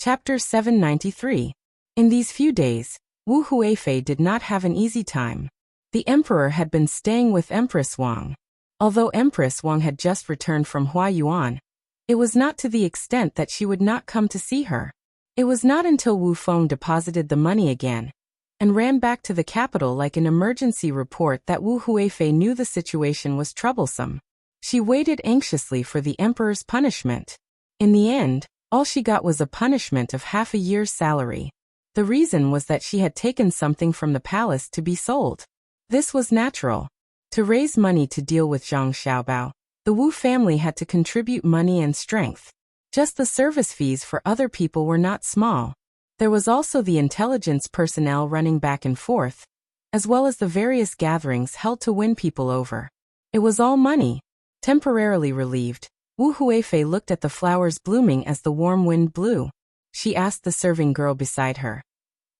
Chapter 793. In these few days, Wu Huifei did not have an easy time. The emperor had been staying with Empress Wang. Although Empress Wang had just returned from Huayuan, it was not to the extent that she would not come to see her. It was not until Wu Feng deposited the money again and ran back to the capital like an emergency report that Wu Huifei knew the situation was troublesome. She waited anxiously for the emperor's punishment. In the end, all she got was a punishment of half a year's salary. The reason was that she had taken something from the palace to be sold. This was natural. To raise money to deal with Zhang Xiaobao, the Wu family had to contribute money and strength. Just the service fees for other people were not small. There was also the intelligence personnel running back and forth, as well as the various gatherings held to win people over. It was all money. Temporarily relieved, Wu Huifei looked at the flowers blooming as the warm wind blew. She asked the serving girl beside her,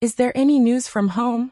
"Is there any news from home?"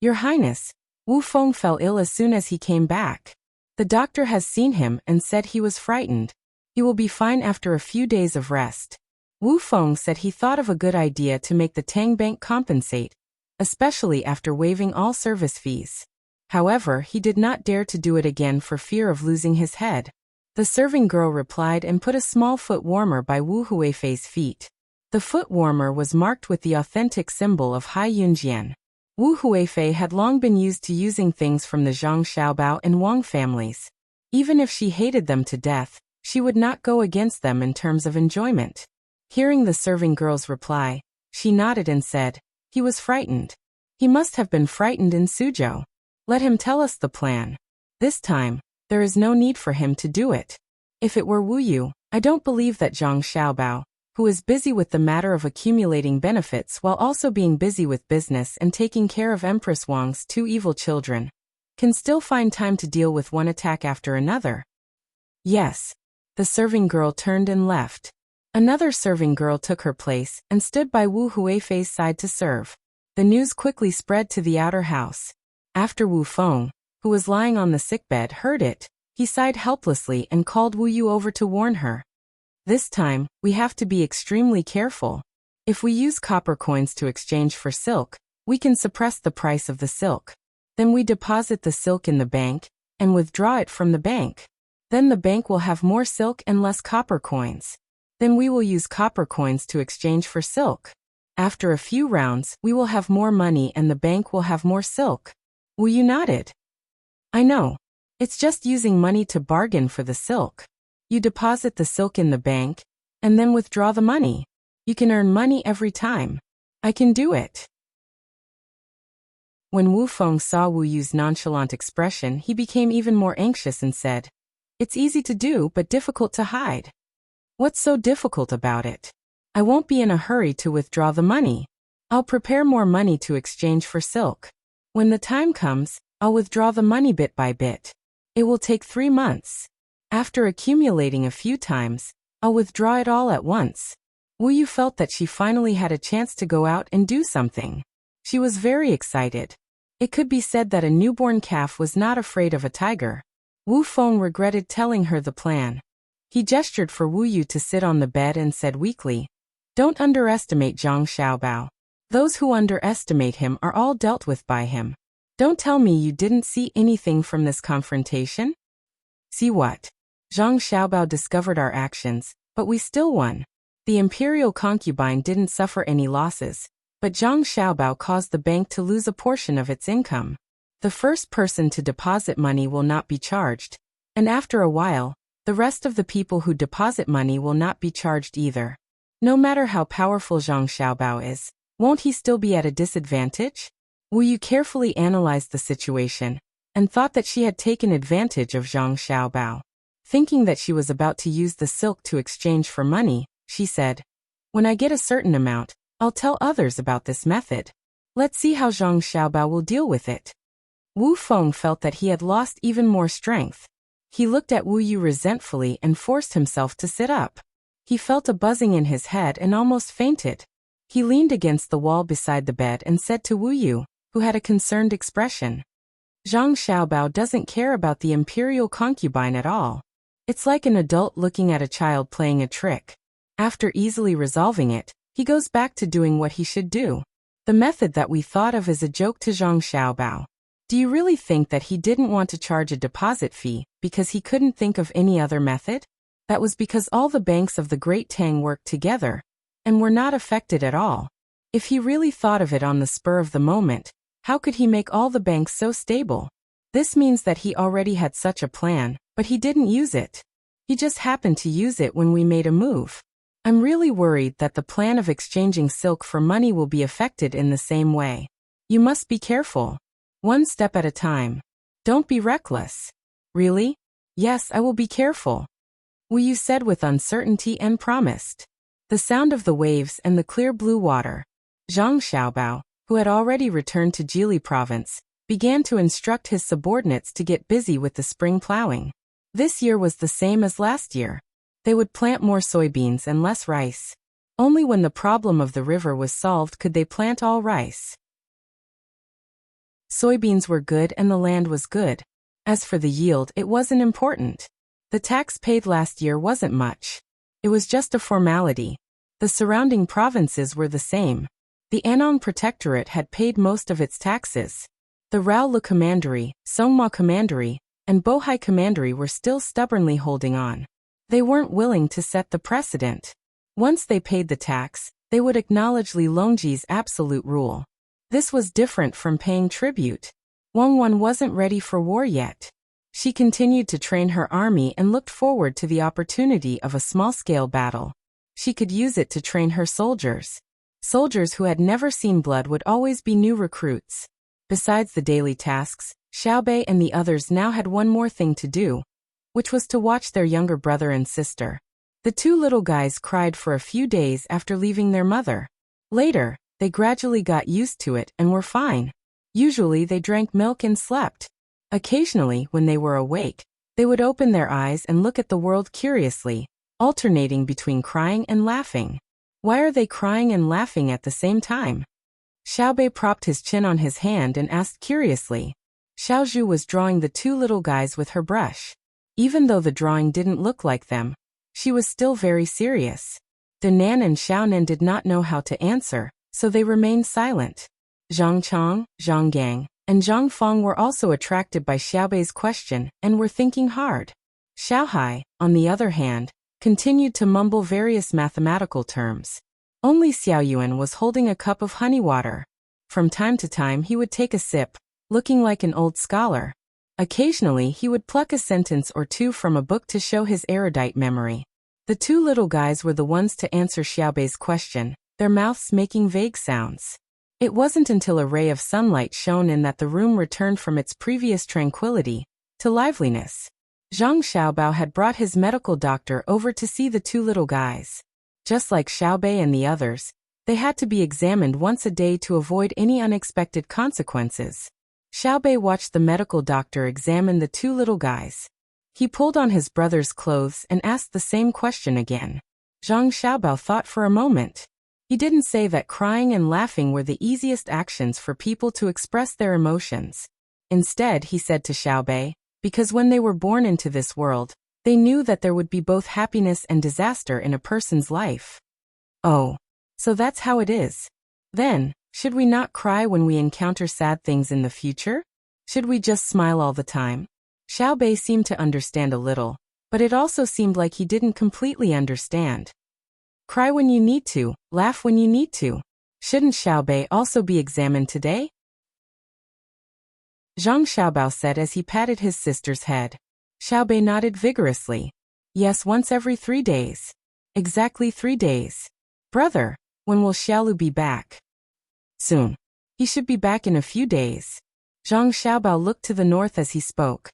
"Your Highness, Wu Feng fell ill as soon as he came back. The doctor has seen him and said he was frightened. He will be fine after a few days of rest." Wu Feng said he thought of a good idea to make the Tang Bank compensate, especially after waiving all service fees. However, he did not dare to do it again for fear of losing his head. The serving girl replied and put a small foot warmer by Wu Huifei's feet. The foot warmer was marked with the authentic symbol of Hai Yunjian. Wu Huifei had long been used to using things from the Zhang Xiaobao and Wang families. Even if she hated them to death, she would not go against them in terms of enjoyment. Hearing the serving girl's reply, she nodded and said, "He was frightened. He must have been frightened in Suzhou. Let him tell us the plan. This time, there is no need for him to do it. If it were Wu Yu, I don't believe that Zhang Xiaobao, who is busy with the matter of accumulating benefits while also being busy with business and taking care of Empress Wang's two evil children, can still find time to deal with one attack after another." "Yes." The serving girl turned and left. Another serving girl took her place and stood by Wu Huifei's side to serve. The news quickly spread to the outer house. After Wu Feng, who was lying on the sickbed, heard it, he sighed helplessly and called Wu Yu over to warn her. "This time, we have to be extremely careful. If we use copper coins to exchange for silk, we can suppress the price of the silk. Then we deposit the silk in the bank and withdraw it from the bank. Then the bank will have more silk and less copper coins. Then we will use copper coins to exchange for silk. After a few rounds, we will have more money and the bank will have more silk." Wu Yu nodded. "I know. It's just using money to bargain for the silk. You deposit the silk in the bank, and then withdraw the money. You can earn money every time. I can do it." When Wu Feng saw Wu Yu's nonchalant expression, he became even more anxious and said, "It's easy to do but difficult to hide." "What's so difficult about it? I won't be in a hurry to withdraw the money. I'll prepare more money to exchange for silk. When the time comes, I'll withdraw the money bit by bit. It will take 3 months. After accumulating a few times, I'll withdraw it all at once." Wu Yu felt that she finally had a chance to go out and do something. She was very excited. It could be said that a newborn calf was not afraid of a tiger. Wu Feng regretted telling her the plan. He gestured for Wu Yu to sit on the bed and said weakly, "Don't underestimate Zhang Xiaobao. Those who underestimate him are all dealt with by him. Don't tell me you didn't see anything from this confrontation?" "See what?" "Zhang Xiaobao discovered our actions, but we still won. The imperial concubine didn't suffer any losses, but Zhang Xiaobao caused the bank to lose a portion of its income. The first person to deposit money will not be charged, and after a while, the rest of the people who deposit money will not be charged either. No matter how powerful Zhang Xiaobao is, won't he still be at a disadvantage?" Wu Yu carefully analyzed the situation and thought that she had taken advantage of Zhang Xiaobao. Thinking that she was about to use the silk to exchange for money, she said, "When I get a certain amount, I'll tell others about this method. Let's see how Zhang Xiaobao will deal with it." Wu Feng felt that he had lost even more strength. He looked at Wu Yu resentfully and forced himself to sit up. He felt a buzzing in his head and almost fainted. He leaned against the wall beside the bed and said to Wu Yu, who had a concerned expression, "Zhang Xiaobao doesn't care about the imperial concubine at all. It's like an adult looking at a child playing a trick. After easily resolving it, He goes back to doing what he should do. The method that we thought of as a joke to Zhang Xiaobao. Do you really think that he didn't want to charge a deposit fee because he couldn't think of any other method? That was because all the banks of the Great Tang worked together and were not affected at all. If he really thought of it on the spur of the moment, how could he make all the banks so stable? This means that he already had such a plan, but he didn't use it. He just happened to use it when we made a move. I'm really worried that the plan of exchanging silk for money will be affected in the same way. You must be careful. One step at a time. Don't be reckless. Really? Yes, I will be careful. Wu Yu said with uncertainty and promised. The sound of the waves and the clear blue water. Zhang Xiaobao, who had already returned to Jili province, began to instruct his subordinates to get busy with the spring plowing. This year was the same as last year. They would plant more soybeans and less rice. Only when the problem of the river was solved could they plant all rice. Soybeans were good and the land was good. As for the yield, it wasn't important. The tax paid last year wasn't much. It was just a formality. The surrounding provinces were the same. The Anong Protectorate had paid most of its taxes. The Raolu Commandery, Songma Commandery, and Bohai Commandery were still stubbornly holding on. They weren't willing to set the precedent. Once they paid the tax, they would acknowledge Li Longji's absolute rule. This was different from paying tribute. Wang Wan wasn't ready for war yet. She continued to train her army and looked forward to the opportunity of a small-scale battle. She could use it to train her soldiers. Soldiers who had never seen blood would always be new recruits. Besides the daily tasks, Xiaobei and the others now had one more thing to do, which was to watch their younger brother and sister. The two little guys cried for a few days after leaving their mother. Later, they gradually got used to it and were fine. Usually they drank milk and slept. Occasionally, when they were awake, they would open their eyes and look at the world curiously, alternating between crying and laughing. Why are they crying and laughing at the same time? Xiaobei propped his chin on his hand and asked curiously. Xiaozhu was drawing the two little guys with her brush. Even though the drawing didn't look like them, she was still very serious. Danan and Xiaonan did not know how to answer, so they remained silent. Zhang Chang, Zhang Gang, and Zhang Feng were also attracted by Xiaobei's question and were thinking hard. Xiaohai, on the other hand, continued to mumble various mathematical terms. Only Xiaoyuan was holding a cup of honey water. From time to time he would take a sip, looking like an old scholar. Occasionally he would pluck a sentence or two from a book to show his erudite memory. The two little guys were the ones to answer Xiaobei's question, their mouths making vague sounds. It wasn't until a ray of sunlight shone in that the room returned from its previous tranquility to liveliness. Zhang Xiaobao had brought his medical doctor over to see the two little guys. Just like Xiaobei and the others, they had to be examined once a day to avoid any unexpected consequences. Xiaobei watched the medical doctor examine the two little guys. He pulled on his brother's clothes and asked the same question again. Zhang Xiaobao thought for a moment. He didn't say that crying and laughing were the easiest actions for people to express their emotions. Instead, he said to Xiaobei, because when they were born into this world, they knew that there would be both happiness and disaster in a person's life. Oh, so that's how it is. Then, should we not cry when we encounter sad things in the future? Should we just smile all the time? Xiaobei seemed to understand a little, but it also seemed like he didn't completely understand. Cry when you need to, laugh when you need to. Shouldn't Xiaobei also be examined today? Zhang Xiaobao said as he patted his sister's head. Xiaobei nodded vigorously. Yes, once every 3 days. Exactly 3 days. Brother, when will Xiaolu be back? Soon. He should be back in a few days. Zhang Xiaobao looked to the north as he spoke.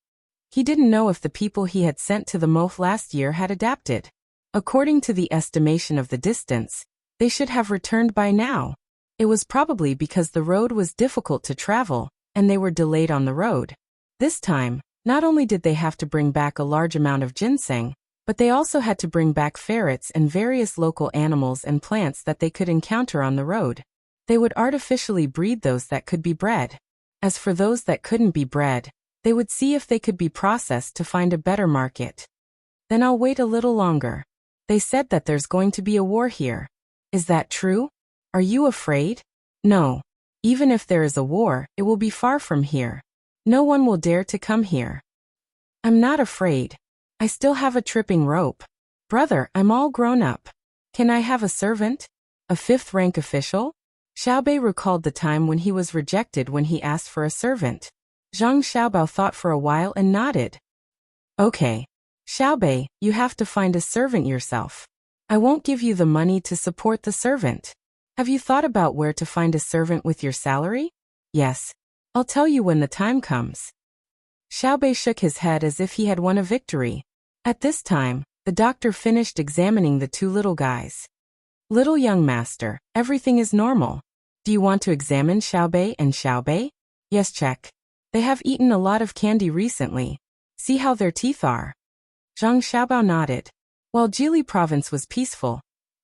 He didn't know if the people he had sent to the Moh last year had adapted. According to the estimation of the distance, they should have returned by now. It was probably because the road was difficult to travel, and they were delayed on the road. This time, not only did they have to bring back a large amount of ginseng, but they also had to bring back ferrets and various local animals and plants that they could encounter on the road. They would artificially breed those that could be bred. As for those that couldn't be bred, they would see if they could be processed to find a better market. Then I'll wait a little longer. They said that there's going to be a war here. Is that true? Are you afraid? No. Even if there is a war, it will be far from here. No one will dare to come here. I'm not afraid. I still have a tripping rope. Brother, I'm all grown up. Can I have a servant? A fifth-rank official? Xiaobei recalled the time when he was rejected when he asked for a servant. Zhang Xiaobao thought for a while and nodded. Okay. Xiaobei, you have to find a servant yourself. I won't give you the money to support the servant. Have you thought about where to find a servant with your salary? Yes. I'll tell you when the time comes. Xiaobei shook his head as if he had won a victory. At this time, the doctor finished examining the two little guys. Little young master, everything is normal. Do you want to examine Xiaobei and Xiaobei? Yes, check. They have eaten a lot of candy recently. See how their teeth are. Zhang Xiaobao nodded. While Jili province was peaceful,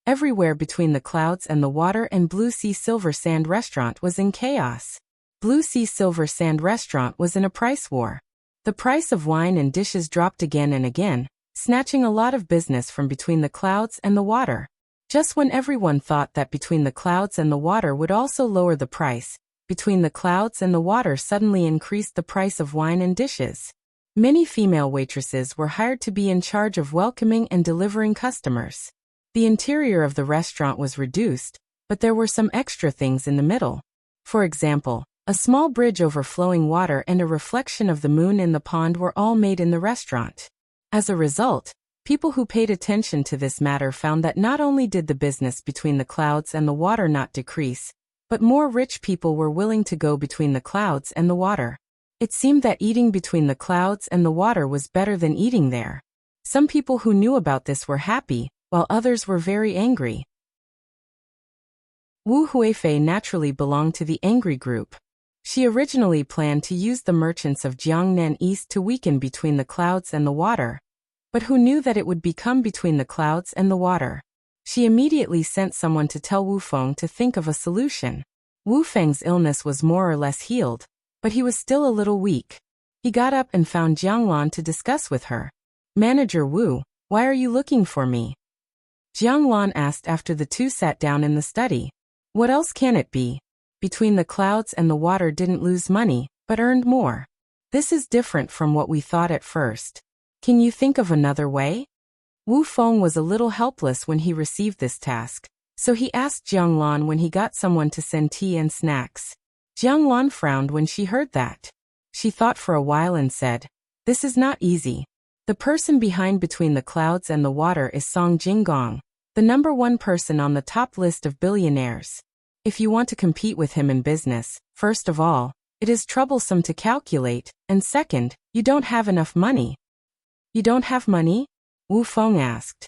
everywhere between the clouds and the water and Blue Sea Silver Sand Restaurant was in chaos. Blue Sea Silver Sand Restaurant was in a price war. The price of wine and dishes dropped again and again, snatching a lot of business from between the clouds and the water. Just when everyone thought that between the clouds and the water would also lower the price, between the clouds and the water suddenly increased the price of wine and dishes. Many female waitresses were hired to be in charge of welcoming and delivering customers. The interior of the restaurant was reduced, but there were some extra things in the middle. For example, a small bridge over flowing water and a reflection of the moon in the pond were all made in the restaurant. As a result, people who paid attention to this matter found that not only did the business between the clouds and the water not decrease, but more rich people were willing to go between the clouds and the water. It seemed that eating between the clouds and the water was better than eating there. Some people who knew about this were happy, while others were very angry. Wu Huifei naturally belonged to the angry group. She originally planned to use the merchants of Jiangnan East to weaken between the clouds and the water, but who knew that it would become between the clouds and the water. She immediately sent someone to tell Wu Feng to think of a solution. Wu Feng's illness was more or less healed, but he was still a little weak. He got up and found Jiang Lan to discuss with her. Manager Wu, why are you looking for me? Jiang Lan asked after the two sat down in the study. What else can it be? Between the clouds and the water didn't lose money, but earned more. This is different from what we thought at first. Can you think of another way? Wu Feng was a little helpless when he received this task, so he asked Jiang Lan when he got someone to send tea and snacks. Jiang Lan frowned when she heard that. She thought for a while and said, "This is not easy. The person behind Between the Clouds and the Water is Song Jinggong, the #1 person on the top list of billionaires. If you want to compete with him in business, first of all, it is troublesome to calculate, and second, you don't have enough money." You don't have money? Wu Feng asked.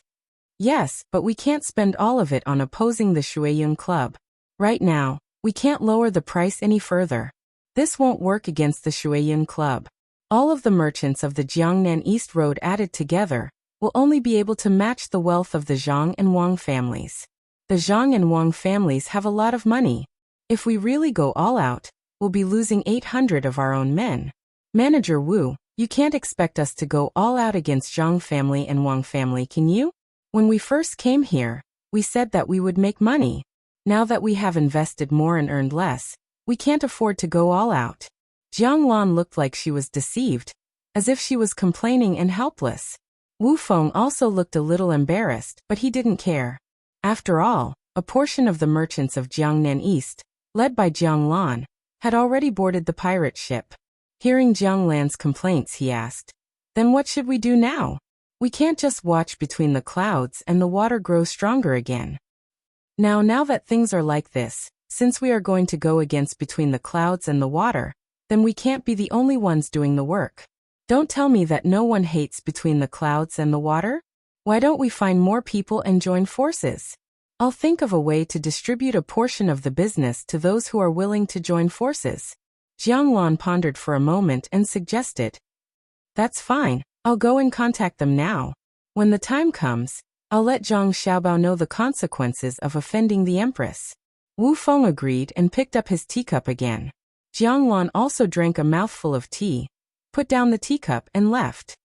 Yes, but we can't spend all of it on opposing the Shuiyun Club. Right now, we can't lower the price any further. This won't work against the Shuiyun Club. All of the merchants of the Jiangnan East Road added together will only be able to match the wealth of the Zhang and Wang families. The Zhang and Wang families have a lot of money. If we really go all out, we'll be losing 800 of our own men. Manager Wu, you can't expect us to go all out against Zhang family and Wang family, can you? When we first came here, we said that we would make money. Now that we have invested more and earned less, we can't afford to go all out. Jiang Lan looked like she was deceived, as if she was complaining and helpless. Wu Feng also looked a little embarrassed, but he didn't care. After all, a portion of the merchants of Jiangnan East, led by Jiang Lan, had already boarded the pirate ship. Hearing Jiang Lan's complaints, he asked, "Then what should we do now? We can't just watch Between the Clouds and the water grow stronger again. Now that things are like this, since we are going to go against Between the Clouds and the water, then we can't be the only ones doing the work. Don't tell me that no one hates Between the Clouds and the water? Why don't we find more people and join forces? I'll think of a way to distribute a portion of the business to those who are willing to join forces." Jiang Lan pondered for a moment and suggested, "That's fine, I'll go and contact them now. When the time comes, I'll let Zhang Xiaobao know the consequences of offending the Empress." Wu Feng agreed and picked up his teacup again. Jiang Lan also drank a mouthful of tea, put down the teacup and left.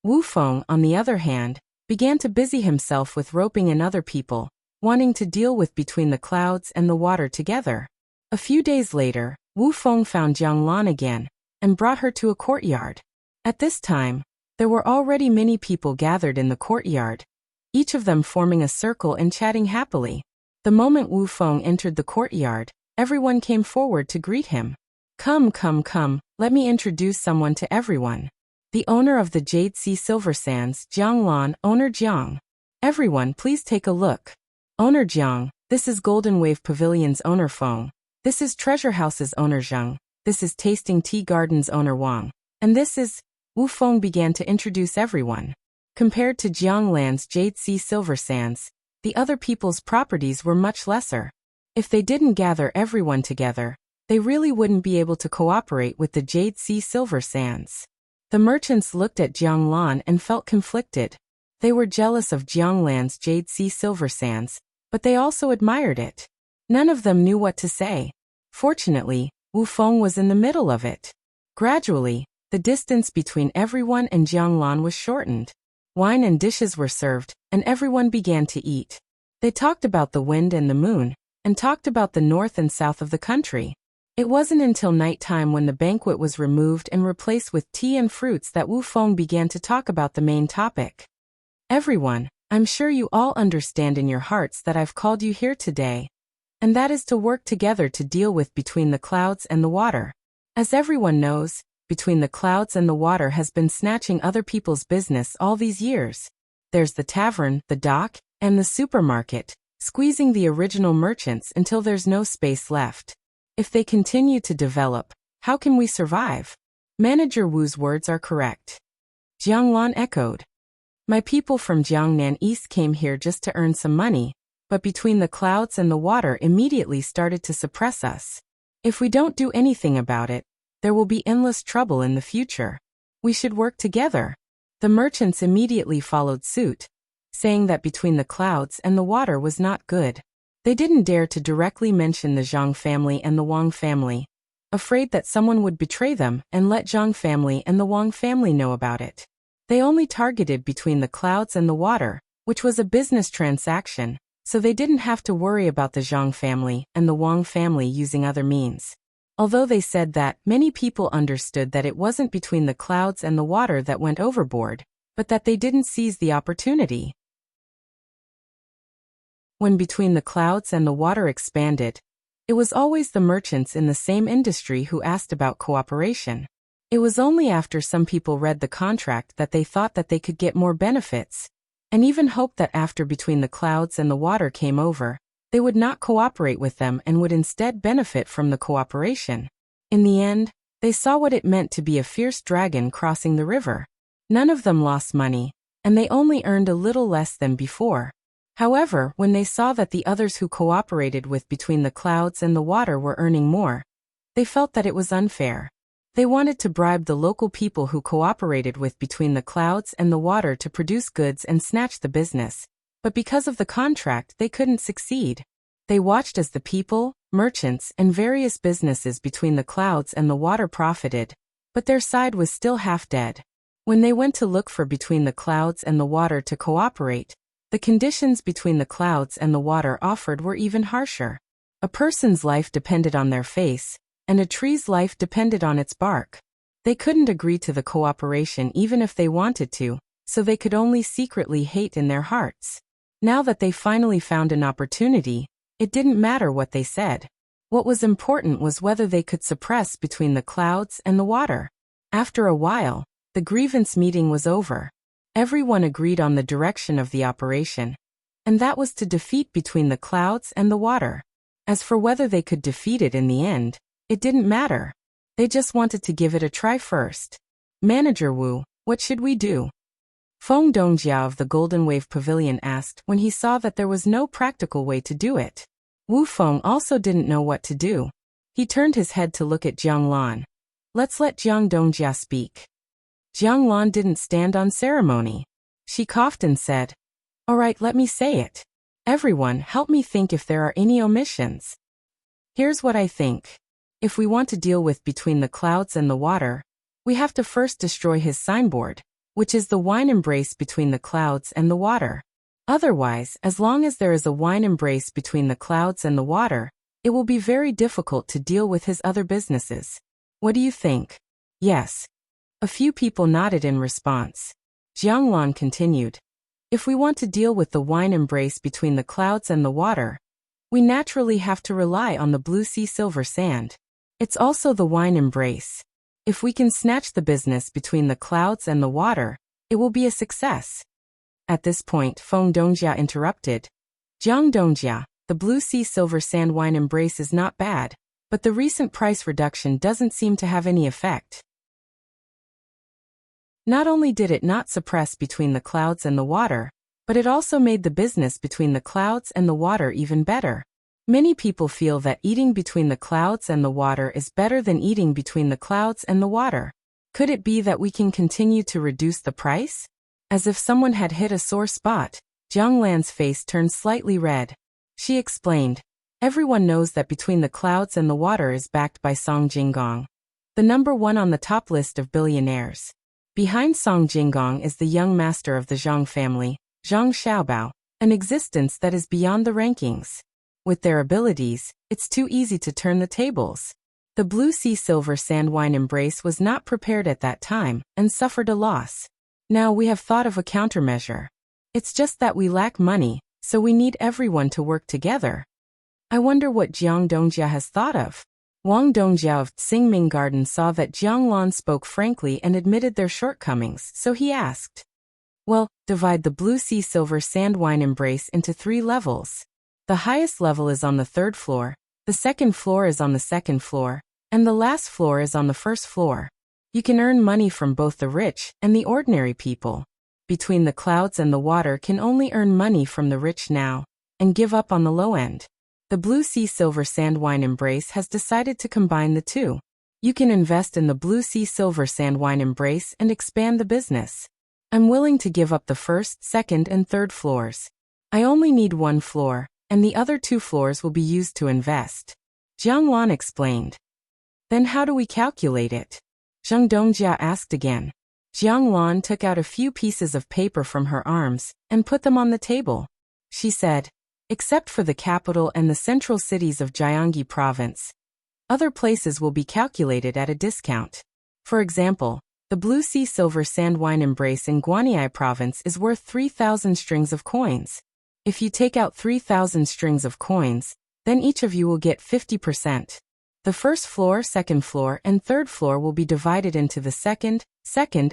Wu Feng, on the other hand, began to busy himself with roping in other people, wanting to deal with between the clouds and the water together. A few days later, Wu Feng found Jiang Lan again, and brought her to a courtyard. At this time, there were already many people gathered in the courtyard, each of them forming a circle and chatting happily. The moment Wu Feng entered the courtyard, everyone came forward to greet him. Come, come, come, let me introduce someone to everyone. The owner of the Jade Sea Silver Sands, Jiang Lan, owner Jiang. Everyone, please take a look. Owner Jiang, this is Golden Wave Pavilion's owner Feng. This is Treasure House's owner Zhang. This is Tasting Tea Garden's owner Wang. And this is... Wu Feng began to introduce everyone. Compared to Jiang Lan's Jade Sea Silver Sands, the other people's properties were much lesser. If they didn't gather everyone together, they really wouldn't be able to cooperate with the Jade Sea Silver Sands. The merchants looked at Jiang Lan and felt conflicted. They were jealous of Jiang Lan's Jade Sea Silver Sands, but they also admired it. None of them knew what to say. Fortunately, Wu Feng was in the middle of it. Gradually, the distance between everyone and Jiang Lan was shortened. Wine and dishes were served, and everyone began to eat. They talked about the wind and the moon, and talked about the north and south of the country. It wasn't until nighttime when the banquet was removed and replaced with tea and fruits that Wu Feng began to talk about the main topic. Everyone, I'm sure you all understand in your hearts that I've called you here today, and that is to work together to deal with between the clouds and the water. As everyone knows, between the clouds and the water has been snatching other people's business all these years. There's the tavern, the dock, and the supermarket, squeezing the original merchants until there's no space left. If they continue to develop, how can we survive? Manager Wu's words are correct. Jiang Lan echoed. My people from Jiangnan East came here just to earn some money, but between the clouds and the water immediately started to suppress us. If we don't do anything about it, there will be endless trouble in the future. We should work together. The merchants immediately followed suit, saying that between the clouds and the water was not good. They didn't dare to directly mention the Zhang family and the Wang family, afraid that someone would betray them and let Zhang family and the Wang family know about it. They only targeted between the clouds and the water, which was a business transaction, so they didn't have to worry about the Zhang family and the Wang family using other means. Although they said that, many people understood that it wasn't between the clouds and the water that went overboard, but that they didn't seize the opportunity. When between the clouds and the water expanded, it was always the merchants in the same industry who asked about cooperation. It was only after some people read the contract that they thought that they could get more benefits, and even hoped that after between the clouds and the water came over, they would not cooperate with them and would instead benefit from the cooperation. In the end, they saw what it meant to be a fierce dragon crossing the river. None of them lost money, and they only earned a little less than before. However, when they saw that the others who cooperated with between the clouds and the water were earning more, they felt that it was unfair. They wanted to bribe the local people who cooperated with between the clouds and the water to produce goods and snatch the business, but because of the contract they couldn't succeed. They watched as the people, merchants, and various businesses between the clouds and the water profited, but their side was still half dead. When they went to look for between the clouds and the water to cooperate, the conditions between the clouds and the water offered were even harsher. A person's life depended on their face, and a tree's life depended on its bark. They couldn't agree to the cooperation even if they wanted to, so they could only secretly hate in their hearts. Now that they finally found an opportunity, it didn't matter what they said. What was important was whether they could suppress between the clouds and the water. After a while, the grievance meeting was over. Everyone agreed on the direction of the operation, and that was to defeat between the clouds and the water. As for whether they could defeat it in the end, it didn't matter. They just wanted to give it a try first. Manager Wu, what should we do? Feng Dongjia of the Golden Wave Pavilion asked when he saw that there was no practical way to do it. Wu Feng also didn't know what to do. He turned his head to look at Jiang Lan. Let's let Jiang Dongjia speak. Jiang Lan didn't stand on ceremony. She coughed and said, All right, let me say it. Everyone, help me think if there are any omissions. Here's what I think. If we want to deal with between the clouds and the water, we have to first destroy his signboard. which is the wine embrace between the clouds and the water. Otherwise, as long as there is a wine embrace between the clouds and the water, it will be very difficult to deal with his other businesses. What do you think? Yes. A few people nodded in response. Jianglan continued. If we want to deal with the wine embrace between the clouds and the water, we naturally have to rely on the blue sea silver sand. It's also the wine embrace. If we can snatch the business between the clouds and the water, it will be a success. At this point, Feng Dongjia interrupted. Jiang Dongjia, the blue sea silver sand wine embrace is not bad, but the recent price reduction doesn't seem to have any effect. Not only did it not suppress between the clouds and the water, but it also made the business between the clouds and the water even better. Many people feel that eating between the clouds and the water is better than eating between the clouds and the water. Could it be that we can continue to reduce the price? As if someone had hit a sore spot, Jiang Lan's face turned slightly red. She explained, everyone knows that between the clouds and the water is backed by Song Jinggong, the number one on the top list of billionaires. Behind Song Jinggong is the young master of the Zhang family, Zhang Xiaobao, an existence that is beyond the rankings. With their abilities, it's too easy to turn the tables. The blue sea silver sand wine embrace was not prepared at that time and suffered a loss. Now we have thought of a countermeasure. It's just that we lack money, so we need everyone to work together. I wonder what Jiang Dongjia has thought of. Wang Dongjia of Tsingming Garden saw that Jiang Lan spoke frankly and admitted their shortcomings, so he asked. Well, divide the blue sea silver sand wine embrace into 3 levels. The highest level is on the 3rd floor, the 2nd floor is on the 2nd floor, and the last floor is on the 1st floor. You can earn money from both the rich and the ordinary people. Between the clouds and the water can only earn money from the rich now, and give up on the low end. The blue sea silver sand wine embrace has decided to combine the two. You can invest in the blue sea silver sand wine embrace and expand the business. I'm willing to give up the 1st, 2nd, and 3rd floors. I only need 1 floor, and the other 2 floors will be used to invest. Jiang Lan explained. Then how do we calculate it? Zhang Dongjia asked again. Jiang Lan took out a few pieces of paper from her arms and put them on the table. She said, except for the capital and the central cities of Jiangxi province, other places will be calculated at a discount. For example, the blue sea silver sand wine embrace in Guanyi province is worth 3,000 strings of coins. If you take out 3,000 strings of coins, then each of you will get 50%. The 1st floor, 2nd floor, and 3rd floor will be divided into the 2nd,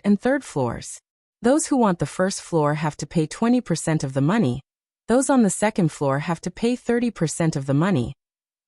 and 3rd floors. Those who want the 1st floor have to pay 20% of the money. Those on the 2nd floor have to pay 30% of the money.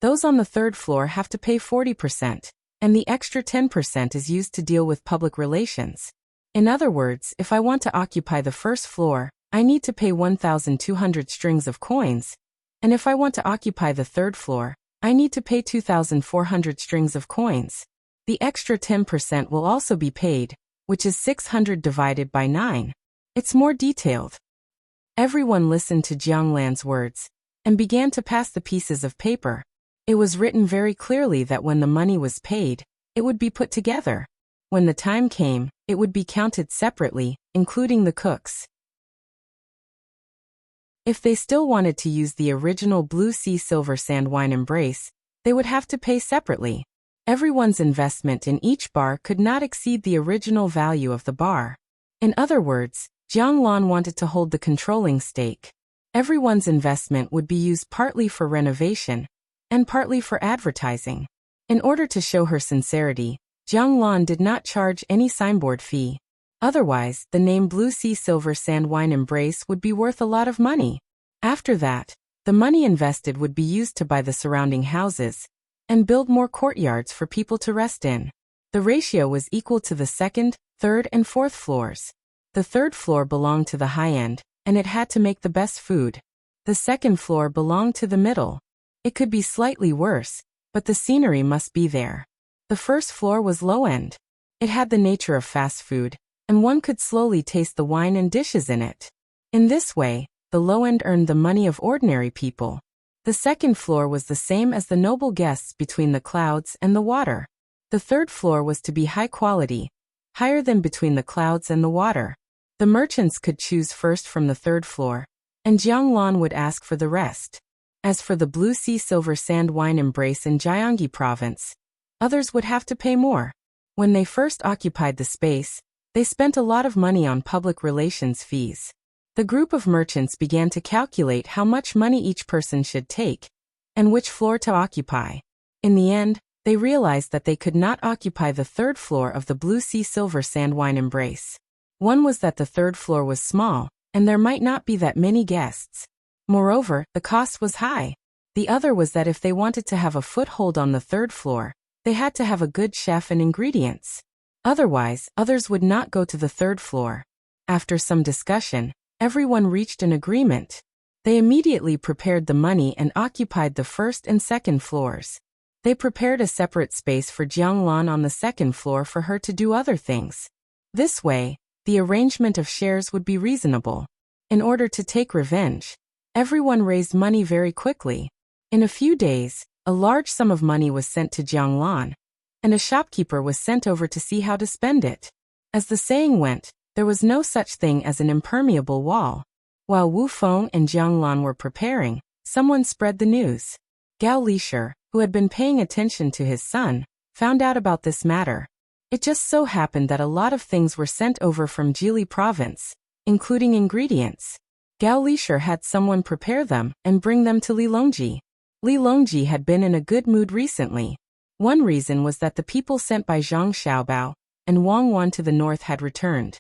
Those on the 3rd floor have to pay 40%, and the extra 10% is used to deal with public relations. In other words, if I want to occupy the 1st floor, I need to pay 1,200 strings of coins, and if I want to occupy the 3rd floor, I need to pay 2,400 strings of coins. The extra 10% will also be paid, which is 600 divided by 9. It's more detailed. Everyone listened to Jiang Lan's words and began to pass the pieces of paper. It was written very clearly that when the money was paid, it would be put together. When the time came, it would be counted separately, including the cooks. If they still wanted to use the original blue sea silver sand wine embrace, they would have to pay separately. Everyone's investment in each bar could not exceed the original value of the bar. In other words, Jiang Lan wanted to hold the controlling stake. Everyone's investment would be used partly for renovation and partly for advertising. In order to show her sincerity, Jiang Lan did not charge any signboard fee. Otherwise, the name Blue Sea Silver Sand Wine Embrace would be worth a lot of money. After that, the money invested would be used to buy the surrounding houses and build more courtyards for people to rest in. The ratio was equal to the 2nd, 3rd, and 4th floors. The 3rd floor belonged to the high end, and it had to make the best food. The 2nd floor belonged to the middle. It could be slightly worse, but the scenery must be there. The 1st floor was low end. It had the nature of fast food, and one could slowly taste the wine and dishes in it. In this way, the low end earned the money of ordinary people. The 2nd floor was the same as the noble guests between the clouds and the water. The 3rd floor was to be high quality, higher than between the clouds and the water. The merchants could choose first from the third floor, and Jianglan would ask for the rest. As for the Blue Sea Silver Sand Wine Embrace in Gyeonggi Province, others would have to pay more. When they first occupied the space, they spent a lot of money on public relations fees. The group of merchants began to calculate how much money each person should take, and which floor to occupy. In the end, they realized that they could not occupy the third floor of the Blue Sea Silver Sand Wine Embrace. One was that the third floor was small, and there might not be that many guests. Moreover, the cost was high. The other was that if they wanted to have a foothold on the third floor, they had to have a good chef and ingredients. Otherwise, others would not go to the third floor. After some discussion, everyone reached an agreement. They immediately prepared the money and occupied the first and second floors. They prepared a separate space for Jianglan on the second floor for her to do other things. This way, the arrangement of shares would be reasonable. In order to take revenge, everyone raised money very quickly. In a few days, a large sum of money was sent to Jianglan, and a shopkeeper was sent over to see how to spend it. As the saying went, there was no such thing as an impermeable wall. While Wu Feng and Jianglan were preparing, someone spread the news. Gao Lishir, who had been paying attention to his son, found out about this matter. It just so happened that a lot of things were sent over from Jili province, including ingredients. Gao Lishir had someone prepare them and bring them to Li Longji. Li Longji had been in a good mood recently. One reason was that the people sent by Zhang Xiaobao and Wang Wan to the north had returned.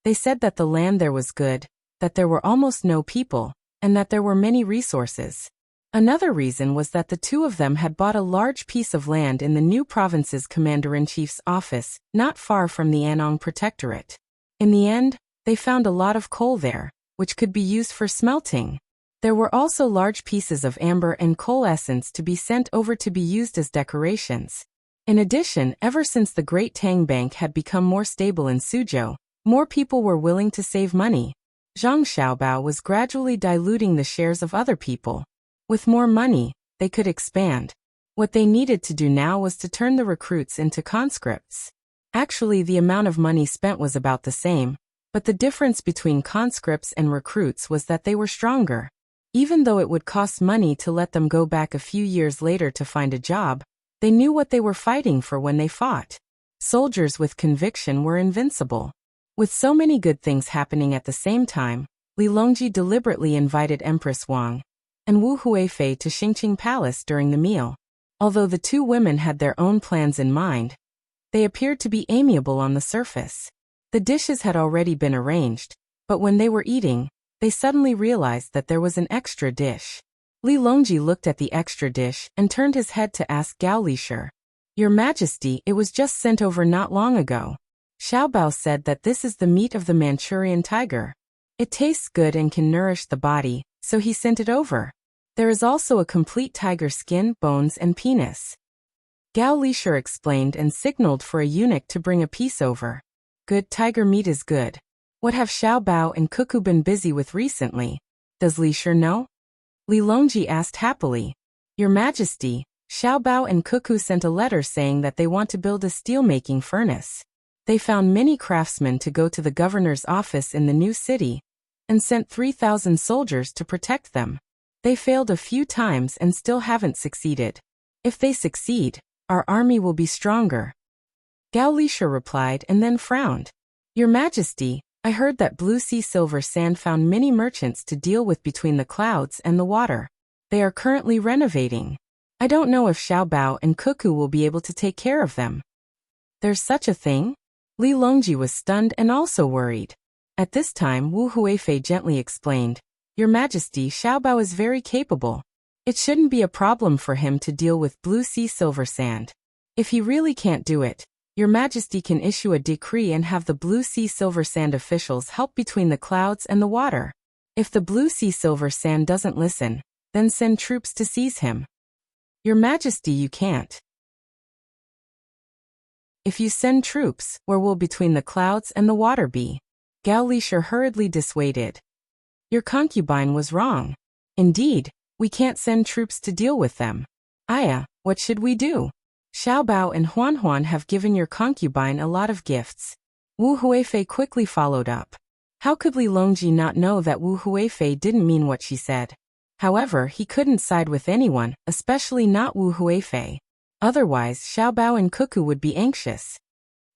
They said that the land there was good, that there were almost no people, and that there were many resources. Another reason was that the two of them had bought a large piece of land in the new province's commander-in-chief's office, not far from the Anong Protectorate. In the end, they found a lot of coal there, which could be used for smelting. There were also large pieces of amber and coal essence to be sent over to be used as decorations. In addition, ever since the Great Tang Bank had become more stable in Suzhou, more people were willing to save money. Zhang Xiaobao was gradually diluting the shares of other people. With more money, they could expand. What they needed to do now was to turn the recruits into conscripts. Actually, the amount of money spent was about the same, but the difference between conscripts and recruits was that they were stronger. Even though it would cost money to let them go back a few years later to find a job, they knew what they were fighting for when they fought. Soldiers with conviction were invincible. With so many good things happening at the same time, Li Longji deliberately invited Empress Wang and Wu Huifei to Xingqing Palace during the meal. Although the two women had their own plans in mind, they appeared to be amiable on the surface. The dishes had already been arranged, but when they were eating, they suddenly realized that there was an extra dish. Li Longji looked at the extra dish and turned his head to ask Gao Lishir, "Your Majesty, it was just sent over not long ago." Xiaobao said that this is the meat of the Manchurian tiger. It tastes good and can nourish the body, so he sent it over. There is also a complete tiger skin, bones and penis. Gao Lishir explained and signaled for a eunuch to bring a piece over. Good tiger meat is good. What have Xiaobao and Cuckoo been busy with recently? Does Lishir know? Li Longji asked happily. Your Majesty, Xiaobao and Cuckoo sent a letter saying that they want to build a steel-making furnace. They found many craftsmen to go to the governor's office in the new city, and sent 3,000 soldiers to protect them. They failed a few times and still haven't succeeded. If they succeed, our army will be stronger. Gao Lishir replied and then frowned. Your Majesty, I heard that Blue Sea Silver Sand found many merchants to deal with between the clouds and the water. They are currently renovating. I don't know if Xiaobao and Cuckoo will be able to take care of them. There's such a thing? Li Longji was stunned and also worried. At this time, Wu Huifei gently explained, Your Majesty, Xiaobao is very capable. It shouldn't be a problem for him to deal with Blue Sea Silver Sand. If he really can't do it, Your Majesty can issue a decree and have the Blue Sea Silver Sand officials help between the clouds and the water. If the Blue Sea Silver Sand doesn't listen, then send troops to seize him. Your Majesty, you can't. If you send troops, where will between the clouds and the water be? Gao Lishir hurriedly dissuaded. Your concubine was wrong. Indeed, we can't send troops to deal with them. Aya, what should we do? Xiaobao and Huan have given your concubine a lot of gifts. Wu Huifei quickly followed up. How could Li Longji not know that Wu Huifei didn't mean what she said? However, he couldn't side with anyone, especially not Wu Huifei. Otherwise, Xiaobao and Cuckoo would be anxious.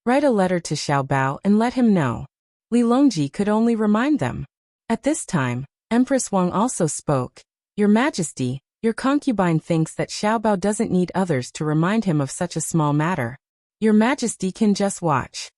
Write a letter to Xiaobao and let him know. Li Longji could only remind them. At this time, Empress Wang also spoke. Your Majesty, your concubine thinks that Xiaobao doesn't need others to remind him of such a small matter. Your Majesty can just watch.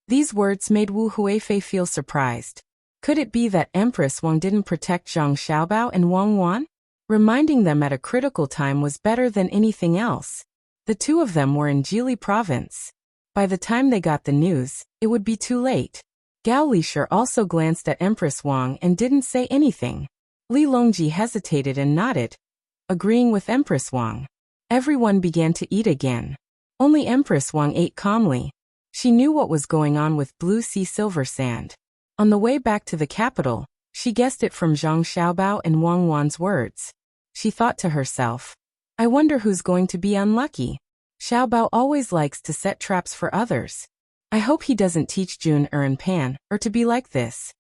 These words made Wu Huifei feel surprised. Could it be that Empress Wang didn't protect Zhang Xiaobao and Wang Wan? Reminding them at a critical time was better than anything else. The two of them were in Jili province. By the time they got the news, it would be too late. Gao Lishur also glanced at Empress Wang and didn't say anything. Li Longji hesitated and nodded, agreeing with Empress Wang. Everyone began to eat again. Only Empress Wang ate calmly. She knew what was going on with Blue Sea Silver Sand. On the way back to the capital, she guessed it from Zhang Xiaobao and Wang Wan's words. She thought to herself, I wonder who's going to be unlucky. Xiaobao always likes to set traps for others. I hope he doesn't teach Jun and Pan, or to be like this.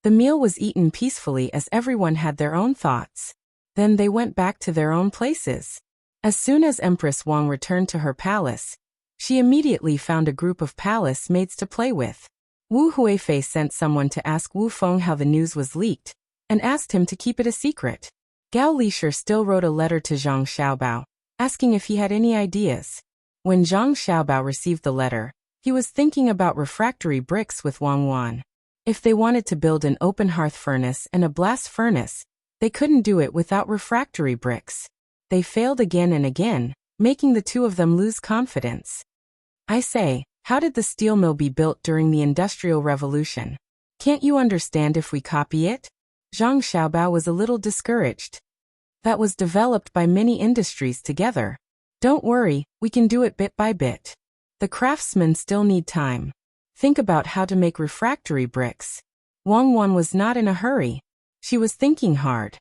The meal was eaten peacefully as everyone had their own thoughts. Then they went back to their own places. As soon as Empress Wang returned to her palace, she immediately found a group of palace maids to play with. Wu Huifei sent someone to ask Wu Feng how the news was leaked, and asked him to keep it a secret. Gao Lishur still wrote a letter to Zhang Xiaobao, asking if he had any ideas. When Zhang Xiaobao received the letter, he was thinking about refractory bricks with Wang Wan. If they wanted to build an open hearth furnace and a blast furnace, they couldn't do it without refractory bricks. They failed again and again, making the two of them lose confidence. I say, how did the steel mill be built during the Industrial Revolution? Can't you understand if we copy it? Zhang Xiaobao was a little discouraged. That was developed by many industries together. Don't worry, we can do it bit by bit. The craftsmen still need time. Think about how to make refractory bricks. Wang Wan was not in a hurry. She was thinking hard.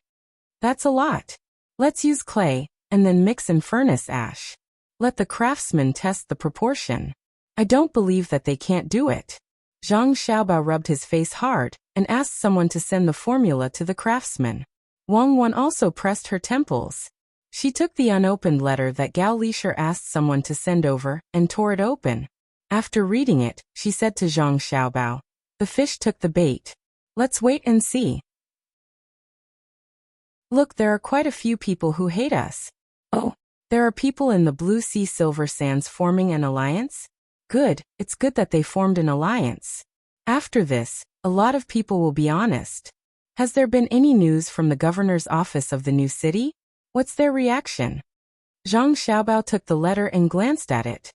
That's a lot. Let's use clay, and then mix in furnace ash. Let the craftsmen test the proportion. I don't believe that they can't do it. Zhang Xiaobao rubbed his face hard, and asked someone to send the formula to the craftsman. Wang Wan also pressed her temples. She took the unopened letter that Gao Lishur asked someone to send over, and tore it open. After reading it, she said to Zhang Xiaobao, the fish took the bait. Let's wait and see. Look, there are quite a few people who hate us. Oh, there are people in the Blue Sea Silver Sands forming an alliance? Good, it's good that they formed an alliance. After this, a lot of people will be honest. Has there been any news from the governor's office of the new city? What's their reaction? Zhang Xiaobao took the letter and glanced at it.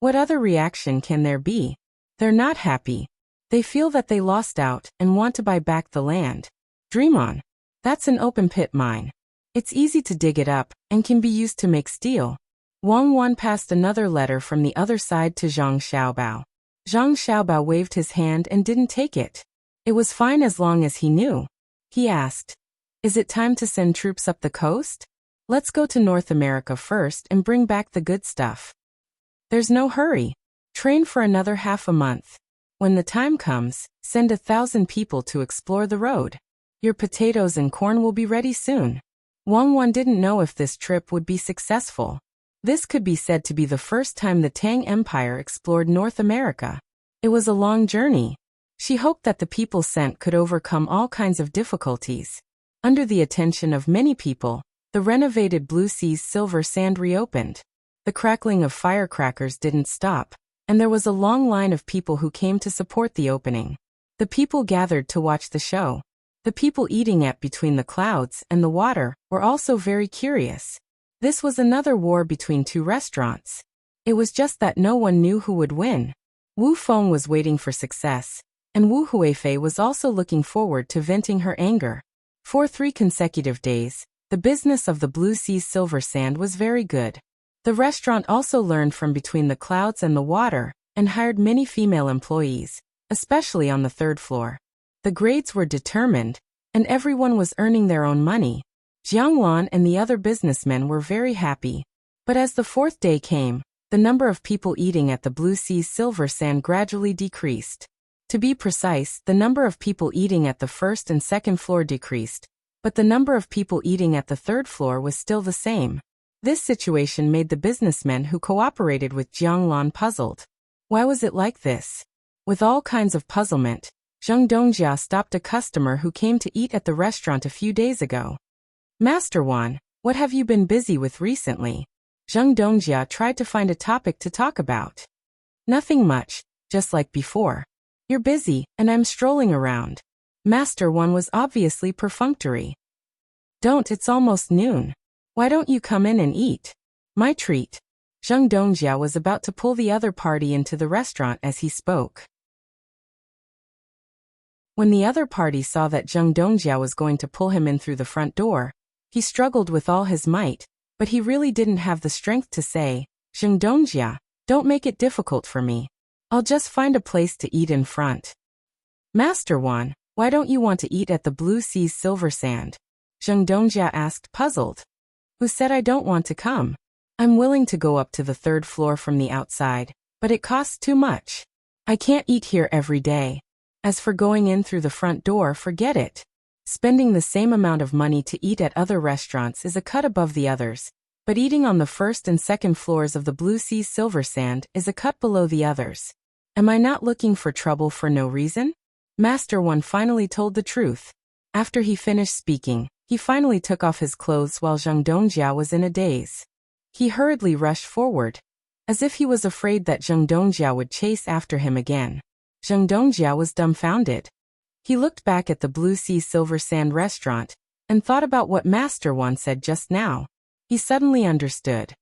What other reaction can there be? They're not happy. They feel that they lost out and want to buy back the land. Dream on. That's an open pit mine. It's easy to dig it up and can be used to make steel. Wang Wan passed another letter from the other side to Zhang Xiaobao. Zhang Xiaobao waved his hand and didn't take it. It was fine as long as he knew. He asked, is it time to send troops up the coast? Let's go to North America first and bring back the good stuff. There's no hurry. Train for another half a month. When the time comes, send 1,000 people to explore the road. Your potatoes and corn will be ready soon. Wang Wan didn't know if this trip would be successful. This could be said to be the first time the Tang Empire explored North America. It was a long journey. She hoped that the people sent could overcome all kinds of difficulties. Under the attention of many people, the renovated Blue Sea's Silver Sand reopened. The crackling of firecrackers didn't stop, and there was a long line of people who came to support the opening. The people gathered to watch the show. The people eating at Between the Clouds and the Water were also very curious. This was another war between two restaurants. It was just that no one knew who would win. Wu Feng was waiting for success, and Wu Huifei was also looking forward to venting her anger. For 3 consecutive days, the business of the Blue Sea's Silver Sand was very good. The restaurant also learned from Between the Clouds and the Water, and hired many female employees, especially on the 3rd floor. The grades were determined, and everyone was earning their own money. Jiang Lan and the other businessmen were very happy. But as the 4th day came, the number of people eating at the Blue Sea's Silver Sand gradually decreased. To be precise, the number of people eating at the first and second floor decreased, but the number of people eating at the third floor was still the same. This situation made the businessmen who cooperated with Jiang Lan puzzled. Why was it like this? With all kinds of puzzlement, Zheng Dongjia stopped a customer who came to eat at the restaurant a few days ago. Master Wan, what have you been busy with recently? Zheng Dongjia tried to find a topic to talk about. Nothing much, just like before. You're busy, and I'm strolling around. Master Wan was obviously perfunctory. Don't, it's almost noon. Why don't you come in and eat? My treat. Zheng Dongjia was about to pull the other party into the restaurant as he spoke. When the other party saw that Zheng Dongjia was going to pull him in through the front door, he struggled with all his might, but he really didn't have the strength to say, Zheng Dongjia, don't make it difficult for me. I'll just find a place to eat in front. Master Wan, why don't you want to eat at the Blue Sea's Silver Sand? Zheng Dongjia asked, puzzled. Who said I don't want to come? I'm willing to go up to the third floor from the outside, but it costs too much. I can't eat here every day. As for going in through the front door, forget it. Spending the same amount of money to eat at other restaurants is a cut above the others, but eating on the first and second floors of the Blue Sea's Silver Sand is a cut below the others. Am I not looking for trouble for no reason? Master One finally told the truth. After he finished speaking, he finally took off his clothes while Zheng Dongjia was in a daze. He hurriedly rushed forward, as if he was afraid that Zheng Dongjia would chase after him again. Zheng Dongjia was dumbfounded. He looked back at the Blue Sea's Silver Sand restaurant and thought about what Master One said just now. He suddenly understood.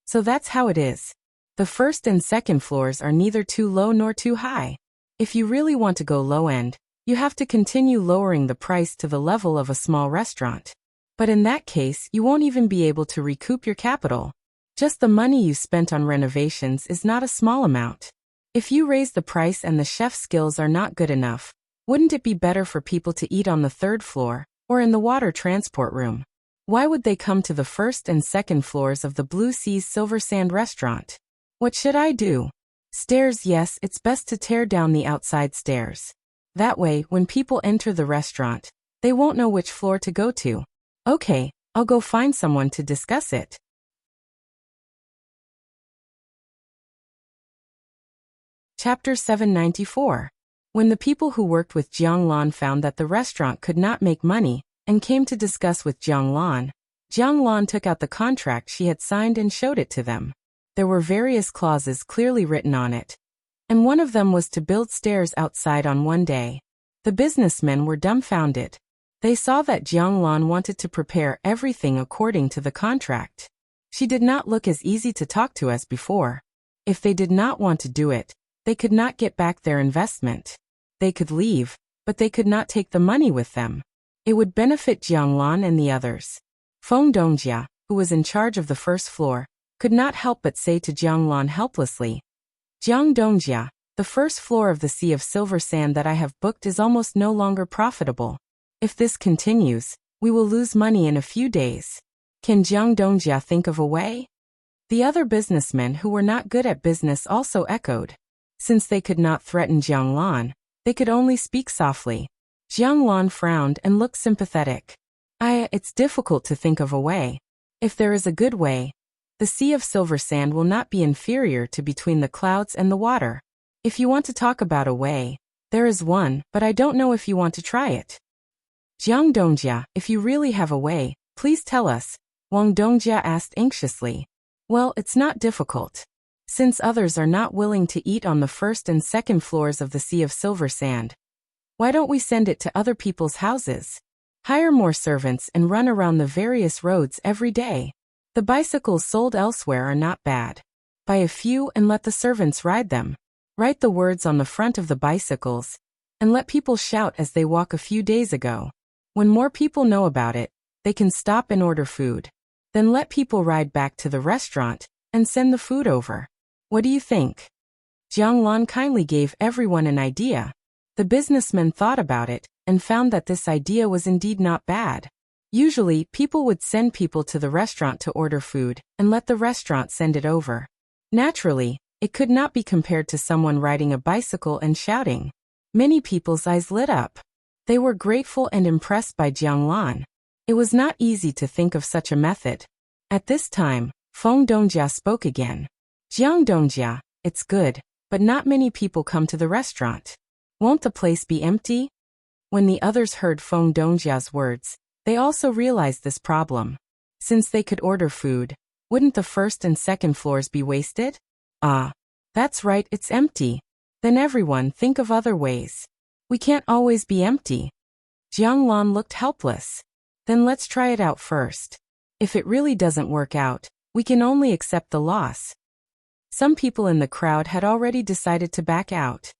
So that's how it is. The first and second floors are neither too low nor too high. If you really want to go low end, you have to continue lowering the price to the level of a small restaurant. But in that case, you won't even be able to recoup your capital. Just the money you spent on renovations is not a small amount. If you raise the price and the chef's skills are not good enough, wouldn't it be better for people to eat on the third floor, or in the water transport room? Why would they come to the first and second floors of the Blue Sea's Silver Sand restaurant? What should I do? Stairs, yes, it's best to tear down the outside stairs. That way, when people enter the restaurant, they won't know which floor to go to. Okay, I'll go find someone to discuss it. Chapter 794. When the people who worked with Jiang Lan found that the restaurant could not make money and came to discuss with Jiang Lan took out the contract she had signed and showed it to them. There were various clauses clearly written on it, and one of them was to build stairs outside on one day. The businessmen were dumbfounded. They saw that Jiang Lan wanted to prepare everything according to the contract. She did not look as easy to talk to as before. If they did not want to do it, they could not get back their investment. They could leave, but they could not take the money with them. It would benefit Jiang Lan and the others. Feng Dongjia, who was in charge of the first floor, could not help but say to Jiang Lan helplessly, Jiang Dongjia, the first floor of the Sea of Silver Sand that I have booked is almost no longer profitable. If this continues, we will lose money in a few days. Can Jiang Dongjia think of a way? The other businessmen who were not good at business also echoed. Since they could not threaten Jiang Lan, they could only speak softly. Jiang Lan frowned and looked sympathetic. It's difficult to think of a way. If there is a good way, the Sea of Silver Sand will not be inferior to between the clouds and the water. If you want to talk about a way, there is one, but I don't know if you want to try it. Jiang Dongjia, if you really have a way, please tell us, Wang Dongjia asked anxiously. Well, it's not difficult. Since others are not willing to eat on the first and second floors of the Sea of Silver Sand, why don't we send it to other people's houses? Hire more servants and run around the various roads every day. The bicycles sold elsewhere are not bad. Buy a few and let the servants ride them. Write the words on the front of the bicycles, and let people shout as they walk. A few days ago, when more people know about it, they can stop and order food. Then let people ride back to the restaurant and send the food over. What do you think? Jiang Lan kindly gave everyone an idea. The businessmen thought about it and found that this idea was indeed not bad. Usually, people would send people to the restaurant to order food and let the restaurant send it over. Naturally, it could not be compared to someone riding a bicycle and shouting. Many people's eyes lit up. They were grateful and impressed by Jiang Lan. It was not easy to think of such a method. At this time, Feng Dongjia spoke again. Jiang Dongjia, it's good, but not many people come to the restaurant. Won't the place be empty? When the others heard Feng Dongjia's words, they also realized this problem. Since they could order food, wouldn't the first and second floors be wasted? Ah, that's right, it's empty. Then everyone think of other ways. We can't always be empty. Jiang Lan looked helpless. Then let's try it out first. If it really doesn't work out, we can only accept the loss. Some people in the crowd had already decided to back out.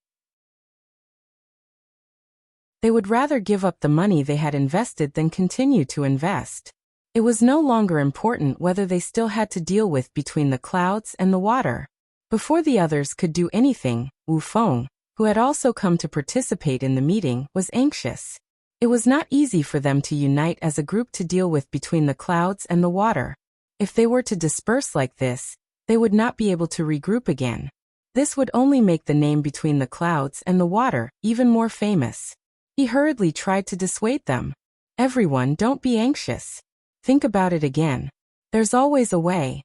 They would rather give up the money they had invested than continue to invest. It was no longer important whether they still had to deal with between the clouds and the water. Before the others could do anything, Wu Feng, who had also come to participate in the meeting, was anxious. It was not easy for them to unite as a group to deal with between the clouds and the water. If they were to disperse like this, they would not be able to regroup again. This would only make the name between the clouds and the water even more famous. He hurriedly tried to dissuade them. Everyone, don't be anxious. Think about it again. There's always a way.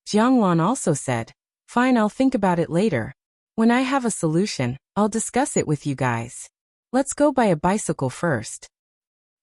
Jiang Lan also said, fine, I'll think about it later. When I have a solution, I'll discuss it with you guys. Let's go buy a bicycle first.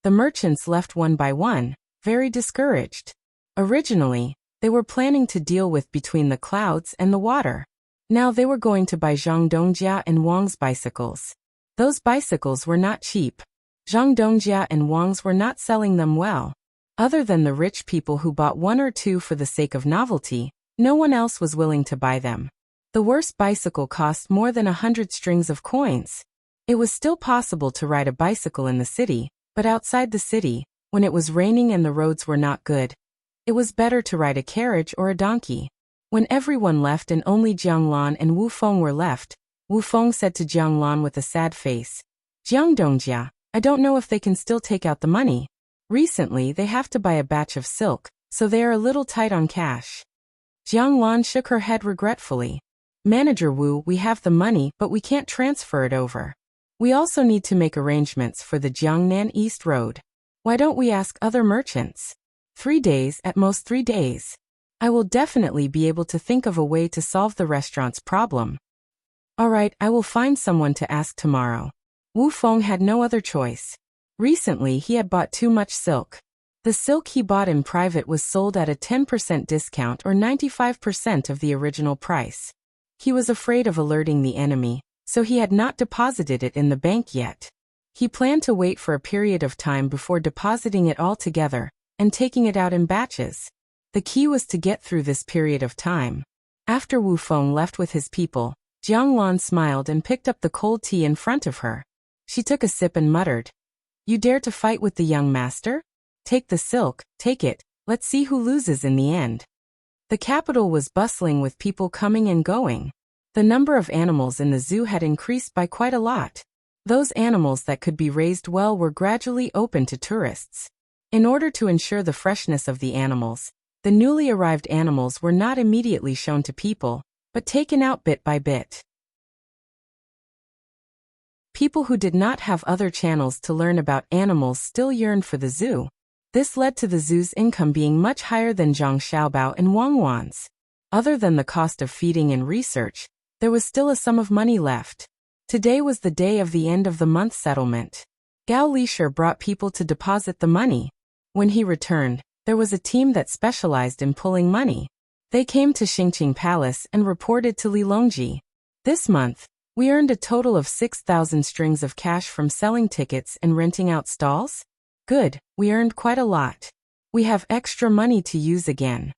The merchants left one by one, very discouraged. Originally, they were planning to deal with between the clouds and the water. Now they were going to buy Zhang Dongjia and Wang's bicycles. Those bicycles were not cheap. Zhang Dongjia and Wang's were not selling them well. Other than the rich people who bought one or two for the sake of novelty, no one else was willing to buy them. The worst bicycle cost more than 100 strings of coins. It was still possible to ride a bicycle in the city, but outside the city, when it was raining and the roads were not good, it was better to ride a carriage or a donkey. When everyone left and only Jiang Lan and Wu Feng were left, Wu Feng said to Jiang Lan with a sad face, Jiang Dongjia, I don't know if they can still take out the money. Recently they have to buy a batch of silk, so they are a little tight on cash. Jiang Lan shook her head regretfully. Manager Wu, we have the money, but we can't transfer it over. We also need to make arrangements for the Jiangnan East Road. Why don't we ask other merchants? 3 days, at most 3 days. I will definitely be able to think of a way to solve the restaurant's problem. All right, I will find someone to ask tomorrow. Wu Feng had no other choice. Recently he had bought too much silk. The silk he bought in private was sold at a 10% discount or 95% of the original price. He was afraid of alerting the enemy, so he had not deposited it in the bank yet. He planned to wait for a period of time before depositing it all together and taking it out in batches. The key was to get through this period of time. After Wu Feng left with his people, Jiang Lan smiled and picked up the cold tea in front of her. She took a sip and muttered, You dare to fight with the young master? Take the silk, take it, let's see who loses in the end. The capital was bustling with people coming and going. The number of animals in the zoo had increased by quite a lot. Those animals that could be raised well were gradually open to tourists. In order to ensure the freshness of the animals, the newly arrived animals were not immediately shown to people, but taken out bit by bit. People who did not have other channels to learn about animals still yearned for the zoo. This led to the zoo's income being much higher than Zhang Xiaobao and Wang Wan's. Other than the cost of feeding and research, there was still a sum of money left. Today was the day of the end of the month settlement. Gao Lisher brought people to deposit the money. When he returned, there was a team that specialized in pulling money. They came to Xingqing Palace and reported to Li Longji. This month, we earned a total of 6,000 strings of cash from selling tickets and renting out stalls. Good, we earned quite a lot. We have extra money to use again.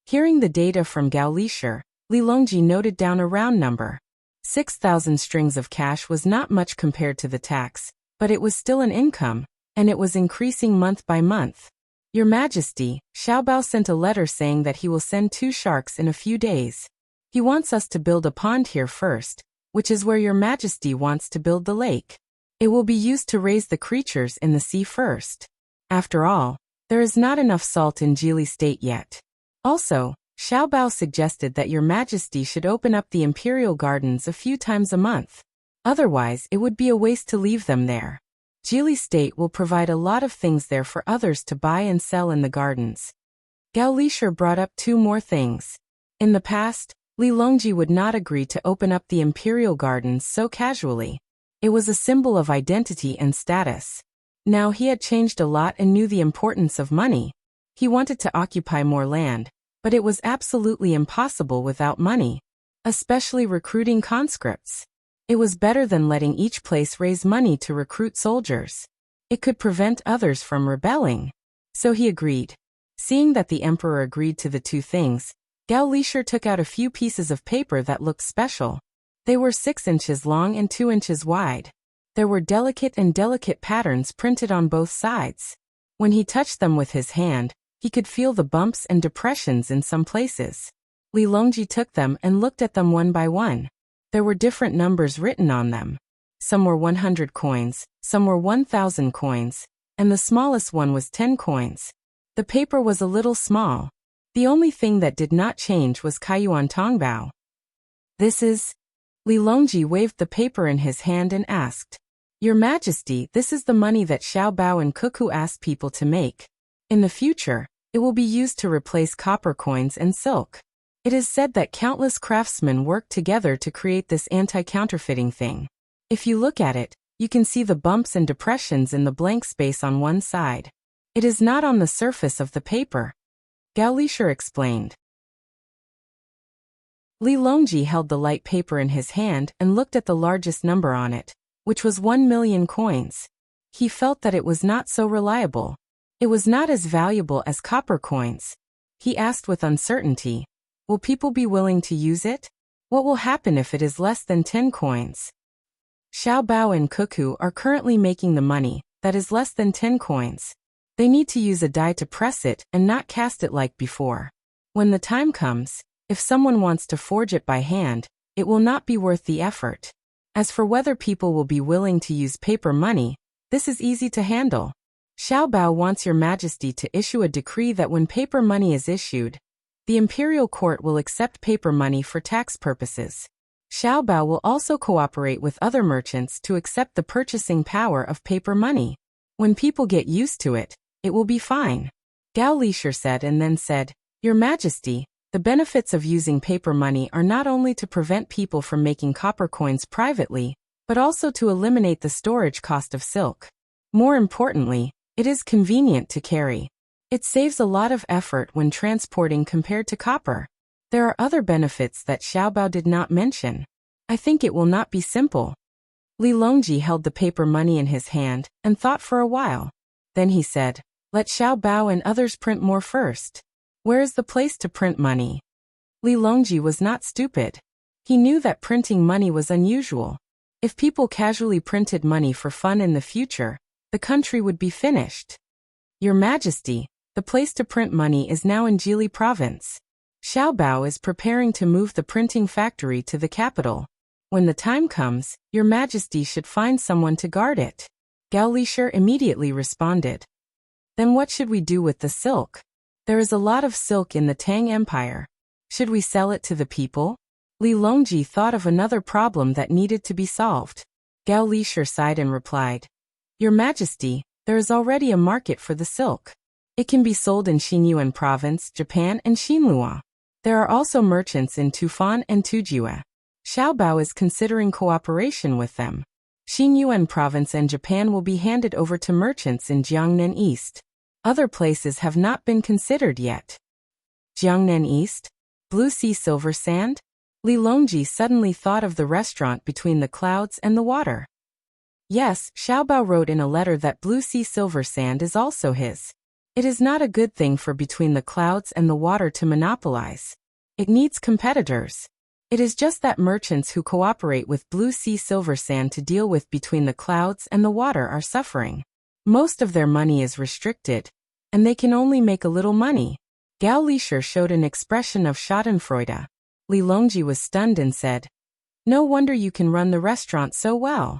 Hearing the data from Gao Lisher, Li Longji noted down a round number. 6,000 strings of cash was not much compared to the tax, but it was still an income, and it was increasing month by month. Your Majesty, Xiaobao sent a letter saying that he will send 2 sharks in a few days. He wants us to build a pond here first, which is where Your Majesty wants to build the lake. It will be used to raise the creatures in the sea first. After all, there is not enough salt in Jili State yet. Also, Xiao Bao suggested that Your Majesty should open up the imperial gardens a few times a month. Otherwise, it would be a waste to leave them there. Jili State will provide a lot of things there for others to buy and sell in the gardens. Gao Lishur brought up two more things. In the past, Li Longji would not agree to open up the imperial gardens so casually. It was a symbol of identity and status. Now he had changed a lot and knew the importance of money. He wanted to occupy more land, but it was absolutely impossible without money, especially recruiting conscripts. It was better than letting each place raise money to recruit soldiers. It could prevent others from rebelling. So he agreed. Seeing that the emperor agreed to the two things, Gao Lishur took out a few pieces of paper that looked special. They were 6 inches long and 2 inches wide. There were delicate patterns printed on both sides. When he touched them with his hand, he could feel the bumps and depressions in some places. Li Longji took them and looked at them one by one. There were different numbers written on them. Some were 100 coins, some were 1,000 coins, and the smallest one was 10 coins. The paper was a little small. The only thing that did not change was Kaiyuan Tongbao. This is... Li Longji waved the paper in his hand and asked, Your Majesty, this is the money that Xiao Bao and Cuckoo asked people to make. In the future, it will be used to replace copper coins and silk. It is said that countless craftsmen worked together to create this anti-counterfeiting thing. If you look at it, you can see the bumps and depressions in the blank space on one side. It is not on the surface of the paper. Gao Lishur explained. Li Longji held the light paper in his hand and looked at the largest number on it, which was 1 million coins. He felt that it was not so reliable. It was not as valuable as copper coins. He asked with uncertainty, will people be willing to use it? What will happen if it is less than 10 coins? Xiao Bao and Cuckoo are currently making the money, that is less than 10 coins. They need to use a die to press it and not cast it like before. When the time comes, if someone wants to forge it by hand, it will not be worth the effort. As for whether people will be willing to use paper money, this is easy to handle. Xiao Bao wants Your Majesty to issue a decree that when paper money is issued, the imperial court will accept paper money for tax purposes. Xiao Bao will also cooperate with other merchants to accept the purchasing power of paper money. When people get used to it, it will be fine. Gao Lishur said and then said, Your Majesty, the benefits of using paper money are not only to prevent people from making copper coins privately, but also to eliminate the storage cost of silk. More importantly, it is convenient to carry. It saves a lot of effort when transporting compared to copper. There are other benefits that Xiao Bao did not mention. I think it will not be simple. Li Longji held the paper money in his hand and thought for a while. Then he said, Let Xiao Bao and others print more first. Where is the place to print money? Li Longji was not stupid. He knew that printing money was unusual. If people casually printed money for fun in the future, the country would be finished. Your Majesty, the place to print money is now in Jili province. Xiao Bao is preparing to move the printing factory to the capital. When the time comes, Your Majesty should find someone to guard it. Gao Lishur immediately responded. Then what should we do with the silk? There is a lot of silk in the Tang Empire. Should we sell it to the people? Li Longji thought of another problem that needed to be solved. Gao Lishur sighed and replied, Your Majesty, there is already a market for the silk. It can be sold in Xinyuan province, Japan and Xinlua. There are also merchants in Tufan and Tujue. Xiao Bao is considering cooperation with them. Xinyuan province and Japan will be handed over to merchants in Jiangnan East. Other places have not been considered yet. Jiangnan East? Blue Sea Silver Sand? Li Longji suddenly thought of the restaurant between the clouds and the water. Yes, Xiao Bao wrote in a letter that Blue Sea Silver Sand is also his. It is not a good thing for between the clouds and the water to monopolize. It needs competitors. It is just that merchants who cooperate with Blue Sea Silver Sand to deal with between the clouds and the water are suffering. Most of their money is restricted, and they can only make a little money. Gao Lishur showed an expression of schadenfreude. Li Longji was stunned and said, No wonder you can run the restaurant so well.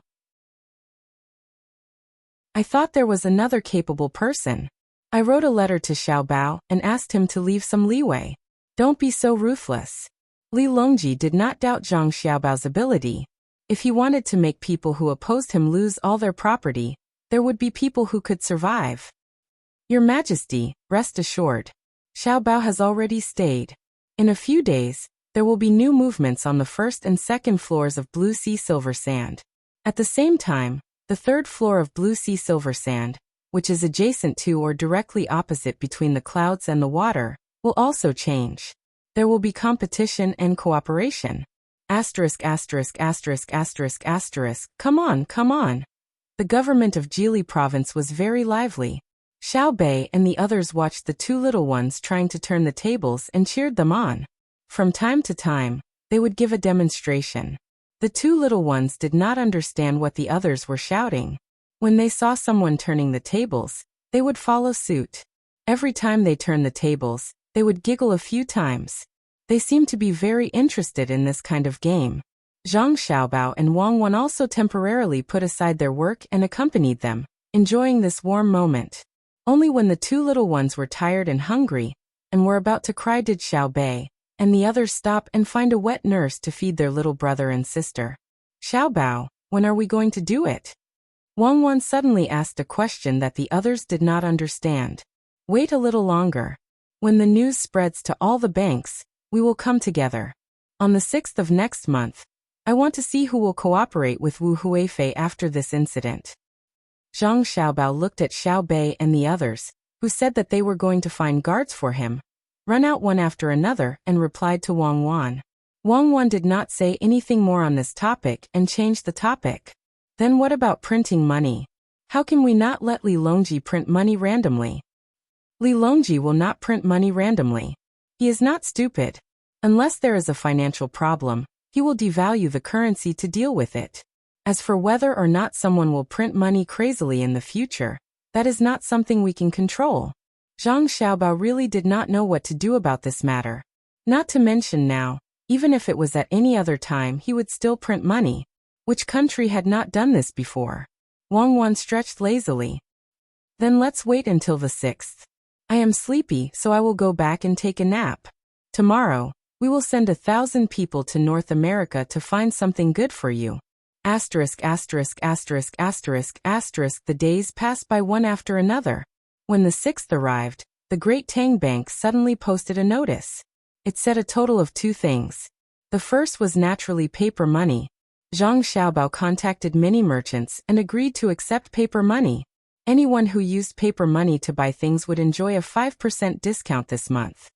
I thought there was another capable person. I wrote a letter to Xiao Bao and asked him to leave some leeway. Don't be so ruthless. Li Longji did not doubt Zhang Xiaobao's ability. If he wanted to make people who opposed him lose all their property, there would be people who could survive. Your Majesty, rest assured. Xiaobao has already stayed. In a few days, there will be new movements on the first and second floors of Blue Sea Silver Sand. At the same time, the third floor of Blue Sea Silver Sand, which is adjacent to or directly opposite between the clouds and the water, will also change. There will be competition and cooperation. Asterisk, asterisk, asterisk, asterisk, asterisk. Come on, come on. The government of Jili province was very lively. Xiao Bei and the others watched the two little ones trying to turn the tables and cheered them on. From time to time, they would give a demonstration. The two little ones did not understand what the others were shouting. When they saw someone turning the tables, they would follow suit. Every time they turned the tables, they would giggle a few times. They seemed to be very interested in this kind of game. Zhang Xiaobao and Wang Wan also temporarily put aside their work and accompanied them, enjoying this warm moment. Only when the two little ones were tired and hungry, and were about to cry did Xiao Bei and the others stop and find a wet nurse to feed their little brother and sister. Xiaobao, when are we going to do it? Wang Wan suddenly asked a question that the others did not understand. Wait a little longer. When the news spreads to all the banks, we will come together. On the 6th of next month, I want to see who will cooperate with Wu Huifei after this incident. Zhang Xiaobao looked at Xiao Bei and the others, who said that they were going to find guards for him, run out one after another, and replied to Wang Wan. Wang Wan did not say anything more on this topic and changed the topic. Then what about printing money? How can we not let Li Longji print money randomly? Li Longji will not print money randomly. He is not stupid. Unless there is a financial problem, he will devalue the currency to deal with it. As for whether or not someone will print money crazily in the future, that is not something we can control. Zhang Xiaobao really did not know what to do about this matter. Not to mention now, even if it was at any other time he would still print money. Which country had not done this before? Wang Wan stretched lazily. Then let's wait until the 6th. I am sleepy, so I will go back and take a nap. Tomorrow, we will send 1,000 people to North America to find something good for you. Asterisk, asterisk, asterisk, asterisk, asterisk. The days passed by one after another. When the 6th arrived, the Great Tang Bank suddenly posted a notice. It said a total of 2 things. The first was naturally paper money. Zhang Xiaobao contacted many merchants and agreed to accept paper money. Anyone who used paper money to buy things would enjoy a 5% discount this month.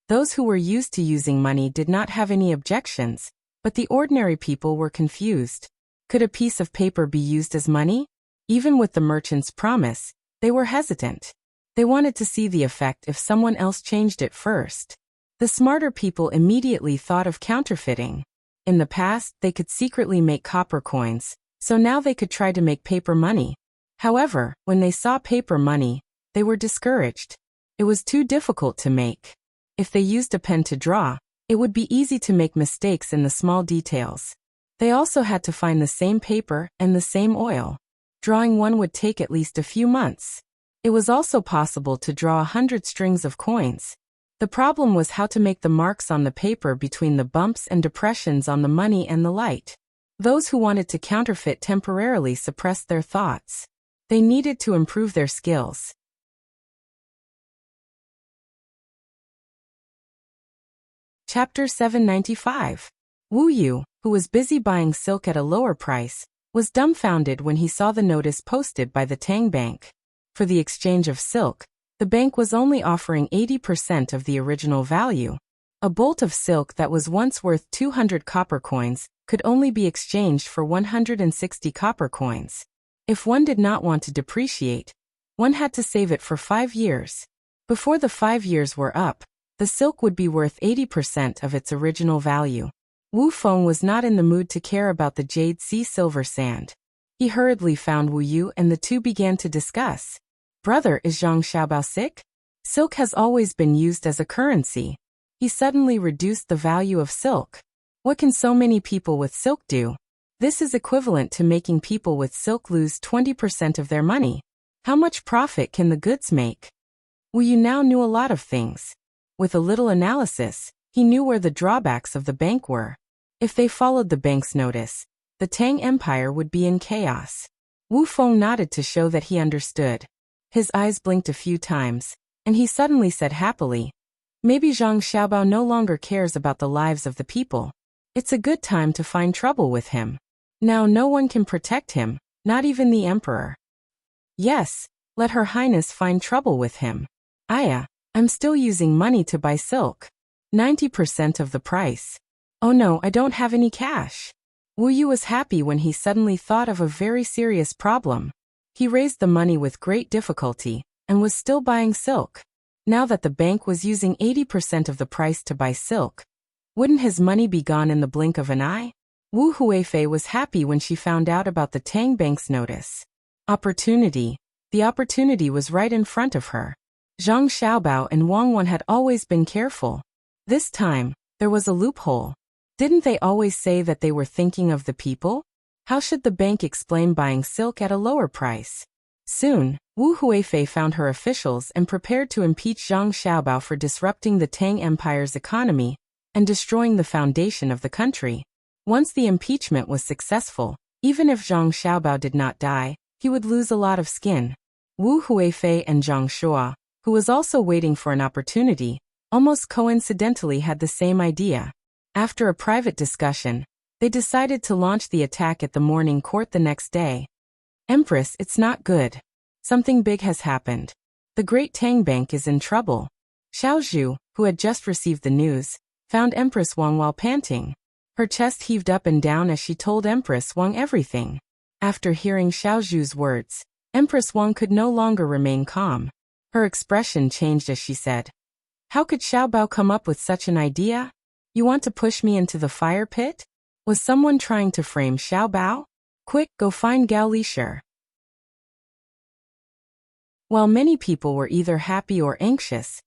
Those who were used to using money did not have any objections, but the ordinary people were confused. Could a piece of paper be used as money? Even with the merchant's promise, they were hesitant. They wanted to see the effect if someone else changed it first. The smarter people immediately thought of counterfeiting. In the past, they could secretly make copper coins, so now they could try to make paper money. However, when they saw paper money, they were discouraged. It was too difficult to make. If they used a pen to draw, it would be easy to make mistakes in the small details. They also had to find the same paper and the same oil. Drawing one would take at least a few months. It was also possible to draw 100 strings of coins. The problem was how to make the marks on the paper between the bumps and depressions on the money and the light. Those who wanted to counterfeit temporarily suppressed their thoughts. They needed to improve their skills. Chapter 795. Wu Yu, who was busy buying silk at a lower price, was dumbfounded when he saw the notice posted by the Tang Bank. For the exchange of silk, the bank was only offering 80% of the original value. A bolt of silk that was once worth 200 copper coins could only be exchanged for 160 copper coins. If one did not want to depreciate, one had to save it for 5 years. Before the 5 years were up, the silk would be worth 80% of its original value. Wu Feng was not in the mood to care about the Jade Sea Silver Sand. He hurriedly found Wu Yu and the two began to discuss. Brother, is Zhang Xiaobao sick? Silk has always been used as a currency. He suddenly reduced the value of silk. What can so many people with silk do? This is equivalent to making people with silk lose 20% of their money. How much profit can the goods make? Wu Yu now knew a lot of things. With a little analysis, he knew where the drawbacks of the bank were. If they followed the bank's notice, the Tang Empire would be in chaos. Wu Feng nodded to show that he understood. His eyes blinked a few times, and he suddenly said happily, "Maybe Zhang Xiaobao no longer cares about the lives of the people. It's a good time to find trouble with him. Now no one can protect him, not even the emperor. Yes, let Her Highness find trouble with him. I'm still using money to buy silk. 90% of the price. Oh no, I don't have any cash." Wu Yu was happy when he suddenly thought of a very serious problem. He raised the money with great difficulty, and was still buying silk. Now that the bank was using 80% of the price to buy silk, wouldn't his money be gone in the blink of an eye? Wu Huifei was happy when she found out about the Tang Bank's notice. Opportunity. The opportunity was right in front of her. Zhang Xiaobao and Wang Wan had always been careful. This time, there was a loophole. Didn't they always say that they were thinking of the people? How should the bank explain buying silk at a lower price? Soon, Wu Huifei found her officials and prepared to impeach Zhang Xiaobao for disrupting the Tang Empire's economy and destroying the foundation of the country. Once the impeachment was successful, even if Zhang Xiaobao did not die, he would lose a lot of skin. Wu Huifei and Zhang Shua, who was also waiting for an opportunity, almost coincidentally had the same idea. After a private discussion, they decided to launch the attack at the morning court the next day. "Empress, it's not good. Something big has happened. The Great Tang Bank is in trouble." Xiao Zhu, who had just received the news, found Empress Wang while panting. Her chest heaved up and down as she told Empress Wang everything. After hearing Xiao Zhu's words, Empress Wang could no longer remain calm. Her expression changed as she said, "How could Xiaobao come up with such an idea? You want to push me into the fire pit? Was someone trying to frame Xiaobao? Quick, go find Gao Lisher." While many people were either happy or anxious,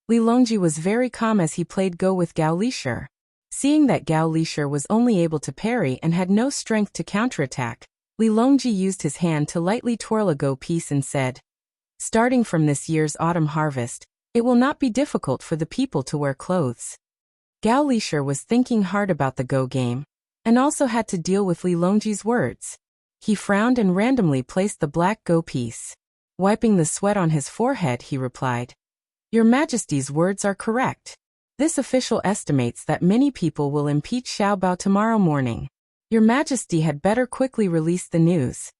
Li Longji was very calm as he played Go with Gao Lisher. Seeing that Gao Lisher was only able to parry and had no strength to counterattack, Li Longji used his hand to lightly twirl a Go piece and said, "Starting from this year's autumn harvest, it will not be difficult for the people to wear clothes." Gao Lisher was thinking hard about the Go game, and also had to deal with Li Longji's words. He frowned and randomly placed the black Go piece. Wiping the sweat on his forehead, he replied, "Your Majesty's words are correct. This official estimates that many people will impeach Xiaobao tomorrow morning. Your Majesty had better quickly release the news.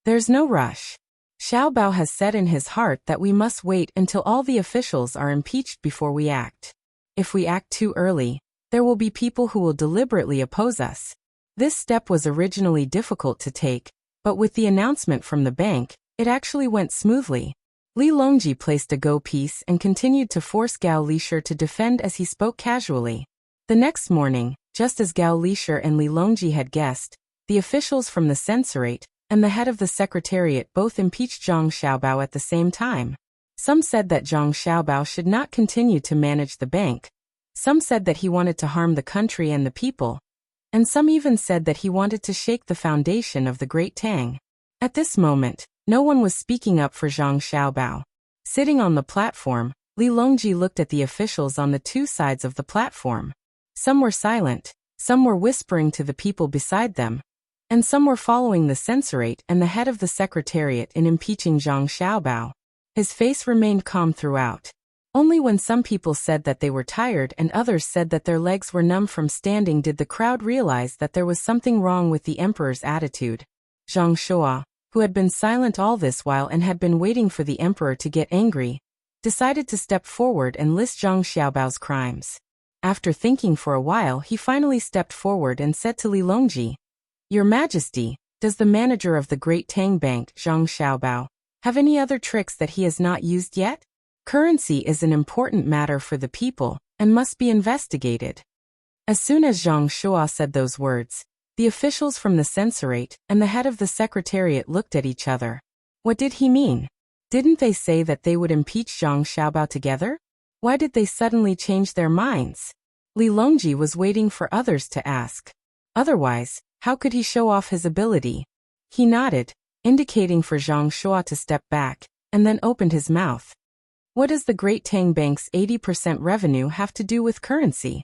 There's no rush. Xiaobao has said in his heart that we must wait until all the officials are impeached before we act. If we act too early, there will be people who will deliberately oppose us." This step was originally difficult to take, but with the announcement from the bank, it actually went smoothly. Li Longji placed a Go piece and continued to force Gao Lisher to defend as he spoke casually. The next morning, just as Gao Lisher and Li Longji had guessed, the officials from the censorate and the head of the secretariat both impeached Zhang Xiaobao at the same time. Some said that Zhang Xiaobao should not continue to manage the bank. Some said that he wanted to harm the country and the people. And some even said that he wanted to shake the foundation of the Great Tang. At this moment, no one was speaking up for Zhang Xiaobao. Sitting on the platform, Li Longji looked at the officials on the two sides of the platform. Some were silent, some were whispering to the people beside them, and some were following the censorate and the head of the secretariat in impeaching Zhang Xiaobao. His face remained calm throughout. Only when some people said that they were tired and others said that their legs were numb from standing did the crowd realize that there was something wrong with the emperor's attitude. Zhang Shua, who had been silent all this while and had been waiting for the emperor to get angry, decided to step forward and list Zhang Xiaobao's crimes. After thinking for a while, he finally stepped forward and said to Li Longji, "Your Majesty, does the manager of the Great Tang Bank, Zhang Xiaobao, have any other tricks that he has not used yet? Currency is an important matter for the people and must be investigated." As soon as Zhang Shua said those words, the officials from the censorate and the head of the secretariat looked at each other. What did he mean? Didn't they say that they would impeach Zhang Xiaobao together? Why did they suddenly change their minds? Li Longji was waiting for others to ask. Otherwise, how could he show off his ability? He nodded, indicating for Zhang Shua to step back, and then opened his mouth. What does the Great Tang Bank's 80% revenue have to do with currency?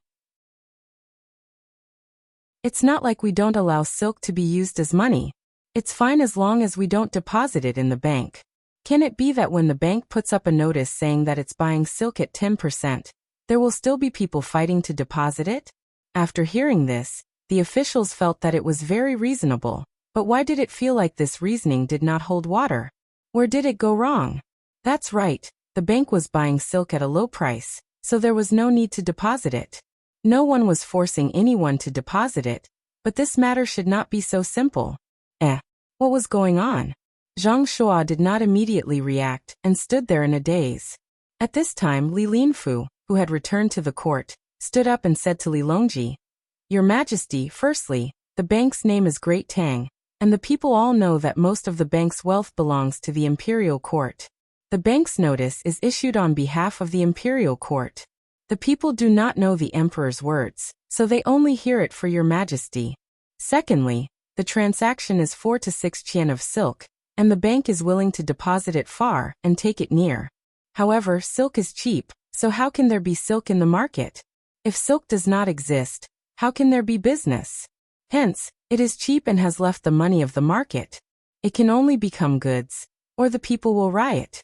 It's not like we don't allow silk to be used as money. It's fine as long as we don't deposit it in the bank. Can it be that when the bank puts up a notice saying that it's buying silk at 10%, there will still be people fighting to deposit it? After hearing this, the officials felt that it was very reasonable. But why did it feel like this reasoning did not hold water? Where did it go wrong? That's right, the bank was buying silk at a low price, so there was no need to deposit it. No one was forcing anyone to deposit it, but this matter should not be so simple. What was going on? Zhang Shuo did not immediately react and stood there in a daze. At this time, Li Linfu, who had returned to the court, stood up and said to Li Longji, "Your Majesty, firstly, the bank's name is Great Tang, and the people all know that most of the bank's wealth belongs to the imperial court. The bank's notice is issued on behalf of the imperial court. The people do not know the emperor's words, so they only hear it for your Majesty. Secondly, the transaction is 4 to 6 qian of silk, and the bank is willing to deposit it far and take it near. However, silk is cheap, so how can there be silk in the market? If silk does not exist, how can there be business? Hence, it is cheap and has left the money of the market. It can only become goods, or the people will riot."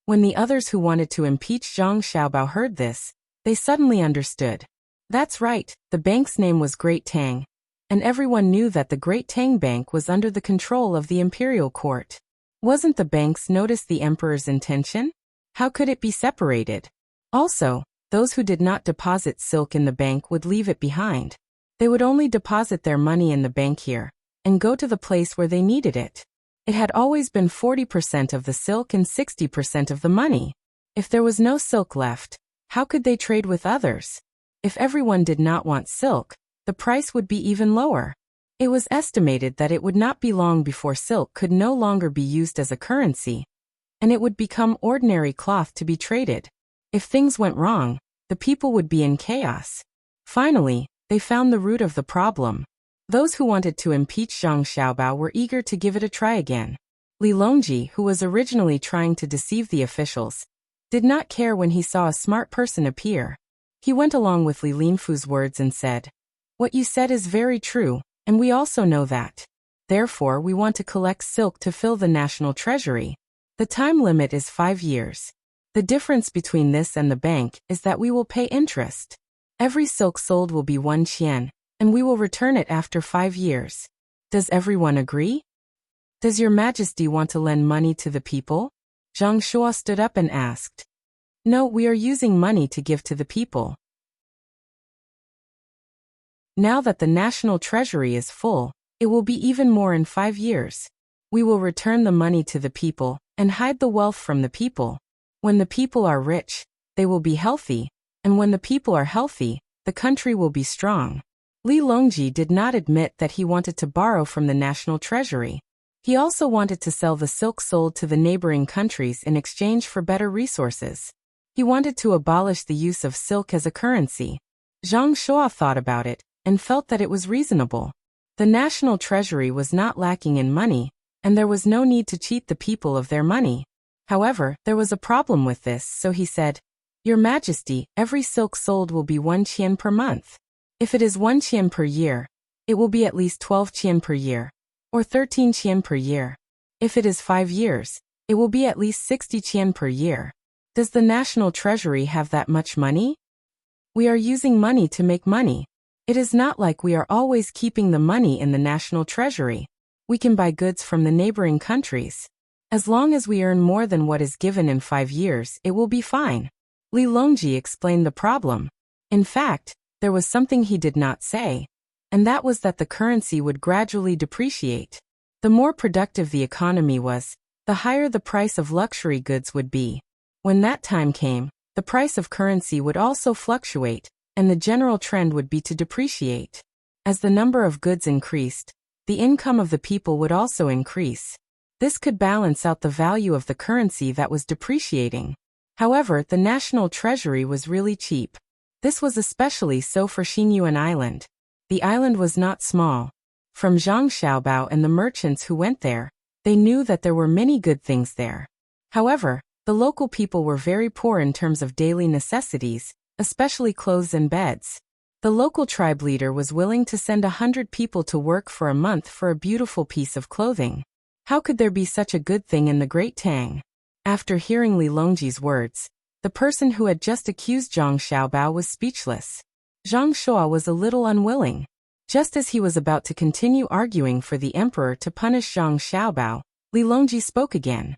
When the others who wanted to impeach Zhang Xiaobao heard this, they suddenly understood. That's right, the bank's name was Great Tang, and everyone knew that the Great Tang Bank was under the control of the imperial court. Wasn't the bank's notice the emperor's intention? How could it be separated? Also, those who did not deposit silk in the bank would leave it behind. They would only deposit their money in the bank here, and go to the place where they needed it. It had always been 40% of the silk and 60% of the money. If there was no silk left, how could they trade with others? If everyone did not want silk, the price would be even lower. It was estimated that it would not be long before silk could no longer be used as a currency, and it would become ordinary cloth to be traded. If things went wrong, the people would be in chaos. Finally, they found the root of the problem. Those who wanted to impeach Zhang Xiaobao were eager to give it a try again. Li Longji, who was originally trying to deceive the officials, did not care when he saw a smart person appear. He went along with Li Linfu's words and said, "What you said is very true, and we also know that. Therefore, we want to collect silk to fill the national treasury. The time limit is 5 years. The difference between this and the bank is that we will pay interest. Every silk sold will be 1 qian, and we will return it after 5 years. Does everyone agree? Does your Majesty want to lend money to the people?" Zhang Shuo stood up and asked. "No, we are using money to give to the people. Now that the national treasury is full, it will be even more in 5 years. We will return the money to the people and hide the wealth from the people. When the people are rich, they will be healthy, and when the people are healthy, the country will be strong." Li Longji did not admit that he wanted to borrow from the national treasury. He also wanted to sell the silk sold to the neighboring countries in exchange for better resources. He wanted to abolish the use of silk as a currency. Zhang Shuo thought about it and felt that it was reasonable. The national treasury was not lacking in money, and there was no need to cheat the people of their money. However, there was a problem with this, so he said, "Your Majesty, every silk sold will be 1 qian per month. If it is 1 qian per year, it will be at least 12 qian per year, or 13 qian per year. If it is 5 years, it will be at least 60 qian per year. Does the national treasury have that much money? We are using money to make money. It is not like we are always keeping the money in the national treasury. We can buy goods from the neighboring countries. As long as we earn more than what is given in 5 years, it will be fine." Li Longji explained the problem. In fact, there was something he did not say, and that was that the currency would gradually depreciate. The more productive the economy was, the higher the price of luxury goods would be. When that time came, the price of currency would also fluctuate, and the general trend would be to depreciate. As the number of goods increased, the income of the people would also increase. This could balance out the value of the currency that was depreciating. However, the national treasury was really cheap. This was especially so for Xinyuan Island. The island was not small. From Zhang Xiaobao and the merchants who went there, they knew that there were many good things there. However, The local people were very poor in terms of daily necessities, especially clothes and beds. The local tribe leader was willing to send 100 people to work for a month for a beautiful piece of clothing. How could there be such a good thing in the great Tang? After hearing Li Longji's words, the person who had just accused Zhang Xiaobao was speechless. Zhang Shua was a little unwilling. Just as he was about to continue arguing for the emperor to punish Zhang Xiaobao, Li Longji spoke again.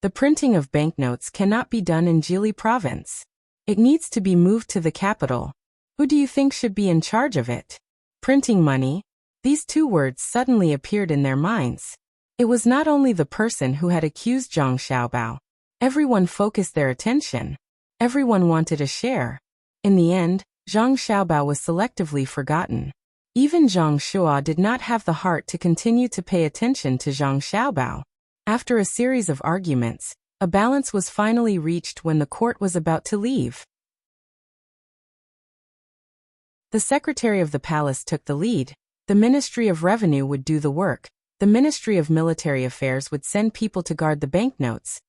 The printing of banknotes cannot be done in Jili province. It needs to be moved to the capital. Who do you think should be in charge of it? Printing money? These two words suddenly appeared in their minds. It was not only the person who had accused Zhang Xiaobao. Everyone focused their attention. Everyone wanted a share. In the end, Zhang Xiaobao was selectively forgotten. Even Zhang Shua did not have the heart to continue to pay attention to Zhang Xiaobao. After a series of arguments, a balance was finally reached when the court was about to leave. The secretary of the palace took the lead. The Ministry of Revenue would do the work. The Ministry of Military Affairs would send people to guard the banknotes.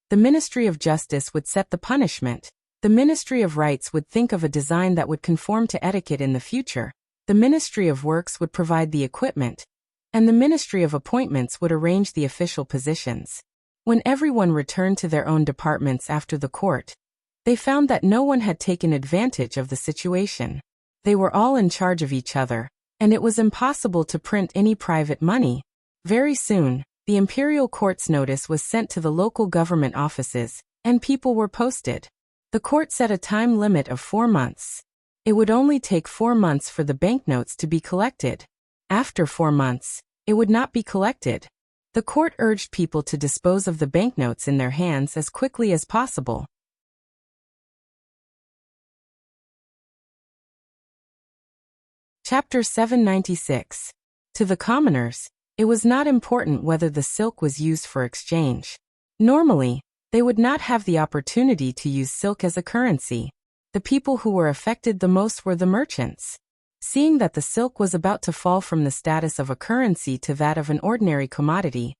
The Ministry of Justice would set the punishment. The Ministry of Rights would think of a design that would conform to etiquette in the future. The Ministry of Works would provide the equipment. And the Ministry of Appointments would arrange the official positions. When everyone returned to their own departments after the court, they found that no one had taken advantage of the situation. They were all in charge of each other, and it was impossible to print any private money. Very soon, the imperial court's notice was sent to the local government offices, and people were posted. The court set a time limit of 4 months. It would only take 4 months for the banknotes to be collected. After 4 months, it would not be collected. The court urged people to dispose of the banknotes in their hands as quickly as possible. Chapter 796. To the commoners, it was not important whether the silk was used for exchange. Normally, they would not have the opportunity to use silk as a currency. The people who were affected the most were the merchants. Seeing that the silk was about to fall from the status of a currency to that of an ordinary commodity,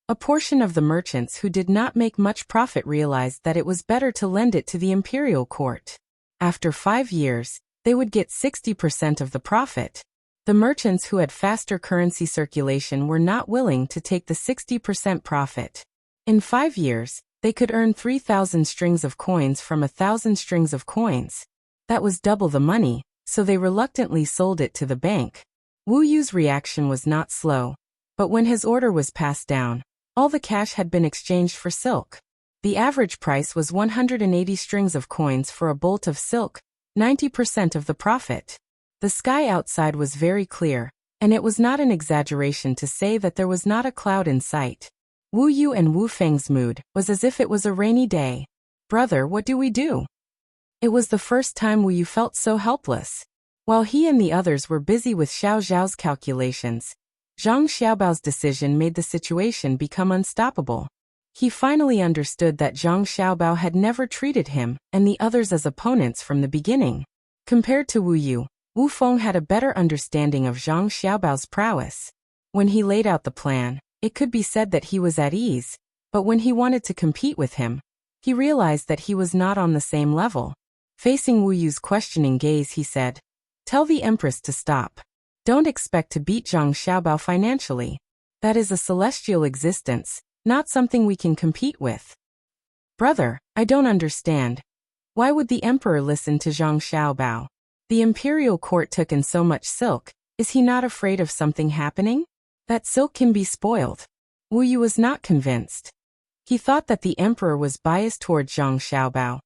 a portion of the merchants who did not make much profit realized that it was better to lend it to the imperial court. After 5 years, they would get 60% of the profit. The merchants who had faster currency circulation were not willing to take the 60% profit. In 5 years, they could earn 3,000 strings of coins from 1,000 strings of coins. That was double the money, so they reluctantly sold it to the bank. Wu Yu's reaction was not slow, but when his order was passed down, all the cash had been exchanged for silk. The average price was 180 strings of coins for a bolt of silk, 90% of the profit. The sky outside was very clear, and it was not an exaggeration to say that there was not a cloud in sight. Wu Yu and Wu Feng's mood was as if it was a rainy day. "Brother, what do we do?" It was the first time Wu Yu felt so helpless. While he and the others were busy with Xiao Zhao's calculations, Zhang Xiaobao's decision made the situation become unstoppable. He finally understood that Zhang Xiaobao had never treated him and the others as opponents from the beginning. Compared to Wu Yu, Wu Feng had a better understanding of Zhang Xiaobao's prowess. When he laid out the plan, it could be said that he was at ease, but when he wanted to compete with him, he realized that he was not on the same level. Facing Wu Yu's questioning gaze, he said, "Tell the Empress to stop. Don't expect to beat Zhang Xiaobao financially. That is a celestial existence, not something we can compete with." "Brother, I don't understand. Why would the Emperor listen to Zhang Xiaobao? The imperial court took in so much silk. Is he not afraid of something happening? That silk can be spoiled." Wu Yu was not convinced. He thought that the Emperor was biased toward Zhang Xiaobao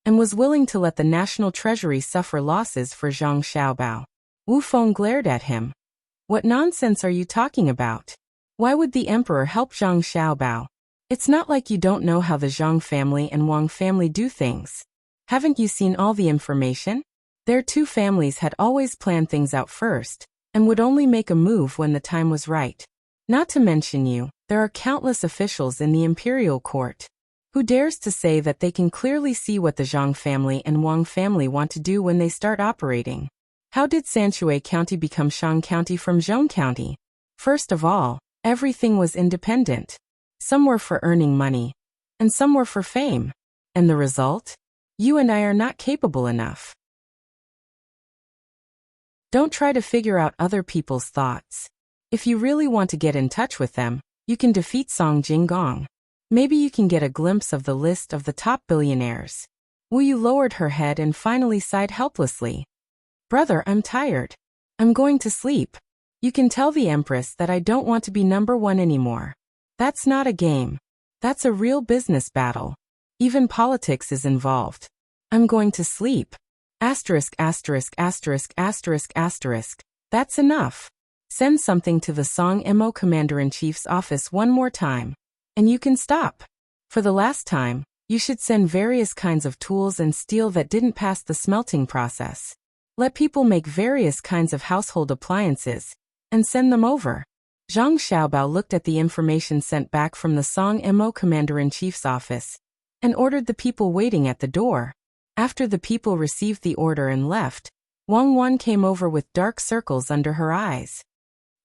and was willing to let the national treasury suffer losses for Zhang Xiaobao. Wu Feng glared at him. "What nonsense are you talking about? Why would the Emperor help Zhang Xiaobao? It's not like you don't know how the Zhang family and Wang family do things. Haven't you seen all the information? Their two families had always planned things out first, and would only make a move when the time was right. Not to mention you, there are countless officials in the imperial court. Who dares to say that they can clearly see what the Zhang family and Wang family want to do when they start operating? How did Sanshui County become Shang County from Zhong County? First of all, everything was independent. Some were for earning money, and some were for fame. And the result? You and I are not capable enough. Don't try to figure out other people's thoughts. If you really want to get in touch with them, you can defeat Song Jinggong. Maybe you can get a glimpse of the list of the top billionaires. Wu Yu lowered her head and finally sighed helplessly. Brother, I'm tired. I'm going to sleep. You can tell the Empress that I don't want to be number one anymore. That's not a game. That's a real business battle. Even politics is involved. I'm going to sleep. Asterisk, asterisk, asterisk, asterisk, asterisk. That's enough. Send something to the Song Mo Commander-in-Chief's office one more time, and you can stop. For the last time, you should send various kinds of tools and steel that didn't pass the smelting process. Let people make various kinds of household appliances, and send them over. Zhang Xiaobao looked at the information sent back from the Song Mo Commander-in-Chief's office, and ordered the people waiting at the door. After the people received the order and left, Wang Wan came over with dark circles under her eyes.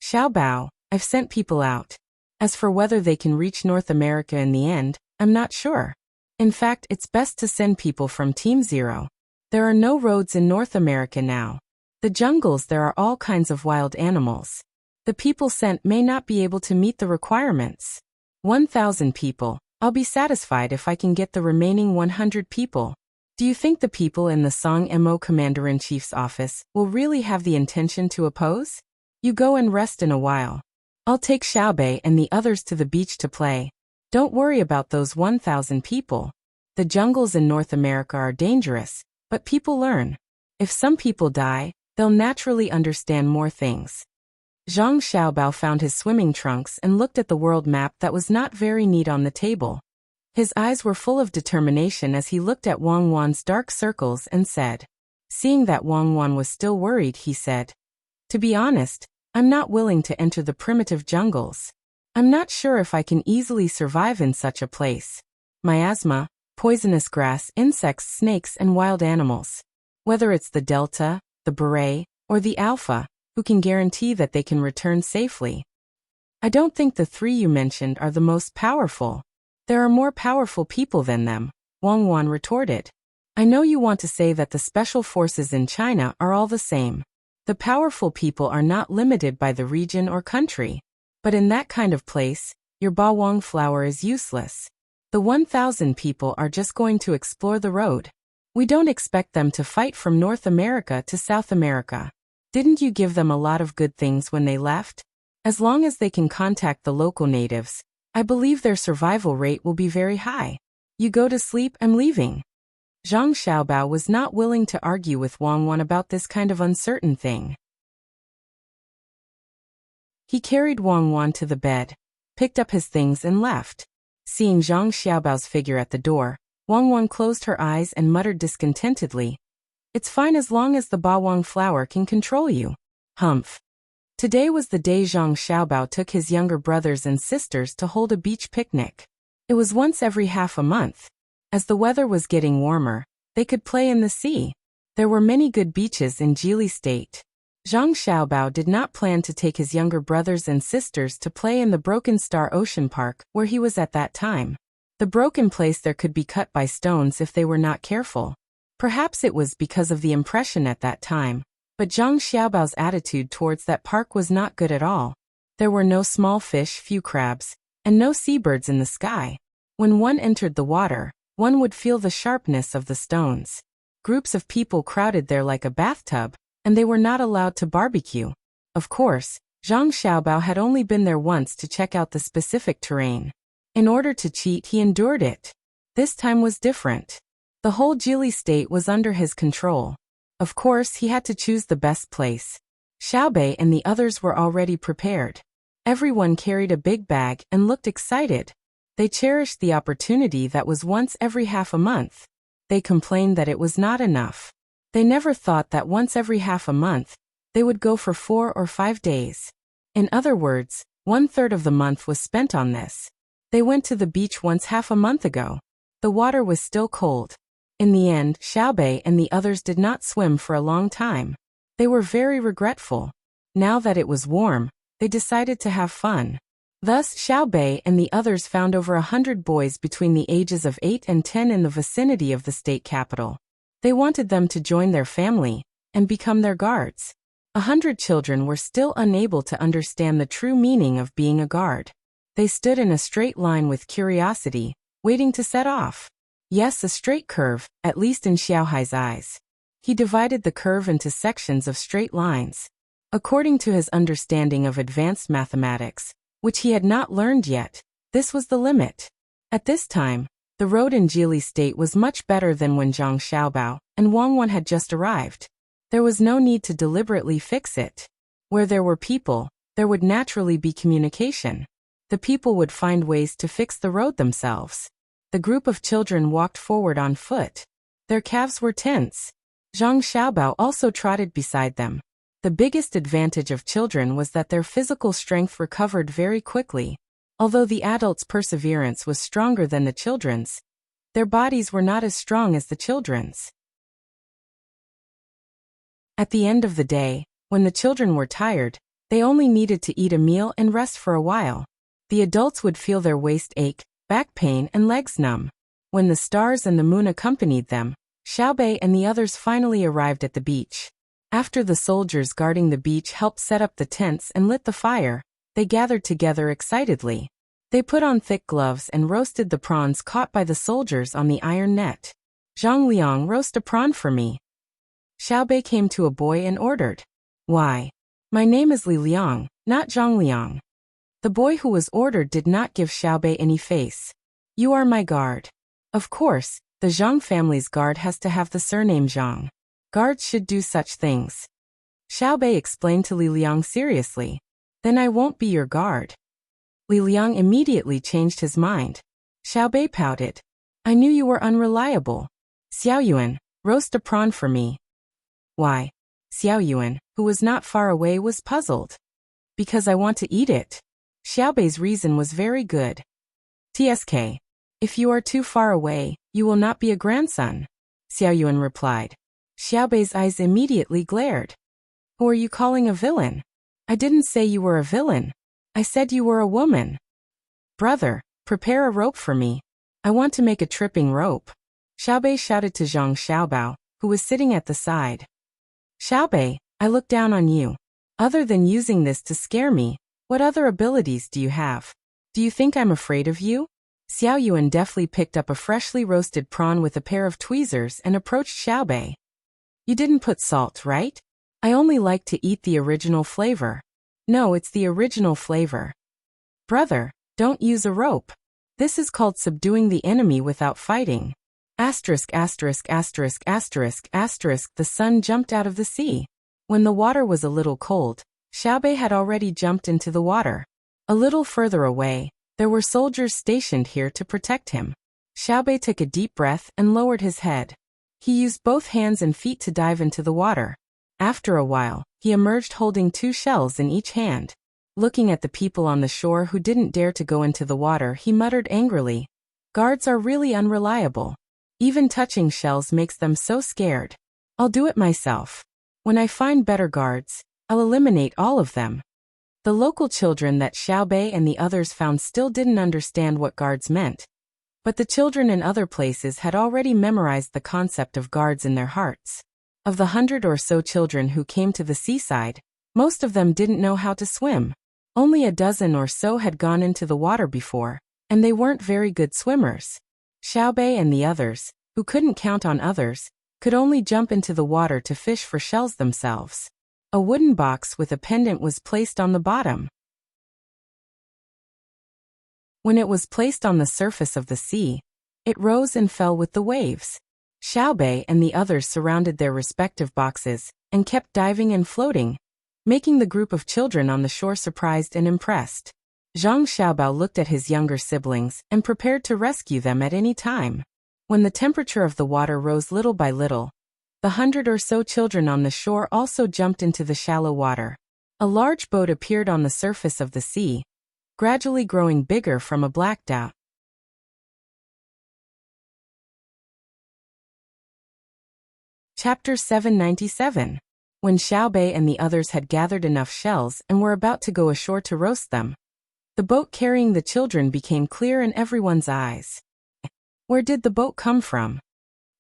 Xiaobao, I've sent people out. As for whether they can reach North America in the end, I'm not sure. In fact, it's best to send people from Team Zero. There are no roads in North America now. The jungles, there are all kinds of wild animals. The people sent may not be able to meet the requirements. 1,000 people. I'll be satisfied if I can get the remaining 100 people. Do you think the people in the Song Mo Commander-in-Chief's office will really have the intention to oppose? You go and rest in a while. I'll take Xiaobei and the others to the beach to play. Don't worry about those 1,000 people. The jungles in North America are dangerous, but people learn. If some people die, they'll naturally understand more things. Zhang Xiaobao found his swimming trunks and looked at the world map that was not very neat on the table. His eyes were full of determination as he looked at Wang Wan's dark circles and said. Seeing that Wang Wan was still worried, he said, to be honest, I'm not willing to enter the primitive jungles. I'm not sure if I can easily survive in such a place. Miasma, poisonous grass, insects, snakes, and wild animals. Whether it's the Delta, the Beret, or the Alpha, who can guarantee that they can return safely? I don't think the three you mentioned are the most powerful. There are more powerful people than them, Wang Wan retorted. I know you want to say that the special forces in China are all the same. The powerful people are not limited by the region or country. But in that kind of place, your bawang flower is useless. The 1,000 people are just going to explore the road. We don't expect them to fight from North America to South America. Didn't you give them a lot of good things when they left? As long as they can contact the local natives, I believe their survival rate will be very high. You go to sleep, I'm leaving. Zhang Xiaobao was not willing to argue with Wang Wan about this kind of uncertain thing. He carried Wang Wan to the bed, picked up his things and left. Seeing Zhang Xiaobao's figure at the door, Wang Wan closed her eyes and muttered discontentedly, It's fine as long as the bawang flower can control you. Humph. Today was the day Zhang Xiaobao took his younger brothers and sisters to hold a beach picnic. It was once every half a month. As the weather was getting warmer, they could play in the sea. There were many good beaches in Jili State. Zhang Xiaobao did not plan to take his younger brothers and sisters to play in the Broken Star Ocean Park where he was at that time. The broken place there could be cut by stones if they were not careful. Perhaps it was because of the impression at that time. But Zhang Xiaobao's attitude towards that park was not good at all. There were no small fish, few crabs, and no seabirds in the sky. When one entered the water, one would feel the sharpness of the stones. Groups of people crowded there like a bathtub, and they were not allowed to barbecue. Of course, Zhang Xiaobao had only been there once to check out the specific terrain. In order to cheat, he endured it. This time was different. The whole Jili state was under his control. Of course, he had to choose the best place. Xiaobei and the others were already prepared. Everyone carried a big bag and looked excited. They cherished the opportunity that was once every half a month. They complained that it was not enough. They never thought that once every half a month, they would go for 4 or 5 days. In other words, 1/3 of the month was spent on this. They went to the beach once half a month ago. The water was still cold. In the end, Xiaobei and the others did not swim for a long time. They were very regretful. Now that it was warm, they decided to have fun. Thus, Xiao Bei and the others found over 100 boys between the ages of 8 and 10 in the vicinity of the state capital. They wanted them to join their family and become their guards. 100 children were still unable to understand the true meaning of being a guard. They stood in a straight line with curiosity, waiting to set off. Yes, a straight curve, at least in Xiaohai's eyes. He divided the curve into sections of straight lines. According to his understanding of advanced mathematics, which he had not learned yet, this was the limit. At this time, the road in Jili State was much better than when Zhang Xiaobao and Wang Wan had just arrived. There was no need to deliberately fix it. Where there were people, there would naturally be communication. The people would find ways to fix the road themselves. The group of children walked forward on foot. Their calves were tense. Zhang Xiaobao also trotted beside them. The biggest advantage of children was that their physical strength recovered very quickly. Although the adults' perseverance was stronger than the children's, their bodies were not as strong as the children's. At the end of the day, when the children were tired, they only needed to eat a meal and rest for a while. The adults would feel their waist ache, back pain, and legs numb. When the stars and the moon accompanied them, Xiao Bei and the others finally arrived at the beach. After the soldiers guarding the beach helped set up the tents and lit the fire, they gathered together excitedly. They put on thick gloves and roasted the prawns caught by the soldiers on the iron net. "Zhang Liang, roast a prawn for me." Xiao Bei came to a boy and ordered. "Why? My name is Li Liang, not Zhang Liang." The boy who was ordered did not give Xiao Bei any face. "You are my guard." Of course, the Zhang family's guard has to have the surname Zhang. Guards should do such things. Xiao Bei explained to Li Liang seriously. "Then I won't be your guard." Li Liang immediately changed his mind. Xiao Bei pouted. "I knew you were unreliable. Xiao Yuan, roast a prawn for me." "Why?" Xiao Yuan, who was not far away, was puzzled. "Because I want to eat it." Xiao Bei's reason was very good. "TSK. If you are too far away, you will not be a grandson," Xiao Yuan replied. Xiao Bei's eyes immediately glared. "Who are you calling a villain? I didn't say you were a villain. I said you were a woman." "Brother, prepare a rope for me. I want to make a tripping rope," Xiao Bei shouted to Zhang Xiaobao, who was sitting at the side. "Xiao Bei, I look down on you. Other than using this to scare me, what other abilities do you have? Do you think I'm afraid of you?" Xiao Yuan deftly picked up a freshly roasted prawn with a pair of tweezers and approached Xiao Bei. "You didn't put salt, right? I only like to eat the original flavor." "No, it's the original flavor." "Brother, don't use a rope. This is called subduing the enemy without fighting." Asterisk asterisk asterisk asterisk asterisk. The sun jumped out of the sea. When the water was a little cold, Xiao Bei had already jumped into the water. A little further away, there were soldiers stationed here to protect him. Xiao Bei took a deep breath and lowered his head. He used both hands and feet to dive into the water. After a while, he emerged holding 2 shells in each hand. Looking at the people on the shore who didn't dare to go into the water, he muttered angrily, "Guards are really unreliable. Even touching shells makes them so scared. I'll do it myself. When I find better guards, I'll eliminate all of them." The local children that Xiao Bei and the others found still didn't understand what guards meant. But the children in other places had already memorized the concept of guards in their hearts. Of the 100 or so children who came to the seaside, most of them didn't know how to swim. Only a dozen or so had gone into the water before, and they weren't very good swimmers. Xiao Bei and the others, who couldn't count on others, could only jump into the water to fish for shells themselves. A wooden box with a pendant was placed on the bottom. When it was placed on the surface of the sea, it rose and fell with the waves. Xiao Bei and the others surrounded their respective boxes and kept diving and floating, making the group of children on the shore surprised and impressed. Zhang Xiaobao looked at his younger siblings and prepared to rescue them at any time. When the temperature of the water rose little by little, the 100 or so children on the shore also jumped into the shallow water. A large boat appeared on the surface of the sea, gradually growing bigger from a black dot. Chapter 797. When Xiao Bei and the others had gathered enough shells and were about to go ashore to roast them, The boat carrying the children became clear in everyone's eyes. Where did the boat come from?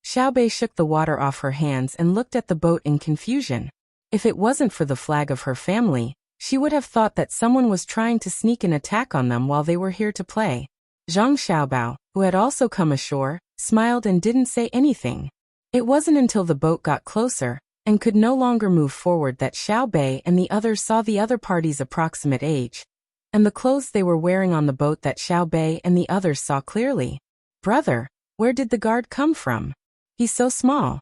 Xiaobei shook the water off her hands and looked at the boat in confusion. If it wasn't for the flag of her family, she would have thought that someone was trying to sneak an attack on them while they were here to play. Zhang Xiaobao, who had also come ashore, smiled and didn't say anything. It wasn't until the boat got closer and could no longer move forward that Xiaobei and the others saw the other party's approximate age, and the clothes they were wearing on the boat that Xiaobei and the others saw clearly. Brother, where did the guard come from? He's so small.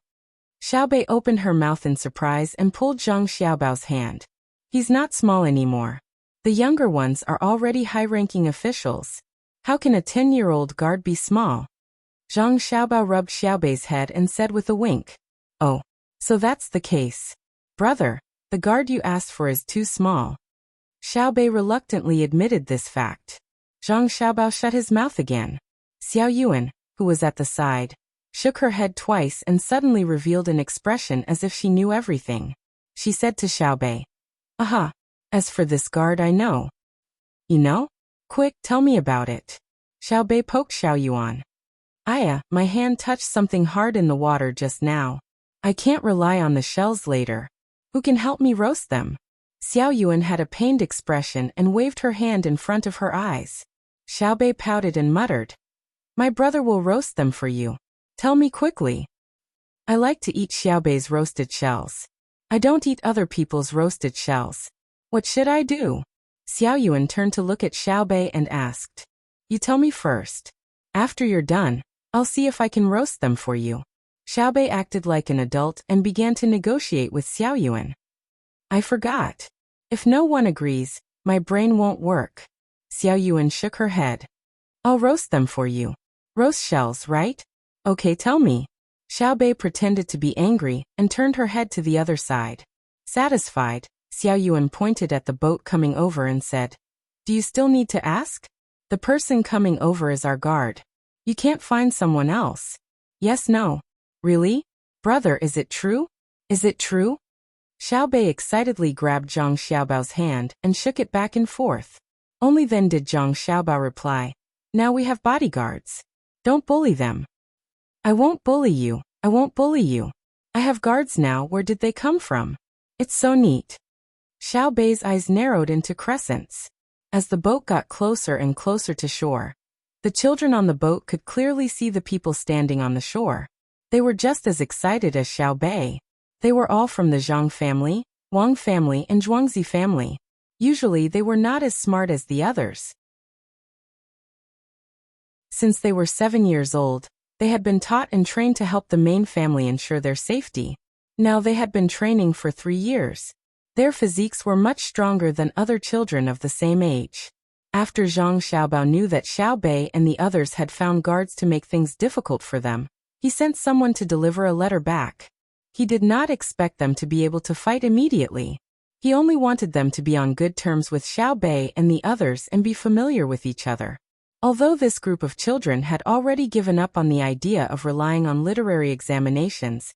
Xiaobei opened her mouth in surprise and pulled Zhang Xiaobao's hand. He's not small anymore. The younger ones are already high-ranking officials. How can a 10-year-old guard be small? Zhang Xiaobao rubbed Xiaobei's head and said with a wink. Oh, so that's the case. Brother, the guard you asked for is too small. Xiaobei reluctantly admitted this fact. Zhang Xiaobao shut his mouth again. Xiao Yuan, who was at the side, shook her head twice and suddenly revealed an expression as if she knew everything. She said to Xiaobei, Aha, as for this guard I know. You know? Quick, tell me about it. Xiaobei poked Xiao Yuan. Aya, my hand touched something hard in the water just now. I can't rely on the shells later. Who can help me roast them? Xiao Yuan had a pained expression and waved her hand in front of her eyes. Xiaobei pouted and muttered, My brother will roast them for you. Tell me quickly. I like to eat Xiaobei's roasted shells. I don't eat other people's roasted shells. What should I do? Xiao Yuan turned to look at Xiaobei and asked. You tell me first. After you're done, I'll see if I can roast them for you. Xiaobei acted like an adult and began to negotiate with Xiao Yuan. I forgot. If no one agrees, my brain won't work. Xiao Yuan shook her head. I'll roast them for you. Roast shells, right? Okay, tell me. Xiaobei pretended to be angry and turned her head to the other side. Satisfied, Xiao Yuan pointed at the boat coming over and said, Do you still need to ask? The person coming over is our guard. You can't find someone else. Yes, no. Really? Brother, is it true? Is it true? Xiaobei excitedly grabbed Zhang Xiaobao's hand and shook it back and forth. Only then did Zhang Xiaobao reply, Now we have bodyguards. Don't bully them. I won't bully you. I won't bully you. I have guards now. Where did they come from? It's so neat. Xiaobei's eyes narrowed into crescents. As the boat got closer and closer to shore, the children on the boat could clearly see the people standing on the shore. They were just as excited as Xiaobei. They were all from the Zhang family, Wang family and Zhuangzi family. Usually they were not as smart as the others. Since they were 7 years old, they had been taught and trained to help the main family ensure their safety. Now they had been training for 3 years. Their physiques were much stronger than other children of the same age. After Zhang Xiaobao knew that Xiaobei and the others had found guards to make things difficult for them, he sent someone to deliver a letter back. He did not expect them to be able to fight immediately. He only wanted them to be on good terms with Xiaobei and the others and be familiar with each other. Although this group of children had already given up on the idea of relying on literary examinations,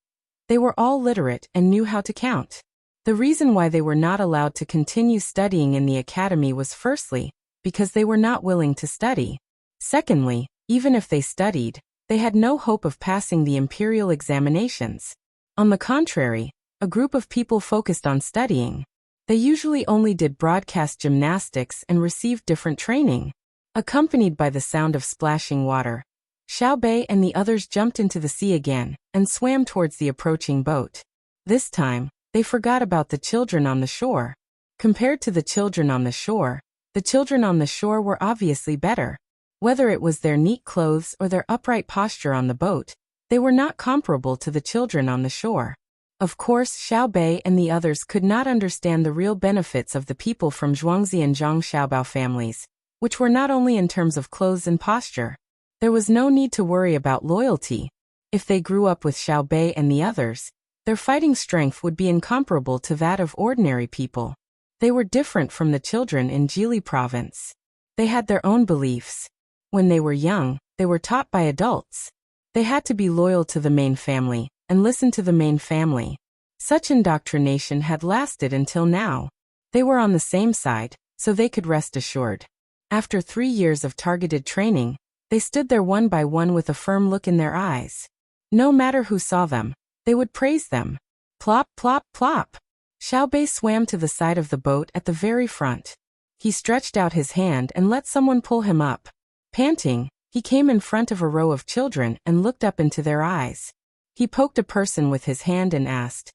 they were all literate and knew how to count. The reason why they were not allowed to continue studying in the academy was firstly, because they were not willing to study. Secondly, even if they studied, they had no hope of passing the imperial examinations. On the contrary, a group of people focused on studying. They usually only did broadcast gymnastics and received different training. Accompanied by the sound of splashing water, Xiaobei and the others jumped into the sea again and swam towards the approaching boat. This time, they forgot about the children on the shore. Compared to the children on the shore were obviously better. Whether it was their neat clothes or their upright posture on the boat, they were not comparable to the children on the shore. Of course, Xiaobei and the others could not understand the real benefits of the people from Zhuangzi and Zhang Xiaobao families, which were not only in terms of clothes and posture. There was no need to worry about loyalty. If they grew up with Xiaobei and the others, their fighting strength would be incomparable to that of ordinary people. They were different from the children in Jili province. They had their own beliefs. When they were young, they were taught by adults. They had to be loyal to the main family and listen to the main family. Such indoctrination had lasted until now. They were on the same side, so they could rest assured. After 3 years of targeted training, they stood there one by one with a firm look in their eyes. No matter who saw them, they would praise them. Plop, plop, plop. Xiao Bei swam to the side of the boat at the very front. He stretched out his hand and let someone pull him up. Panting, he came in front of a row of children and looked up into their eyes. He poked a person with his hand and asked,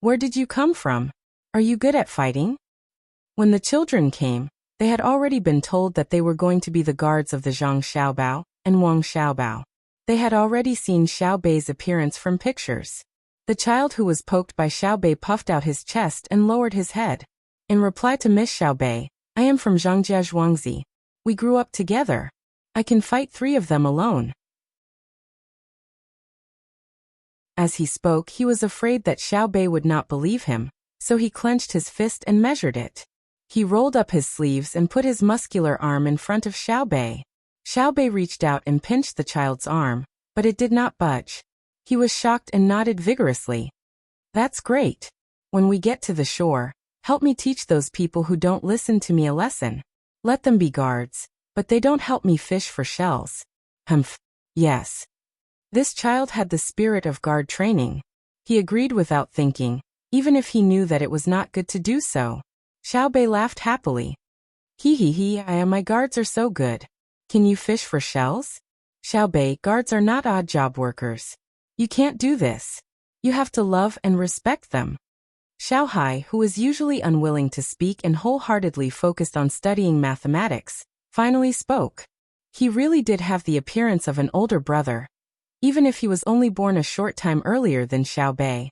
"Where did you come from? Are you good at fighting?" When the children came, they had already been told that they were going to be the guards of the Zhang Xiaobao and Wang Xiaobao. They had already seen Xiao Bei's appearance from pictures. The child who was poked by Xiao Bei puffed out his chest and lowered his head. In reply to Miss Xiao Bei, "I am from Zhangjia Zhuangzi. We grew up together. I can fight 3 of them alone." As he spoke, he was afraid that Xiao Bei would not believe him, so he clenched his fist and measured it. He rolled up his sleeves and put his muscular arm in front of Xiao Bei. Xiao Bei reached out and pinched the child's arm, but it did not budge. He was shocked and nodded vigorously. "That's great. When we get to the shore, help me teach those people who don't listen to me a lesson. Let them be guards, but they don't help me fish for shells." Humph. Yes. This child had the spirit of guard training. He agreed without thinking, even if he knew that it was not good to do so. Xiao Bei laughed happily. He, my guards are so good. Can you fish for shells?" "Xiao Bei, guards are not odd job workers. You can't do this. You have to love and respect them." Xiao Hai, who was usually unwilling to speak and wholeheartedly focused on studying mathematics, finally spoke. He really did have the appearance of an older brother, even if he was only born a short time earlier than Xiao Bei.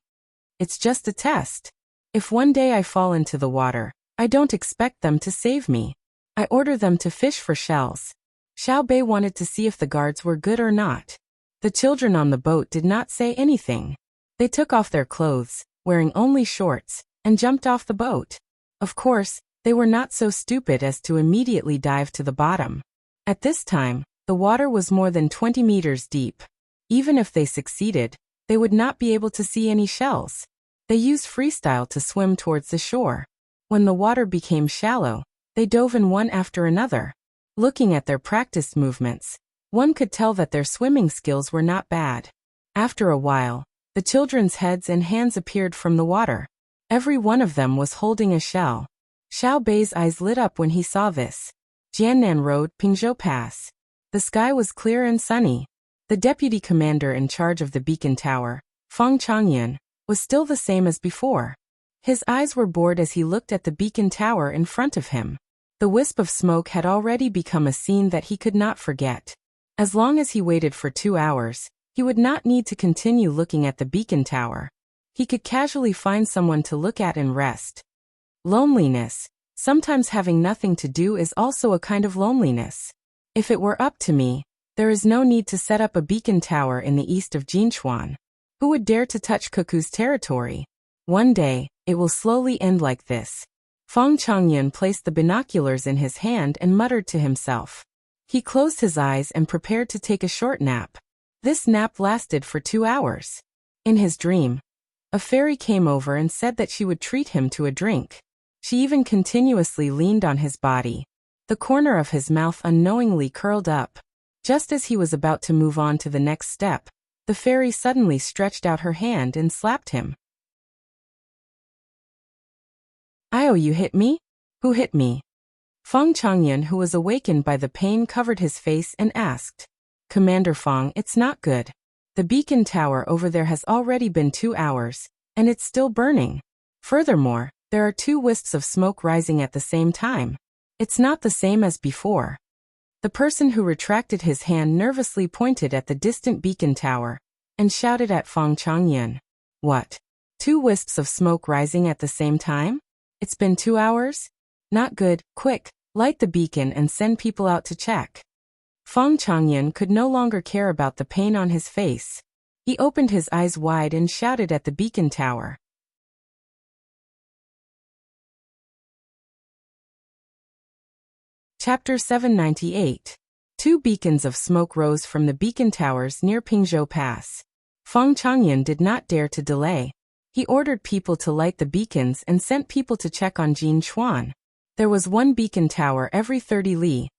"It's just a test. If one day I fall into the water, I don't expect them to save me. I order them to fish for shells." Xiao Bei wanted to see if the guards were good or not. The children on the boat did not say anything. They took off their clothes, wearing only shorts, and jumped off the boat. Of course, they were not so stupid as to immediately dive to the bottom. At this time, the water was more than 20 meters deep. Even if they succeeded, they would not be able to see any shells. They used freestyle to swim towards the shore. When the water became shallow, they dove in one after another. Looking at their practiced movements, one could tell that their swimming skills were not bad. After a while, the children's heads and hands appeared from the water. Every one of them was holding a shell. Xiao Bei's eyes lit up when he saw this. Jiannan Road, Pingzhou Pass. The sky was clear and sunny. The deputy commander in charge of the beacon tower, Feng Changyan, was still the same as before. His eyes were bored as he looked at the beacon tower in front of him. The wisp of smoke had already become a scene that he could not forget. As long as he waited for 2 hours, he would not need to continue looking at the beacon tower. He could casually find someone to look at and rest. Loneliness. Sometimes having nothing to do is also a kind of loneliness. If it were up to me, there is no need to set up a beacon tower in the east of Jinchuan. Who would dare to touch Cuckoo's territory? One day, it will slowly end like this. Feng Changyan placed the binoculars in his hand and muttered to himself. He closed his eyes and prepared to take a short nap. This nap lasted for 2 hours. In his dream, a fairy came over and said that she would treat him to a drink. She even continuously leaned on his body. The corner of his mouth unknowingly curled up. Just as he was about to move on to the next step, the fairy suddenly stretched out her hand and slapped him. "Io, you hit me? Who hit me?" Feng Changyan, who was awakened by the pain, covered his face and asked. "Commander Feng, it's not good. The beacon tower over there has already been 2 hours, and it's still burning. Furthermore, there are 2 wisps of smoke rising at the same time. It's not the same as before." The person who retracted his hand nervously pointed at the distant beacon tower and shouted at Feng Changyan. "What? 2 wisps of smoke rising at the same time? It's been 2 hours? Not good. Quick, light the beacon and send people out to check." Feng Changyan could no longer care about the pain on his face. He opened his eyes wide and shouted at the beacon tower. Chapter 798. 2 beacons of smoke rose from the beacon towers near Pingzhou Pass. Feng Changyan did not dare to delay. He ordered people to light the beacons and sent people to check on Jinchuan. There was 1 beacon tower every 30 li,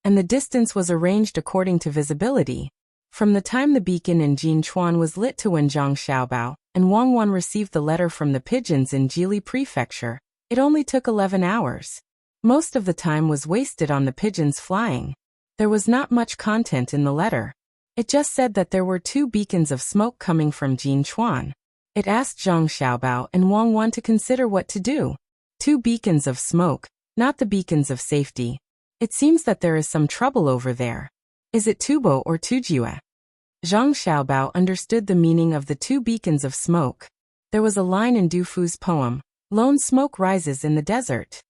and the distance was arranged according to visibility. From the time the beacon in Jinchuan was lit to when Zhang Xiaobao and Wang Wan received the letter from the pigeons in Jili Prefecture, it only took 11 hours. Most of the time was wasted on the pigeons flying. There was not much content in the letter. It just said that there were 2 beacons of smoke coming from Jinchuan. It asked Zhang Xiaobao and Wang Wan to consider what to do. 2 beacons of smoke, not the beacons of safety. It seems that there is some trouble over there. Is it Tubo or Tujue? Zhang Xiaobao understood the meaning of the 2 beacons of smoke. There was a line in Du Fu's poem, "Lone smoke rises in the desert."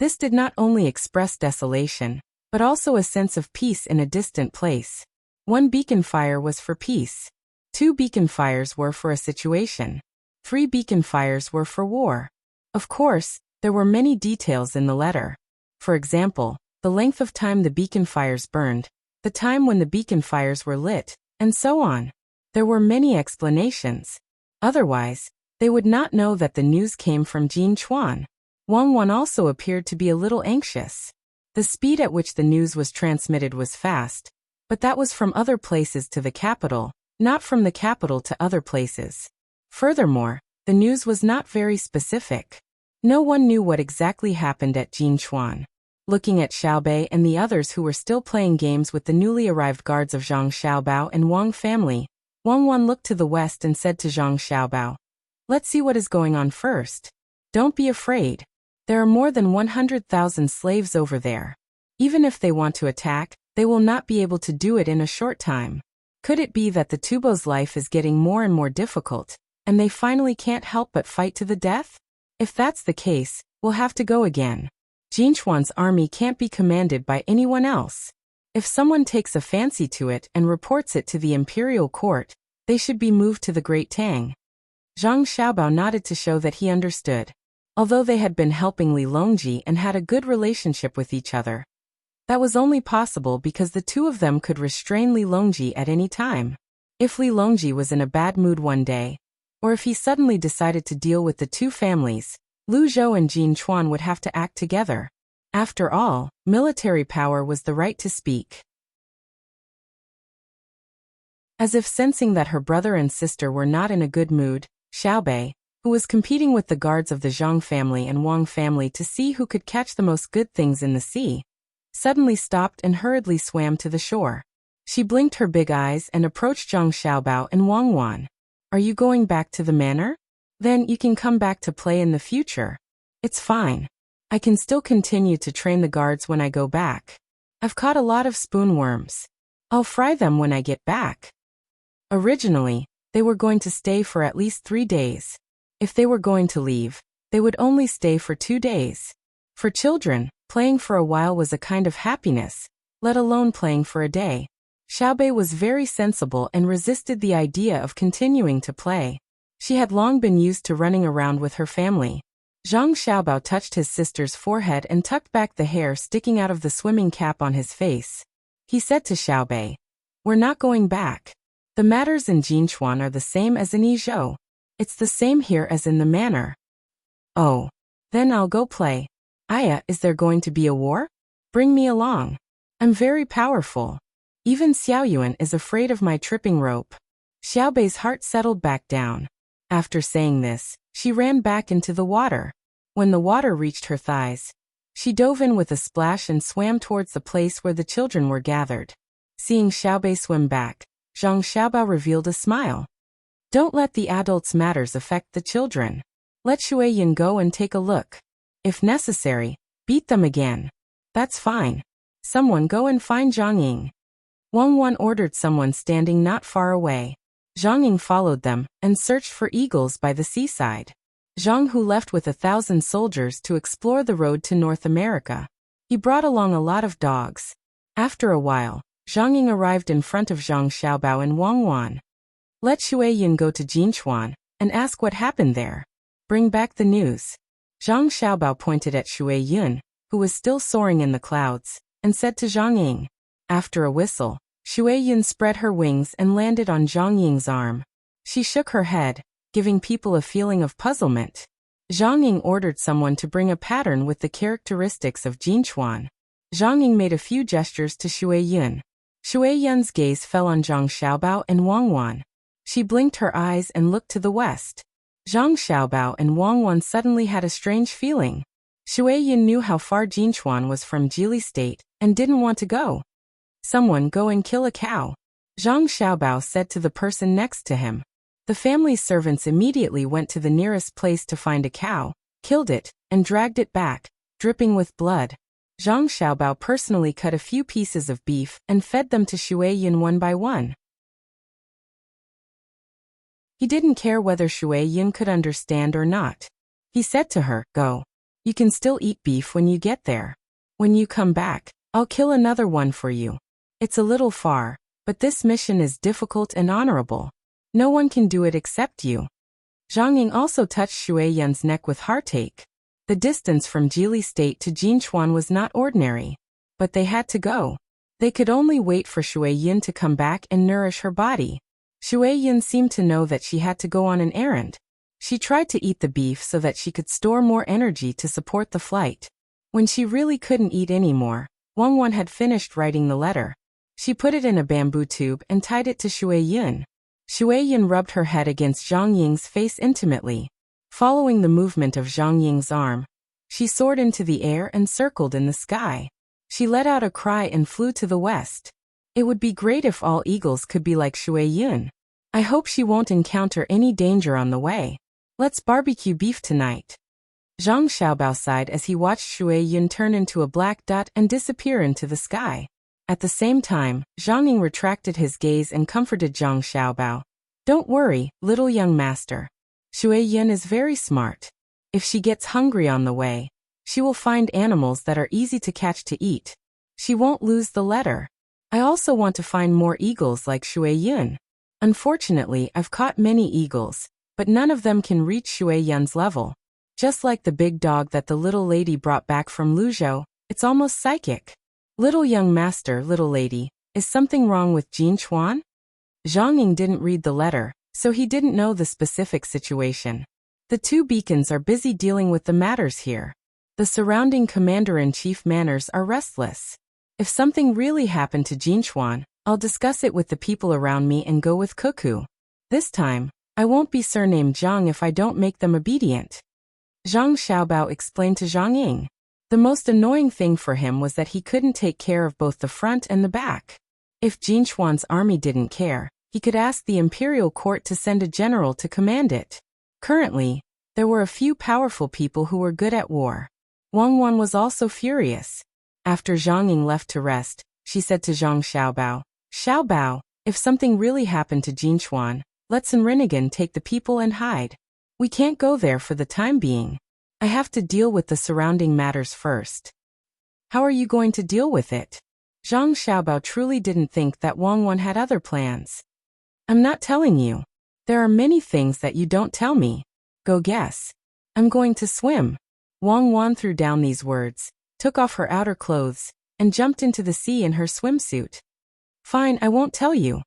This did not only express desolation, but also a sense of peace in a distant place. 1 beacon fire was for peace. 2 beacon fires were for a situation. 3 beacon fires were for war. Of course, there were many details in the letter. For example, the length of time the beacon fires burned, the time when the beacon fires were lit, and so on. There were many explanations. Otherwise, they would not know that the news came from Jinchuan. Wang Wan also appeared to be a little anxious. The speed at which the news was transmitted was fast, but that was from other places to the capital, not from the capital to other places. Furthermore, the news was not very specific. No one knew what exactly happened at Jinchuan. Looking at Xiaobei and the others who were still playing games with the newly arrived guards of Zhang Xiaobao and Wang family, Wang Wan looked to the west and said to Zhang Xiaobao, "Let's see what is going on first. Don't be afraid. There are more than 100,000 slaves over there. Even if they want to attack, they will not be able to do it in a short time. Could it be that the Tubo's life is getting more and more difficult, and they finally can't help but fight to the death? If that's the case, we'll have to go again. Jinchuan's army can't be commanded by anyone else. If someone takes a fancy to it and reports it to the imperial court, they should be moved to the Great Tang." Zhang Xiaobao nodded to show that he understood. Although they had been helping Li Longji and had a good relationship with each other, that was only possible because the 2 of them could restrain Li Longji at any time. If Li Longji was in a bad mood one day, or if he suddenly decided to deal with the 2 families, Lu Zhou and Jin Chuan would have to act together. After all, military power was the right to speak. As if sensing that her brother and sister were not in a good mood, Xiaobei, who was competing with the guards of the Zhang family and Wang family to see who could catch the most good things in the sea, suddenly stopped and hurriedly swam to the shore. She blinked her big eyes and approached Zhang Xiaobao and Wang Wan. "Are you going back to the manor? Then you can come back to play in the future. It's fine. I can still continue to train the guards when I go back. I've caught a lot of spoonworms. I'll fry them when I get back." Originally, they were going to stay for at least 3 days. If they were going to leave, they would only stay for 2 days. For children, playing for a while was a kind of happiness, let alone playing for a day. Xiaobei was very sensible and resisted the idea of continuing to play. She had long been used to running around with her family. Zhang Xiaobao touched his sister's forehead and tucked back the hair sticking out of the swimming cap on his face. He said to Xiaobei, "We're not going back. The matters in Jinchuan are the same as in Yizhou. It's the same here as in the manor." "Oh. Then I'll go play. Aya, is there going to be a war? Bring me along. I'm very powerful. Even Xiaoyuan is afraid of my tripping rope." Xiaobei's heart settled back down. After saying this, she ran back into the water. When the water reached her thighs, she dove in with a splash and swam towards the place where the children were gathered. Seeing Xiaobei swim back, Zhang Xiaobao revealed a smile. "Don't let the adults' matters affect the children. Let Shuiyin go and take a look. If necessary, beat them again. That's fine. Someone go and find Zhang Ying." Wang Wan ordered someone standing not far away. Zhang Ying followed them and searched for eagles by the seaside. Zhang Hu left with 1,000 soldiers to explore the road to North America. He brought along a lot of dogs. After a while, Zhang Ying arrived in front of Zhang Xiaobao and Wang Wan. "Let Shuiyin go to Jinchuan and ask what happened there. Bring back the news." Zhang Xiaobao pointed at Shuiyin, who was still soaring in the clouds, and said to Zhang Ying. After a whistle, Shuiyin spread her wings and landed on Zhang Ying's arm. She shook her head, giving people a feeling of puzzlement. Zhang Ying ordered someone to bring a pattern with the characteristics of Jinchuan. Zhang Ying made a few gestures to Shui Yun. Shui Yun's gaze fell on Zhang Xiaobao and Wang Wan. She blinked her eyes and looked to the west. Zhang Xiaobao and Wang Wan suddenly had a strange feeling. Shui Yun knew how far Jinchuan was from Jili State and didn't want to go. Someone go and kill a cow, Zhang Xiaobao said to the person next to him. The family's servants immediately went to the nearest place to find a cow, killed it, and dragged it back, dripping with blood. Zhang Xiaobao personally cut a few pieces of beef and fed them to Shui Yun one by one. He didn't care whether Shui Yun could understand or not. He said to her, "Go. You can still eat beef when you get there. When you come back, I'll kill another one for you. It's a little far, but this mission is difficult and honorable. No one can do it except you." Zhang Ying also touched Shui Yun's neck with heartache. The distance from Jili State to Jinchuan was not ordinary. But they had to go. They could only wait for Shui Yun to come back and nourish her body. Shui Yun seemed to know that she had to go on an errand. She tried to eat the beef so that she could store more energy to support the flight. When she really couldn't eat anymore, Wang Wan had finished writing the letter. She put it in a bamboo tube and tied it to Shui Yun. Shui Yun rubbed her head against Zhang Ying's face intimately. Following the movement of Zhang Ying's arm, she soared into the air and circled in the sky. She let out a cry and flew to the west. It would be great if all eagles could be like Shui Yun. I hope she won't encounter any danger on the way. Let's barbecue beef tonight. Zhang Xiaobao sighed as he watched Shui Yun turn into a black dot and disappear into the sky. At the same time, Zhang Ying retracted his gaze and comforted Zhang Xiaobao. Don't worry, little young master. Shui Yun is very smart. If she gets hungry on the way, she will find animals that are easy to catch to eat. She won't lose the letter. I also want to find more eagles like Shui Yun. Unfortunately, I've caught many eagles, but none of them can reach Shui Yun's level. Just like the big dog that the little lady brought back from Luzhou, it's almost psychic. Little young master, little lady, is something wrong with Jinchuan? Zhang Ying didn't read the letter, so he didn't know the specific situation. The two beacons are busy dealing with the matters here. The surrounding commander-in-chief manors are restless. If something really happened to Jinchuan, I'll discuss it with the people around me and go with Cuckoo. This time, I won't be surnamed Zhang if I don't make them obedient. Zhang Xiaobao explained to Zhang Ying. The most annoying thing for him was that he couldn't take care of both the front and the back. If Jinchuan's army didn't care, he could ask the imperial court to send a general to command it. Currently, there were a few powerful people who were good at war. Wang Wan was also furious. After Zhang Ying left to rest, she said to Zhang Xiaobao, "Xiaobao, if something really happened to Jinchuan, let's and Rinnegan take the people and hide. We can't go there for the time being. I have to deal with the surrounding matters first." How are you going to deal with it? Zhang Xiaobao truly didn't think that Wang Wan had other plans. I'm not telling you. There are many things that you don't tell me. Go guess. I'm going to swim. Wang Wan threw down these words, took off her outer clothes, and jumped into the sea in her swimsuit. Fine, I won't tell you.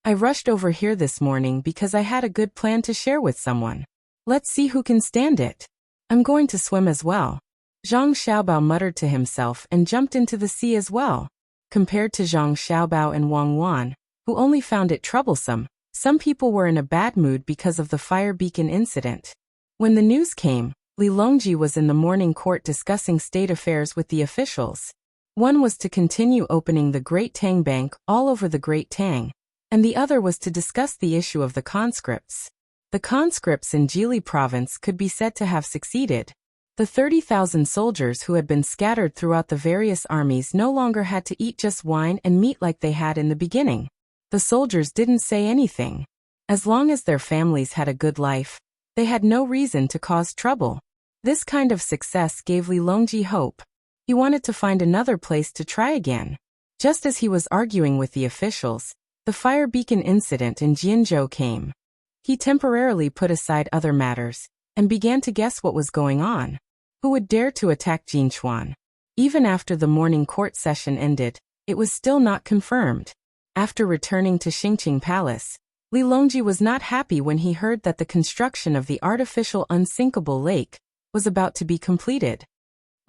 I rushed over here this morning because I had a good plan to share with someone. Let's see who can stand it. I'm going to swim as well. Zhang Xiaobao muttered to himself and jumped into the sea as well. Compared to Zhang Xiaobao and Wang Wan, who only found it troublesome, some people were in a bad mood because of the fire beacon incident. When the news came, Li Longji was in the morning court discussing state affairs with the officials. One was to continue opening the Great Tang Bank all over the Great Tang, and the other was to discuss the issue of the conscripts. The conscripts in Jili province could be said to have succeeded. The 30,000 soldiers who had been scattered throughout the various armies no longer had to eat just wine and meat like they had in the beginning. The soldiers didn't say anything. As long as their families had a good life, they had no reason to cause trouble. This kind of success gave Li Longji hope. He wanted to find another place to try again. Just as he was arguing with the officials, the fire beacon incident in Jianzhou came. He temporarily put aside other matters and began to guess what was going on. Who would dare to attack Jinchuan? Even after the morning court session ended, it was still not confirmed. After returning to Xingqing Palace, Li Longji was not happy when he heard that the construction of the artificial unsinkable lake was about to be completed.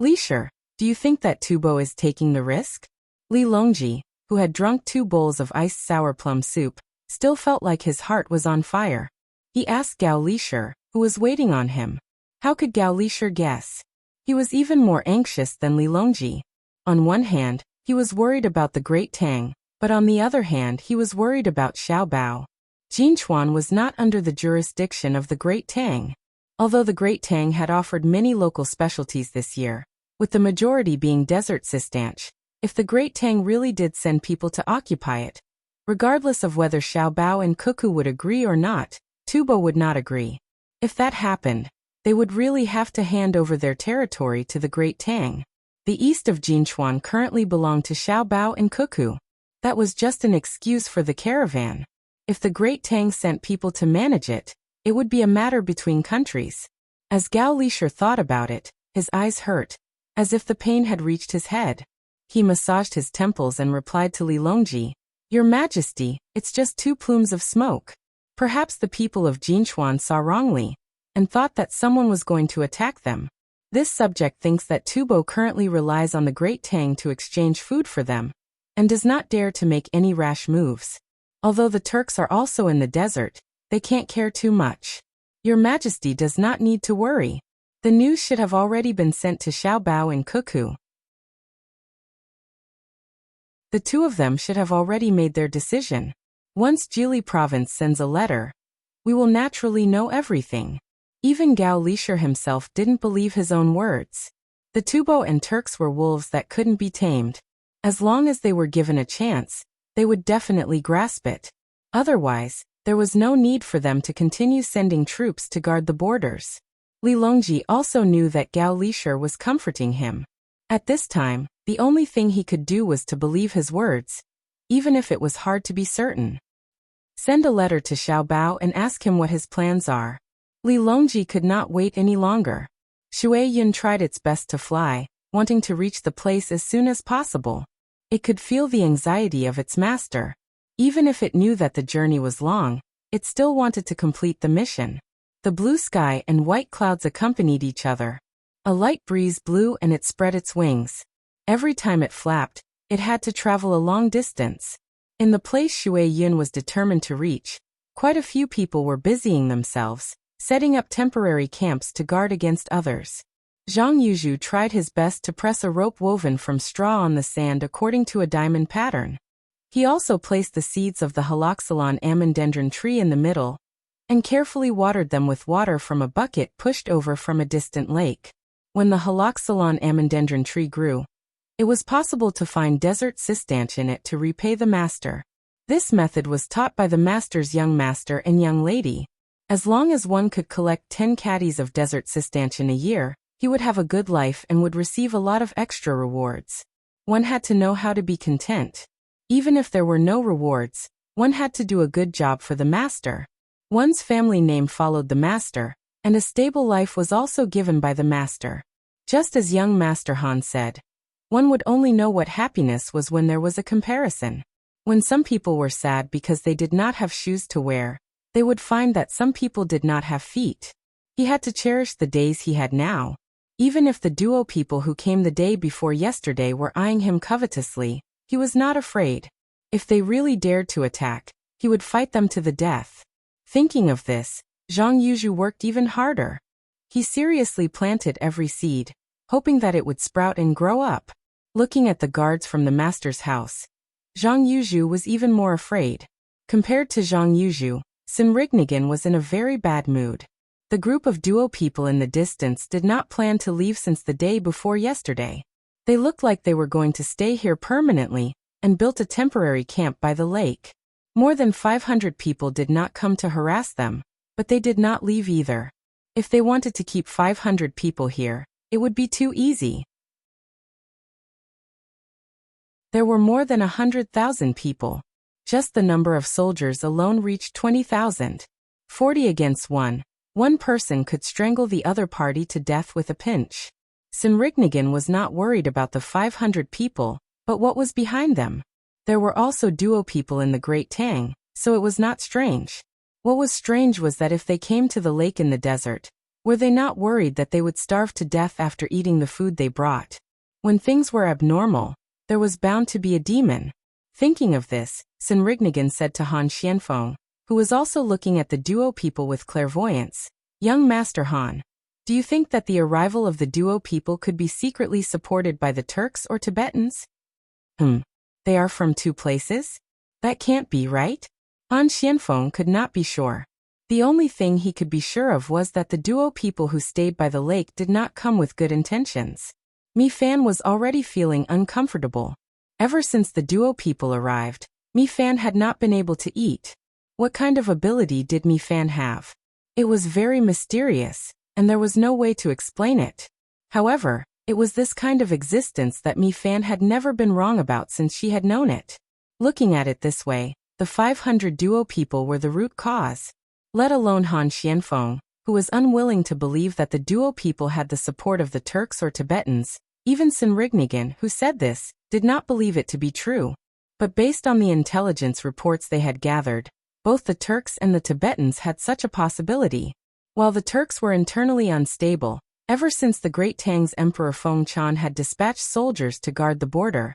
Li Shi, do you think that Tubo is taking the risk? Li Longji, who had drunk 2 bowls of iced sour plum soup, still felt like his heart was on fire. He asked Gao Li Shi, who was waiting on him. How could Gao Li Shi guess? He was even more anxious than Li Longji. On one hand, he was worried about the great Tang, but on the other hand he was worried about Xiao Bao. Jinchuan was not under the jurisdiction of the great Tang. Although the great Tang had offered many local specialties this year, with the majority being desert sistanch, if the great Tang really did send people to occupy it, regardless of whether Xiao Bao and Cuckoo would agree or not, Tubo would not agree. If that happened, they would really have to hand over their territory to the great Tang. The east of Jinchuan currently belonged to Xiao Bao and Cuckoo. That was just an excuse for the caravan. If the great Tang sent people to manage it, it would be a matter between countries. As Gao Li Shi thought about it, his eyes hurt, as if the pain had reached his head. He massaged his temples and replied to Li Longji, "Your Majesty, it's just 2 plumes of smoke." Perhaps the people of Jinchuan saw wrongly, and thought that someone was going to attack them. This subject thinks that Tubo currently relies on the great Tang to exchange food for them, and does not dare to make any rash moves. Although the Turks are also in the desert, they can't care too much. Your Majesty does not need to worry. The news should have already been sent to Xiao Bao and Cuckoo. The 2 of them should have already made their decision. Once Jili province sends a letter, we will naturally know everything. Even Gao Li Shi himself didn't believe his own words. The Tubo and Turks were wolves that couldn't be tamed. As long as they were given a chance, they would definitely grasp it. Otherwise, there was no need for them to continue sending troops to guard the borders. Li Longji also knew that Gao Li Shi was comforting him. At this time, the only thing he could do was to believe his words, even if it was hard to be certain. Send a letter to Xiao Bao and ask him what his plans are. Li Longji could not wait any longer. Shui Yun tried its best to fly, wanting to reach the place as soon as possible. It could feel the anxiety of its master. Even if it knew that the journey was long, it still wanted to complete the mission. The blue sky and white clouds accompanied each other. A light breeze blew and it spread its wings. Every time it flapped, it had to travel a long distance. In the place Shui Yun was determined to reach, quite a few people were busying themselves, setting up temporary camps to guard against others. Zhang Yuzhu tried his best to press a rope woven from straw on the sand according to a diamond pattern. He also placed the seeds of the haloxylon amandendron tree in the middle, and carefully watered them with water from a bucket pushed over from a distant lake. When the haloxylon amandendron tree grew, it was possible to find desert sistanch in it to repay the master. This method was taught by the master's young master and young lady. As long as one could collect 10 caddies of desert sistanch in a year, he would have a good life and would receive a lot of extra rewards. One had to know how to be content. Even if there were no rewards, one had to do a good job for the master. One's family name followed the master, and a stable life was also given by the master. Just as young Master Han said, one would only know what happiness was when there was a comparison. When some people were sad because they did not have shoes to wear, they would find that some people did not have feet. He had to cherish the days he had now. Even if the duo people who came the day before yesterday were eyeing him covetously, he was not afraid. If they really dared to attack, he would fight them to the death. Thinking of this, Zhang Yuzhu worked even harder. He seriously planted every seed, hoping that it would sprout and grow up. Looking at the guards from the master's house, Zhang Yuzhu was even more afraid. Compared to Zhang Yuzhu, Sinrignigan was in a very bad mood. The group of duo people in the distance did not plan to leave since the day before yesterday. They looked like they were going to stay here permanently, and built a temporary camp by the lake. More than 500 people did not come to harass them, but they did not leave either. If they wanted to keep 500 people here, it would be too easy. There were more than 100,000 people. Just the number of soldiers alone reached 20,000. 40 against 1. One person could strangle the other party to death with a pinch. Sinrignigan was not worried about the 500 people, but what was behind them. There were also duo people in the Great Tang, so it was not strange. What was strange was that if they came to the lake in the desert, Were they not worried that they would starve to death after eating the food they brought? When things were abnormal, there was bound to be a demon. Thinking of this, Serenade said to Han Xianfeng, who was also looking at the duo people with clairvoyance, "Young Master Han, do you think that the arrival of the duo people could be secretly supported by the Turks or Tibetans?" They are from two places? That can't be right? Han Xianfeng could not be sure. The only thing he could be sure of was that the duo people who stayed by the lake did not come with good intentions. Mi Fan was already feeling uncomfortable. Ever since the duo people arrived, Mi Fan had not been able to eat. What kind of ability did Mi Fan have? It was very mysterious, and there was no way to explain it. However, it was this kind of existence that Mi Fan had never been wrong about since she had known it. Looking at it this way, the 500 duo people were the root cause. Let alone Han Xianfeng, who was unwilling to believe that the duo people had the support of the Turks or Tibetans. Even Serenade, who said this, did not believe it to be true. But based on the intelligence reports they had gathered, both the Turks and the Tibetans had such a possibility. While the Turks were internally unstable, ever since the great Tang's Emperor Feng Chan had dispatched soldiers to guard the border,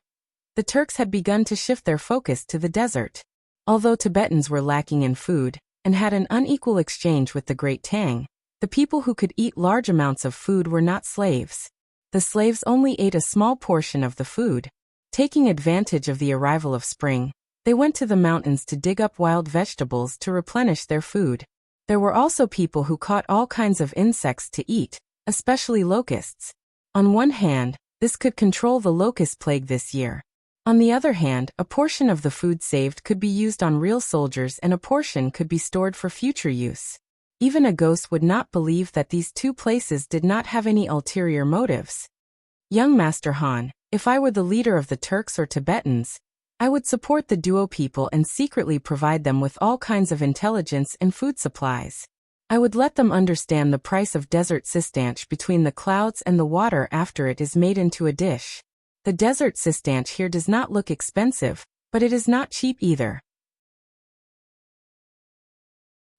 the Turks had begun to shift their focus to the desert. Although Tibetans were lacking in food, and had an unequal exchange with the great Tang, the people who could eat large amounts of food were not slaves. The slaves only ate a small portion of the food. Taking advantage of the arrival of spring, they went to the mountains to dig up wild vegetables to replenish their food. There were also people who caught all kinds of insects to eat, especially locusts. On one hand, this could control the locust plague this year. On the other hand, a portion of the food saved could be used on real soldiers and a portion could be stored for future use. Even a ghost would not believe that these two places did not have any ulterior motives. Young Master Han, if I were the leader of the Turks or Tibetans, I would support the duo people and secretly provide them with all kinds of intelligence and food supplies. I would let them understand the price of desert sistanch between the clouds and the water after it is made into a dish. The desert sistanch here does not look expensive, but it is not cheap either.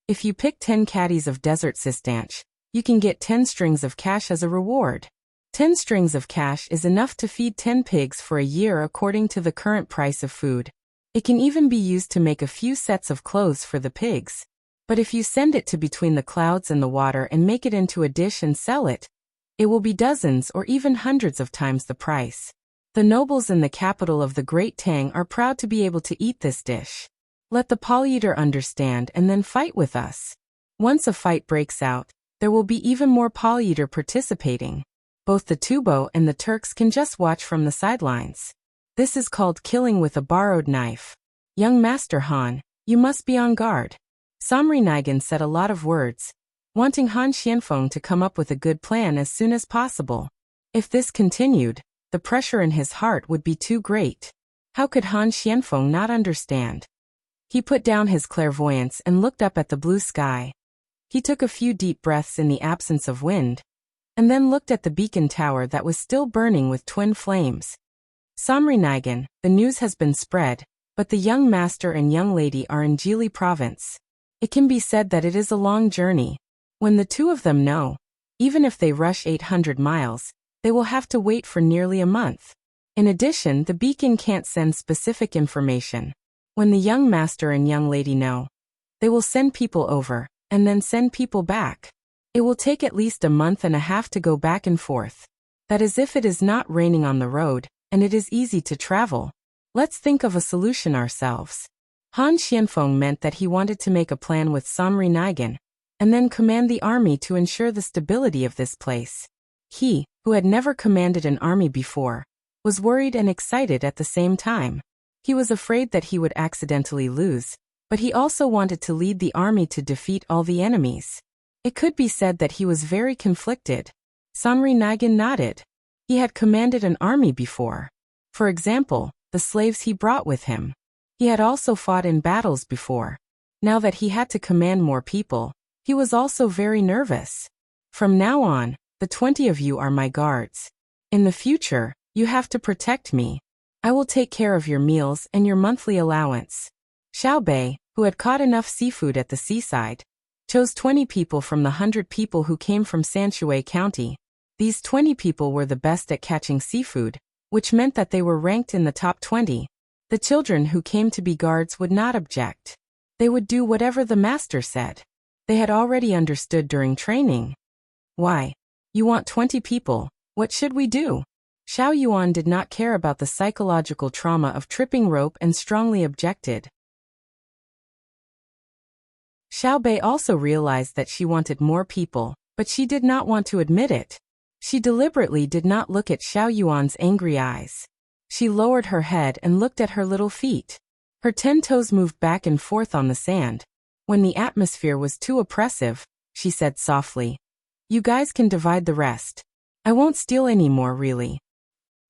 If you pick 10 caddies of desert sistanch, you can get 10 strings of cash as a reward. 10 strings of cash is enough to feed 10 pigs for a year according to the current price of food. It can even be used to make a few sets of clothes for the pigs. But if you send it to between the clouds and the water and make it into a dish and sell it, it will be dozens or even hundreds of times the price. The nobles in the capital of the Great Tang are proud to be able to eat this dish. Let the Polyeater understand and then fight with us. Once a fight breaks out, there will be even more Polyeater participating. Both the Tubo and the Turks can just watch from the sidelines. This is called killing with a borrowed knife. Young Master Han, you must be on guard. Serenade said a lot of words, wanting Han Xianfeng to come up with a good plan as soon as possible. If this continued, the pressure in his heart would be too great. How could Han Xianfeng not understand? He put down his clairvoyance and looked up at the blue sky. He took a few deep breaths in the absence of wind, and then looked at the beacon tower that was still burning with twin flames. Serenade, the news has been spread, but the young master and young lady are in Jili province. It can be said that it is a long journey. When the two of them know, even if they rush 800 miles, they will have to wait for nearly a month. In addition, the beacon can't send specific information. When the young master and young lady know, they will send people over, and then send people back. It will take at least a month and a half to go back and forth. That is if it is not raining on the road, and it is easy to travel. Let's think of a solution ourselves. Han Xianfeng meant that he wanted to make a plan with Serenade, and then command the army to ensure the stability of this place. He, who had never commanded an army before, was worried and excited at the same time. He was afraid that he would accidentally lose, but he also wanted to lead the army to defeat all the enemies. It could be said that he was very conflicted. Serenade nodded. He had commanded an army before. For example, the slaves he brought with him. He had also fought in battles before. Now that he had to command more people, he was also very nervous. From now on, the 20 of you are my guards. In the future, you have to protect me. I will take care of your meals and your monthly allowance. Xiao Bei, who had caught enough seafood at the seaside chose 20 people from the 100 people who came from Sanshui County. These 20 people were the best at catching seafood, which meant that they were ranked in the top 20. The children who came to be guards would not object. They would do whatever the master said. They had already understood during training. Why? You want 20 people, what should we do? Xiao Yuan did not care about the psychological trauma of tripping rope and strongly objected. Xiao Bei also realized that she wanted more people, but she did not want to admit it. She deliberately did not look at Xiao Yuan's angry eyes. She lowered her head and looked at her little feet. Her 10 toes moved back and forth on the sand. When the atmosphere was too oppressive, she said softly, "You guys can divide the rest. I won't steal any more, really."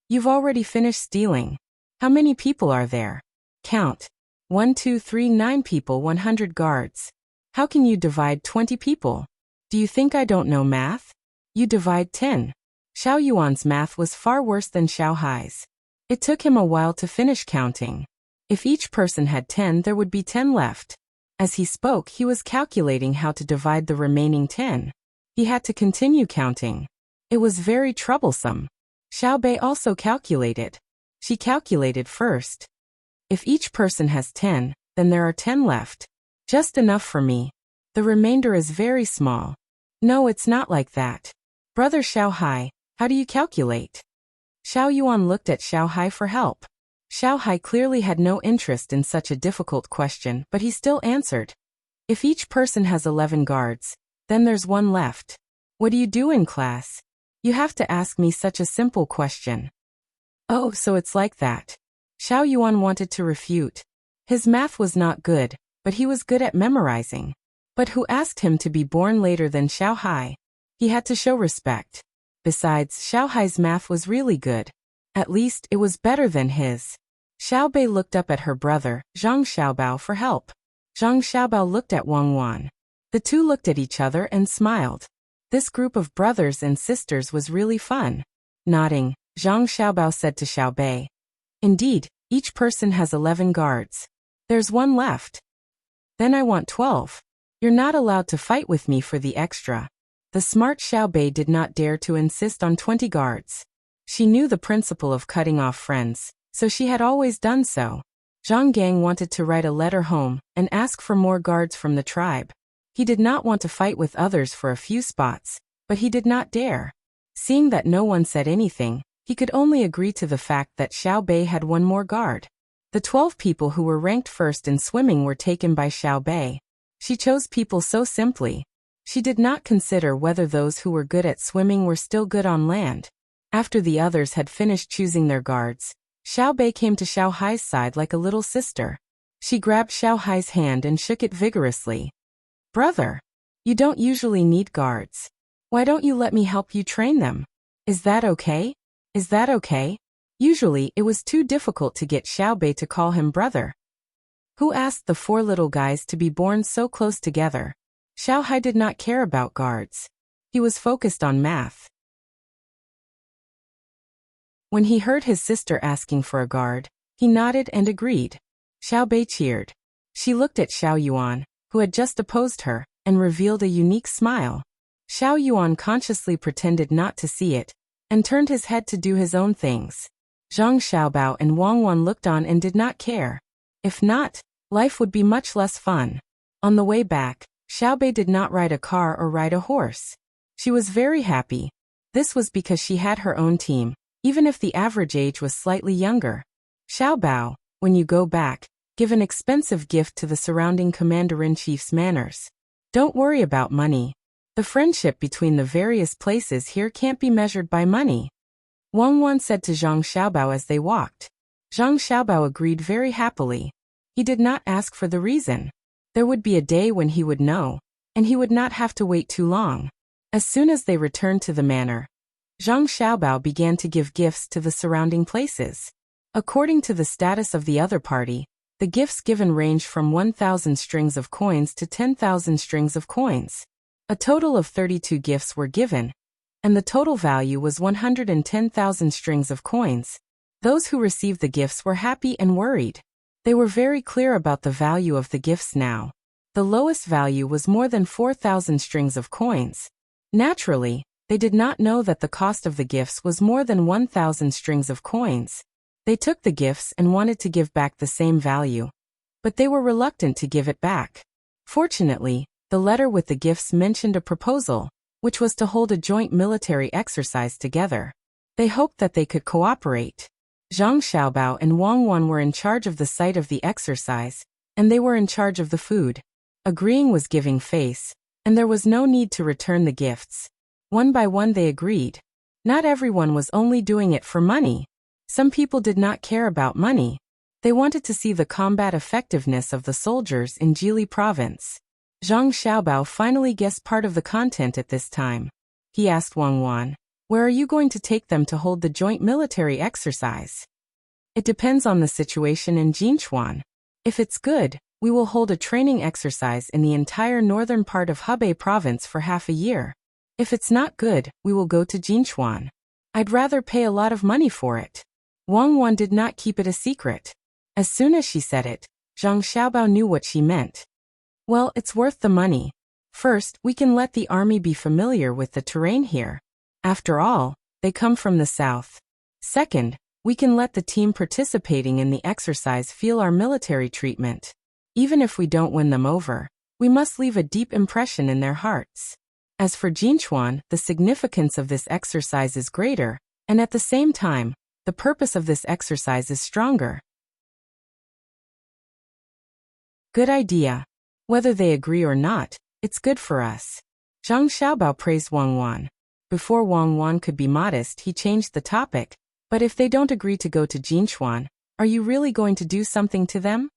"You've already finished stealing. How many people are there?" "Count. 1, 2, 3, 9 people, 100 guards. How can you divide 20 people? Do you think I don't know math? You divide 10. Xiao Yuan's math was far worse than Xiao Hai's. It took him a while to finish counting. If each person had 10, there would be 10 left. As he spoke, he was calculating how to divide the remaining 10. He had to continue counting. It was very troublesome. Xiao Bei also calculated. She calculated first. If each person has 10, then there are 10 left. Just enough for me. The remainder is very small. No, it's not like that. Brother Xiao Hai, how do you calculate? Xiao Yuan looked at Xiao Hai for help. Xiao Hai clearly had no interest in such a difficult question, but he still answered. If each person has 11 guards, then there's 1 left. What do you do in class? You have to ask me such a simple question. Oh, so it's like that. Xiao Yuan wanted to refute. His math was not good, but he was good at memorizing. But who asked him to be born later than Xiao Hai? He had to show respect. Besides, Xiao Hai's math was really good. At least, it was better than his. Xiao Bei looked up at her brother, Zhang Xiaobao, for help. Zhang Xiaobao looked at Wang Wan. The two looked at each other and smiled. This group of brothers and sisters was really fun. Nodding, Zhang Xiaobao said to Xiao Bei, "Indeed, each person has 11 guards. There's 1 left. Then I want 12. You're not allowed to fight with me for the extra." The smart Xiao Bei did not dare to insist on 20 guards. She knew the principle of cutting off friends, so she had always done so. Zhang Gang wanted to write a letter home and ask for more guards from the tribe. He did not want to fight with others for a few spots, but he did not dare. Seeing that no one said anything, he could only agree to the fact that Xiao Bei had 1 more guard. The 12 people who were ranked first in swimming were taken by Xiao Bei. She chose people so simply. She did not consider whether those who were good at swimming were still good on land. After the others had finished choosing their guards, Xiao Bei came to Xiao Hai's side like a little sister. She grabbed Xiao Hai's hand and shook it vigorously. "Brother, you don't usually need guards. Why don't you let me help you train them? Is that okay? Is that okay?" Usually, it was too difficult to get Xiao Bei to call him brother. Who asked the 4 little guys to be born so close together? Xiao Hai did not care about guards. He was focused on math. When he heard his sister asking for a guard, he nodded and agreed. Xiao Bei cheered. She looked at Xiao Yuan, who had just opposed her, and revealed a unique smile. Xiao Yuan consciously pretended not to see it, and turned his head to do his own things. Zhang Xiaobao and Wang Wan looked on and did not care. If not, life would be much less fun. On the way back, Xiao Bei did not ride a car or ride a horse. She was very happy. This was because she had her own team, even if the average age was slightly younger. Xiao Bao, when you go back, give an expensive gift to the surrounding commander-in-chief's manors. Don't worry about money. The friendship between the various places here can't be measured by money. Wang Wan said to Zhang Xiaobao as they walked. Zhang Xiaobao agreed very happily. He did not ask for the reason. There would be a day when he would know, and he would not have to wait too long. As soon as they returned to the manor, Zhang Xiaobao began to give gifts to the surrounding places. According to the status of the other party, the gifts given ranged from 1,000 strings of coins to 10,000 strings of coins. A total of 32 gifts were given, and the total value was 110,000 strings of coins. Those who received the gifts were happy and worried. They were very clear about the value of the gifts now. The lowest value was more than 4,000 strings of coins. Naturally, they did not know that the cost of the gifts was more than 1,000 strings of coins. They took the gifts and wanted to give back the same value, but they were reluctant to give it back. Fortunately, the letter with the gifts mentioned a proposal, which was to hold a joint military exercise together. They hoped that they could cooperate. Zhang Xiaobao and Wang Wan were in charge of the site of the exercise, and they were in charge of the food. Agreeing was giving face, and there was no need to return the gifts. One by one they agreed. Not everyone was only doing it for money. Some people did not care about money. They wanted to see the combat effectiveness of the soldiers in Jili province. Zhang Xiaobao finally guessed part of the content at this time. He asked Wang Wan, "Where are you going to take them to hold the joint military exercise?" "It depends on the situation in Jinchuan. If it's good, we will hold a training exercise in the entire northern part of Hebei province for half a year. If it's not good, we will go to Jinchuan. I'd rather pay a lot of money for it." Wang Wan did not keep it a secret. As soon as she said it, Zhang Xiaobao knew what she meant. "Well, it's worth the money. First, we can let the army be familiar with the terrain here. After all, they come from the south. Second, we can let the team participating in the exercise feel our military treatment. Even if we don't win them over, we must leave a deep impression in their hearts. As for Jinchuan, the significance of this exercise is greater, and at the same time, the purpose of this exercise is stronger." Good idea. Whether they agree or not, it's good for us. Zhang Xiaobao praised Wang Wan. Before Wang Wan could be modest, he changed the topic. "But if they don't agree to go to Jinchuan, are you really going to do something to them?"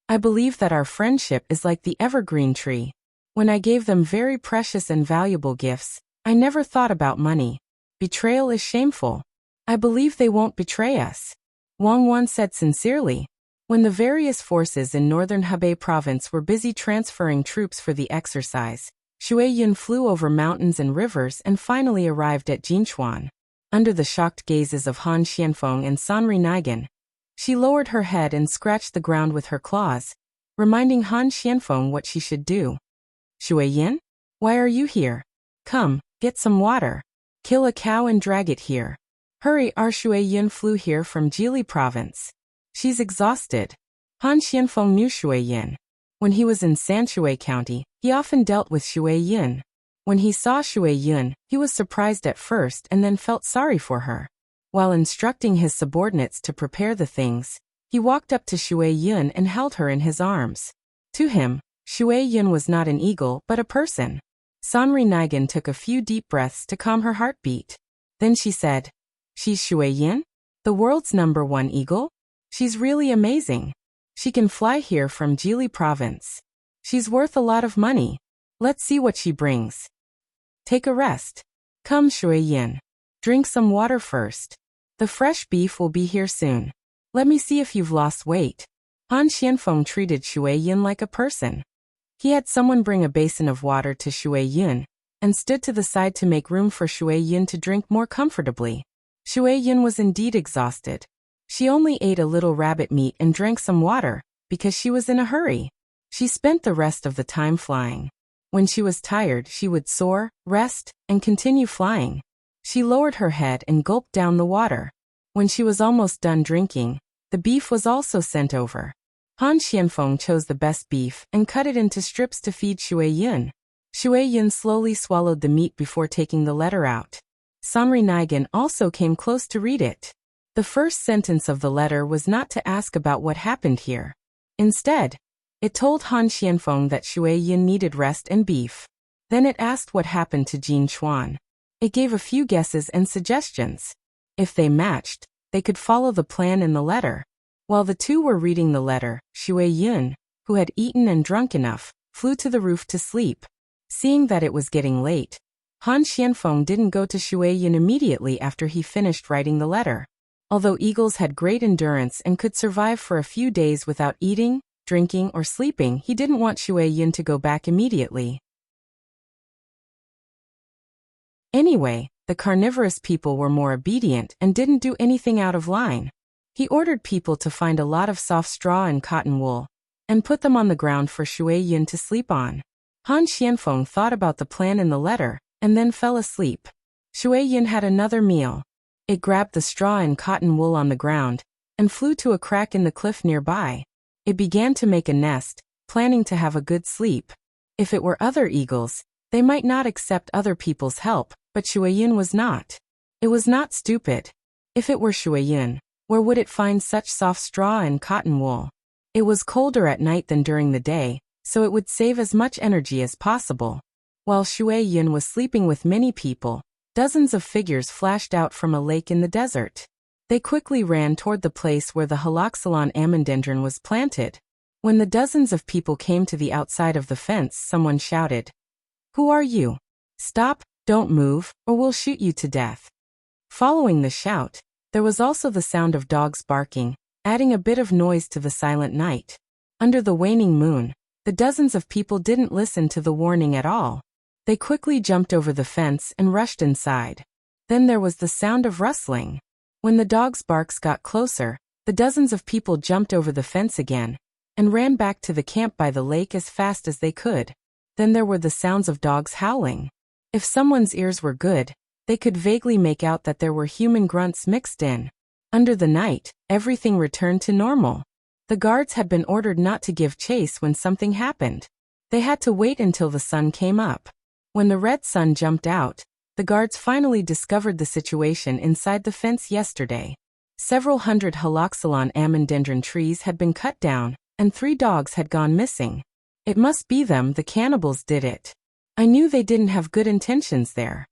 "I believe that our friendship is like the evergreen tree. When I gave them very precious and valuable gifts, I never thought about money. Betrayal is shameful. I believe they won't betray us," Wang Wan said sincerely. When the various forces in northern Hebei province were busy transferring troops for the exercise, Shui Yun flew over mountains and rivers and finally arrived at Jinchuan. Under the shocked gazes of Han Xianfeng and Serenade, she lowered her head and scratched the ground with her claws, reminding Han Xianfeng what she should do. "Shui Yin? Why are you here? Come, get some water. Kill a cow and drag it here. Hurry!" Our Shui Yin flew here from Jili province. "She's exhausted." Han Xianfeng knew Shui Yin. When he was in Sanshui County, he often dealt with Shui Yin. When he saw Shui Yin, he was surprised at first and then felt sorry for her. While instructing his subordinates to prepare the things, he walked up to Shui Yin and held her in his arms. To him, Shui Yin was not an eagle but a person. Sanri Nigan took a few deep breaths to calm her heartbeat. Then she said, "She's Shui Yin? The world's #1 eagle? She's really amazing. She can fly here from Jili province. She's worth a lot of money. Let's see what she brings. Take a rest. Come, Shui Yin. Drink some water first. The fresh beef will be here soon. Let me see if you've lost weight." Han Xianfeng treated Shui Yin like a person. He had someone bring a basin of water to Shui Yin, and stood to the side to make room for Shui Yin to drink more comfortably. Shui Yin was indeed exhausted. She only ate a little rabbit meat and drank some water, because she was in a hurry. She spent the rest of the time flying. When she was tired, she would soar, rest, and continue flying. She lowered her head and gulped down the water. When she was almost done drinking, the beef was also sent over. Han Xianfeng chose the best beef and cut it into strips to feed Shui Yin. Shui Yin slowly swallowed the meat before taking the letter out. Sanri Nigan also came close to read it. The first sentence of the letter was not to ask about what happened here. Instead, it told Han Xianfeng that Shui Yin needed rest and beef. Then it asked what happened to Jinchuan. It gave a few guesses and suggestions. If they matched, they could follow the plan in the letter. While the two were reading the letter, Shui Yin, who had eaten and drunk enough, flew to the roof to sleep. Seeing that it was getting late, Han Xianfeng didn't go to Shui Yin immediately after he finished writing the letter. Although eagles had great endurance and could survive for a few days without eating, drinking, or sleeping, he didn't want Shui Yin to go back immediately. Anyway, the carnivorous people were more obedient and didn't do anything out of line. He ordered people to find a lot of soft straw and cotton wool, and put them on the ground for Shui Yun to sleep on. Han Xianfeng thought about the plan in the letter, and then fell asleep. Shui Yun had another meal. It grabbed the straw and cotton wool on the ground, and flew to a crack in the cliff nearby. It began to make a nest, planning to have a good sleep. If it were other eagles, they might not accept other people's help, but Shui Yun was not. It was not stupid. If it were Shui Yun, where would it find such soft straw and cotton wool? It was colder at night than during the day, so it would save as much energy as possible. While Shui Yun was sleeping with many people, dozens of figures flashed out from a lake in the desert. They quickly ran toward the place where the haloxylon amandendron was planted. When the dozens of people came to the outside of the fence, someone shouted, "Who are you? Stop, don't move, or we'll shoot you to death." Following the shout, there was also the sound of dogs barking, adding a bit of noise to the silent night. Under the waning moon, the dozens of people didn't listen to the warning at all. They quickly jumped over the fence and rushed inside. Then there was the sound of rustling. When the dogs' barks got closer, the dozens of people jumped over the fence again and ran back to the camp by the lake as fast as they could. Then there were the sounds of dogs howling. If someone's ears were good, they could vaguely make out that there were human grunts mixed in. Under the night, everything returned to normal. The guards had been ordered not to give chase when something happened. They had to wait until the sun came up. When the red sun jumped out, the guards finally discovered the situation inside the fence yesterday. Several hundred haloxylon amandendron trees had been cut down, and 3 dogs had gone missing. It must be them, the cannibals did it. I knew they didn't have good intentions there.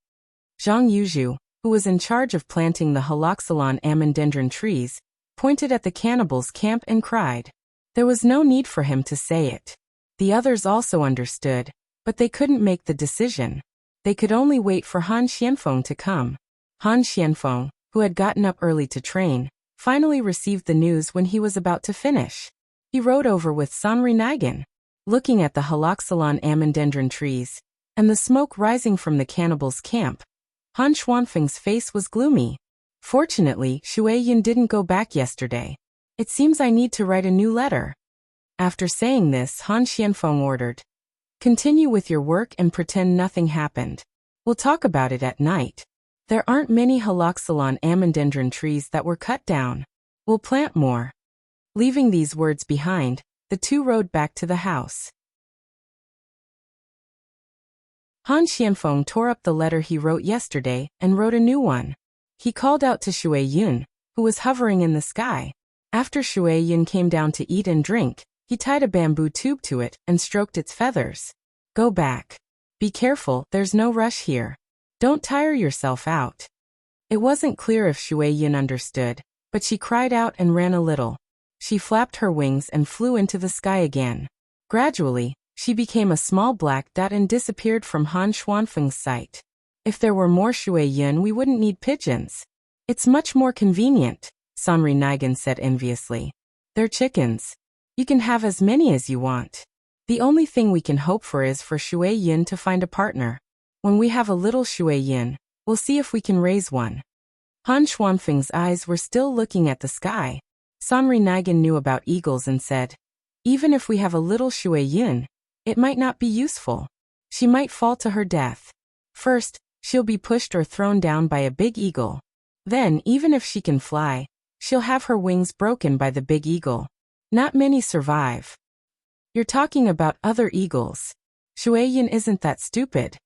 Zhang Yuzhu, who was in charge of planting the haloxylon amandendron trees, pointed at the cannibals' camp and cried. There was no need for him to say it. The others also understood, but they couldn't make the decision. They could only wait for Han Xianfeng to come. Han Xianfeng, who had gotten up early to train, finally received the news when he was about to finish. He rode over with Serenade, looking at the haloxylon amandendron trees and the smoke rising from the cannibals' camp. Han Xuanfeng's face was gloomy. Fortunately, Shui Yun didn't go back yesterday. It seems I need to write a new letter. After saying this, Han Xianfeng ordered, "Continue with your work and pretend nothing happened. We'll talk about it at night. There aren't many haloxylon amandendron trees that were cut down. We'll plant more." Leaving these words behind, the two rode back to the house. Han Xianfeng tore up the letter he wrote yesterday and wrote a new one. He called out to Shui Yun, who was hovering in the sky. After Shui Yun came down to eat and drink, he tied a bamboo tube to it and stroked its feathers. "Go back. Be careful, there's no rush here. Don't tire yourself out." It wasn't clear if Shui Yun understood, but she cried out and ran a little. She flapped her wings and flew into the sky again. Gradually, she became a small black dot and disappeared from Han Xuanfeng's sight. "If there were more Shui Yun, we wouldn't need pigeons. It's much more convenient," Serenade said enviously. "They're chickens. You can have as many as you want. The only thing we can hope for is for Shui Yun to find a partner. When we have a little Shui Yun, we'll see if we can raise one." Han Xuanfeng's eyes were still looking at the sky. Serenade knew about eagles and said, "Even if we have a little Shui Yun, it might not be useful. She might fall to her death. First, she'll be pushed or thrown down by a big eagle. Then, even if she can fly, she'll have her wings broken by the big eagle. Not many survive." "You're talking about other eagles. Shui Yun isn't that stupid.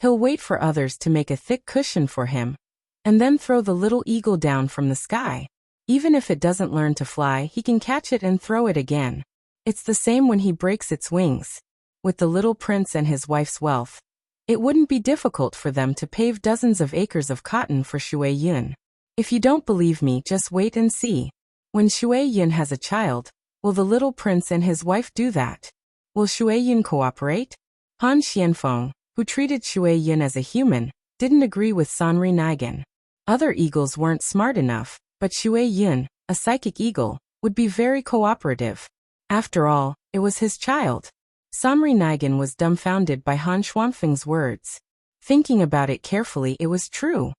He'll wait for others to make a thick cushion for him, and then throw the little eagle down from the sky. Even if it doesn't learn to fly, he can catch it and throw it again. It's the same when he breaks its wings. With the little prince and his wife's wealth, it wouldn't be difficult for them to pave dozens of acres of cotton for Shui Yun. If you don't believe me, just wait and see. When Shui Yun has a child, will the little prince and his wife do that? Will Shui Yun cooperate?" Han Xianfeng, who treated Shui Yun as a human, didn't agree with Serenade. Other eagles weren't smart enough, but Shui Yun, a psychic eagle, would be very cooperative. After all, it was his child. Serenade was dumbfounded by Han Xuanfeng's words. Thinking about it carefully, it was true.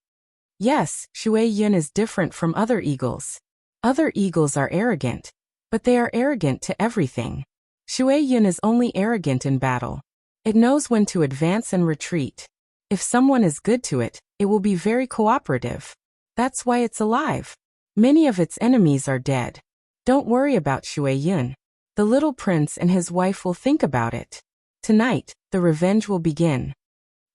Yes, Shui Yun is different from other eagles. Other eagles are arrogant, but they are arrogant to everything. Shui Yun is only arrogant in battle. It knows when to advance and retreat. If someone is good to it, it will be very cooperative. That's why it's alive. Many of its enemies are dead. Don't worry about Shui Yun. The little prince and his wife will think about it. Tonight, the revenge will begin.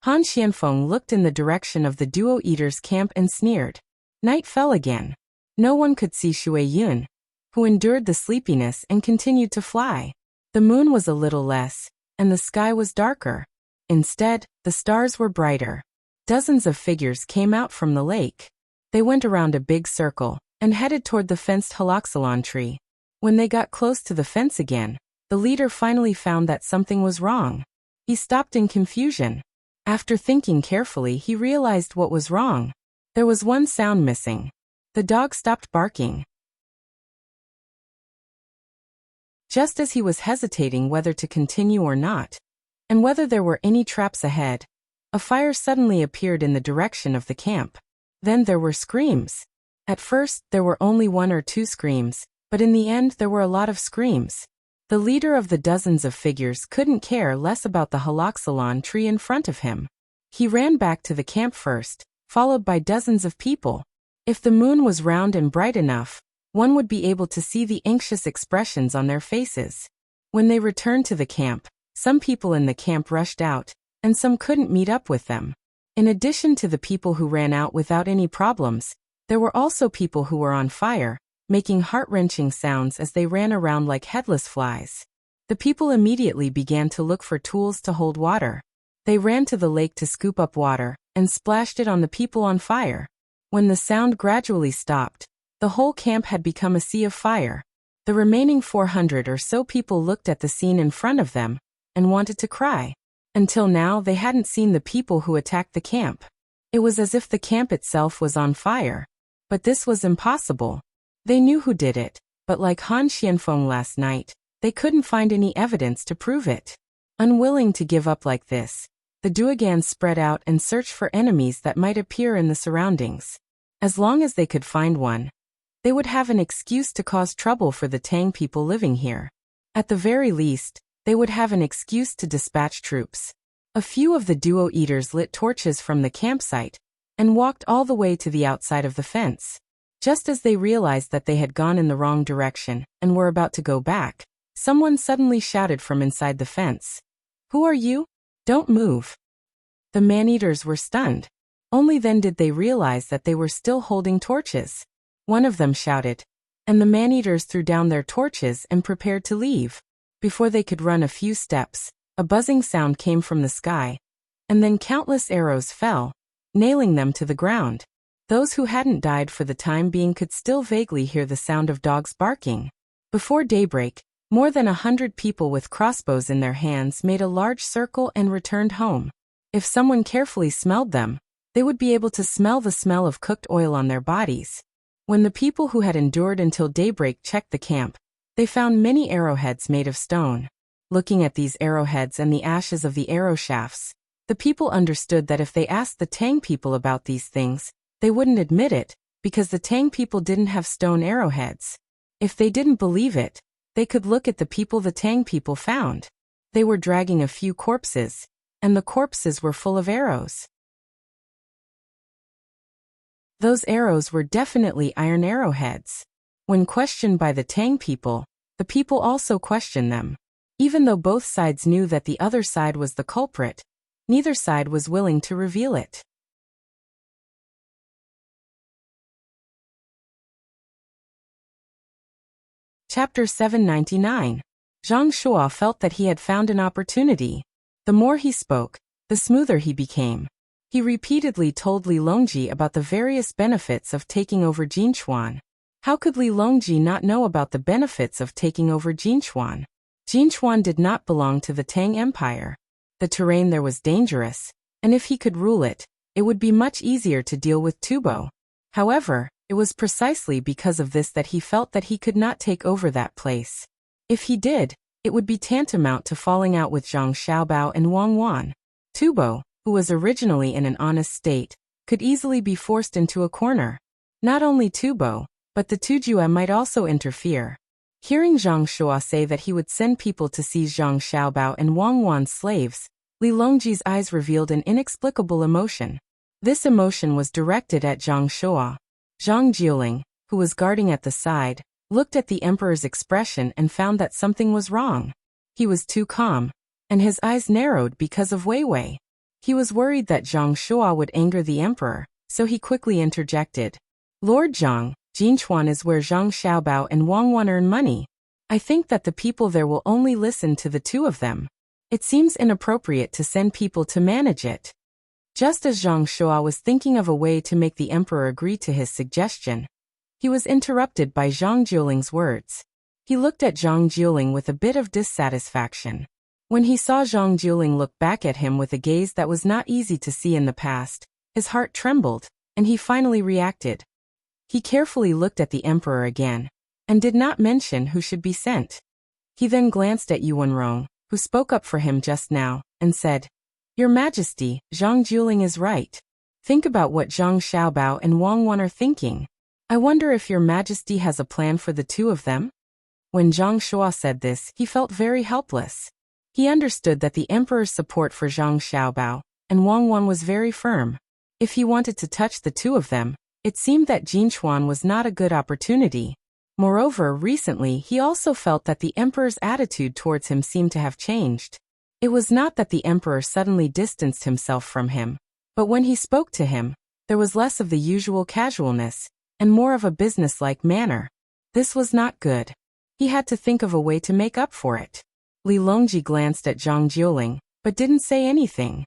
Han Xianfeng looked in the direction of the Duo Eater's camp and sneered. Night fell again. No one could see Shui Yun, who endured the sleepiness and continued to fly. The moon was a little less, and the sky was darker. Instead, the stars were brighter. Dozens of figures came out from the lake. They went around a big circle and headed toward the fenced haloxylon tree. When they got close to the fence again, the leader finally found that something was wrong. He stopped in confusion. After thinking carefully, he realized what was wrong. There was one sound missing. The dog stopped barking. Just as he was hesitating whether to continue or not, and whether there were any traps ahead, a fire suddenly appeared in the direction of the camp. Then there were screams. At first, there were only 1 or 2 screams, but in the end there were a lot of screams. The leader of the dozens of figures couldn't care less about the haloxylon tree in front of him. He ran back to the camp first, followed by dozens of people. If the moon was round and bright enough, one would be able to see the anxious expressions on their faces. When they returned to the camp, some people in the camp rushed out, and some couldn't meet up with them. In addition to the people who ran out without any problems, there were also people who were on fire, making heart-wrenching sounds as they ran around like headless flies. The people immediately began to look for tools to hold water. They ran to the lake to scoop up water, and splashed it on the people on fire. When the sound gradually stopped, the whole camp had become a sea of fire. The remaining 400 or so people looked at the scene in front of them, and wanted to cry. Until now they hadn't seen the people who attacked the camp. It was as if the camp itself was on fire. But this was impossible. They knew who did it, but like Han Xianfeng last night, they couldn't find any evidence to prove it. Unwilling to give up like this, the Duogans spread out and searched for enemies that might appear in the surroundings. As long as they could find one, they would have an excuse to cause trouble for the Tang people living here. At the very least, they would have an excuse to dispatch troops. A few of the Duo Eaters lit torches from the campsite and walked all the way to the outside of the fence. Just as they realized that they had gone in the wrong direction and were about to go back, someone suddenly shouted from inside the fence. "Who are you? Don't move." The man-eaters were stunned. Only then did they realize that they were still holding torches. One of them shouted, and the man-eaters threw down their torches and prepared to leave. Before they could run a few steps, a buzzing sound came from the sky, and then countless arrows fell, nailing them to the ground. Those who hadn't died for the time being could still vaguely hear the sound of dogs barking. Before daybreak, more than 100 people with crossbows in their hands made a large circle and returned home. If someone carefully smelled them, they would be able to smell the smell of cooked oil on their bodies. When the people who had endured until daybreak checked the camp, they found many arrowheads made of stone. Looking at these arrowheads and the ashes of the arrow shafts, the people understood that if they asked the Tang people about these things, they wouldn't admit it, because the Tang people didn't have stone arrowheads. If they didn't believe it, they could look at the people the Tang people found. They were dragging a few corpses, and the corpses were full of arrows. Those arrows were definitely iron arrowheads. When questioned by the Tang people, the people also questioned them. Even though both sides knew that the other side was the culprit, neither side was willing to reveal it. Chapter 799. Zhang Shuo felt that he had found an opportunity. The more he spoke, the smoother he became. He repeatedly told Li Longji about the various benefits of taking over Jinchuan. How could Li Longji not know about the benefits of taking over Jinchuan? Jinchuan did not belong to the Tang Empire. The terrain there was dangerous, and if he could rule it, it would be much easier to deal with Tubo. However, it was precisely because of this that he felt that he could not take over that place. If he did, it would be tantamount to falling out with Zhang Xiaobao and Wang Wan. Tubo, who was originally in an honest state, could easily be forced into a corner. Not only Tubo, but the Tujue might also interfere. Hearing Zhang Shuo say that he would send people to seize Zhang Xiaobao and Wang Wan's slaves, Li Longji's eyes revealed an inexplicable emotion. This emotion was directed at Zhang Shuo. Zhang Jiuling, who was guarding at the side, looked at the emperor's expression and found that something was wrong. He was too calm, and his eyes narrowed because of Wei Wei. He was worried that Zhang Shuo would anger the emperor, so he quickly interjected. Lord Zhang, Jinchuan is where Zhang Xiaobao and Wang Wan earn money. I think that the people there will only listen to the two of them. It seems inappropriate to send people to manage it. Just as Zhang Shuo was thinking of a way to make the emperor agree to his suggestion, he was interrupted by Zhang Jiuling's words. He looked at Zhang Jiuling with a bit of dissatisfaction. When he saw Zhang Jiuling look back at him with a gaze that was not easy to see in the past, his heart trembled, and he finally reacted. He carefully looked at the emperor again, and did not mention who should be sent. He then glanced at Yuan Rong, who spoke up for him just now, and said, Your Majesty, Zhang Jiuling is right. Think about what Zhang Xiaobao and Wang Wan are thinking. I wonder if Your Majesty has a plan for the two of them? When Zhang Shuo said this, he felt very helpless. He understood that the emperor's support for Zhang Xiaobao and Wang Wan was very firm. If he wanted to touch the two of them, it seemed that Jinchuan was not a good opportunity. Moreover, recently he also felt that the emperor's attitude towards him seemed to have changed. It was not that the emperor suddenly distanced himself from him, but when he spoke to him, there was less of the usual casualness, and more of a businesslike manner. This was not good. He had to think of a way to make up for it. Li Longji glanced at Zhang Jiuling, but didn't say anything.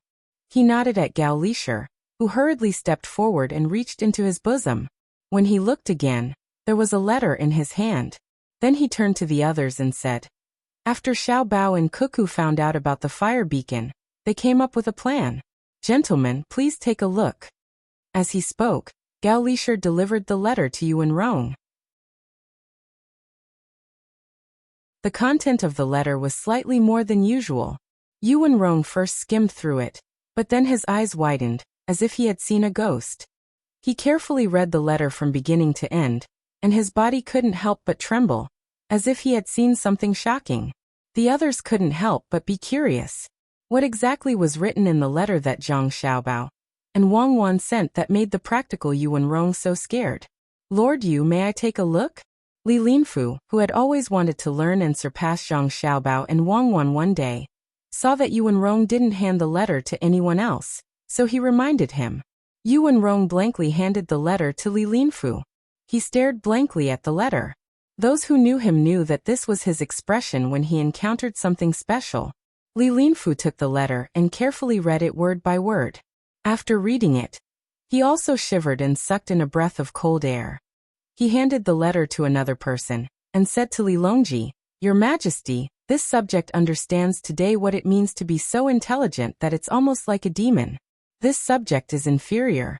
He nodded at Gao Lisher, who hurriedly stepped forward and reached into his bosom. When he looked again, there was a letter in his hand. Then he turned to the others and said, After Xiao Bao and Cuckoo found out about the fire beacon, they came up with a plan. Gentlemen, please take a look. As he spoke, Gao Lisher delivered the letter to Yuan Rong. The content of the letter was slightly more than usual. Yuan Rong first skimmed through it, but then his eyes widened, as if he had seen a ghost. He carefully read the letter from beginning to end, and his body couldn't help but tremble, as if he had seen something shocking. The others couldn't help but be curious. What exactly was written in the letter that Zhang Xiaobao and Wang Wan sent that made the practical Yuan Rong so scared? Lord Yu, may I take a look? Li Linfu, who had always wanted to learn and surpass Zhang Xiaobao and Wang Wan one day, saw that Yuan Rong didn't hand the letter to anyone else, so he reminded him. Yuan Rong blankly handed the letter to Li Linfu. He stared blankly at the letter. Those who knew him knew that this was his expression when he encountered something special. Li Linfu took the letter and carefully read it word by word. After reading it, he also shivered and sucked in a breath of cold air. He handed the letter to another person, and said to Li Longji, Your Majesty, this subject understands today what it means to be so intelligent that it's almost like a demon. This subject is inferior.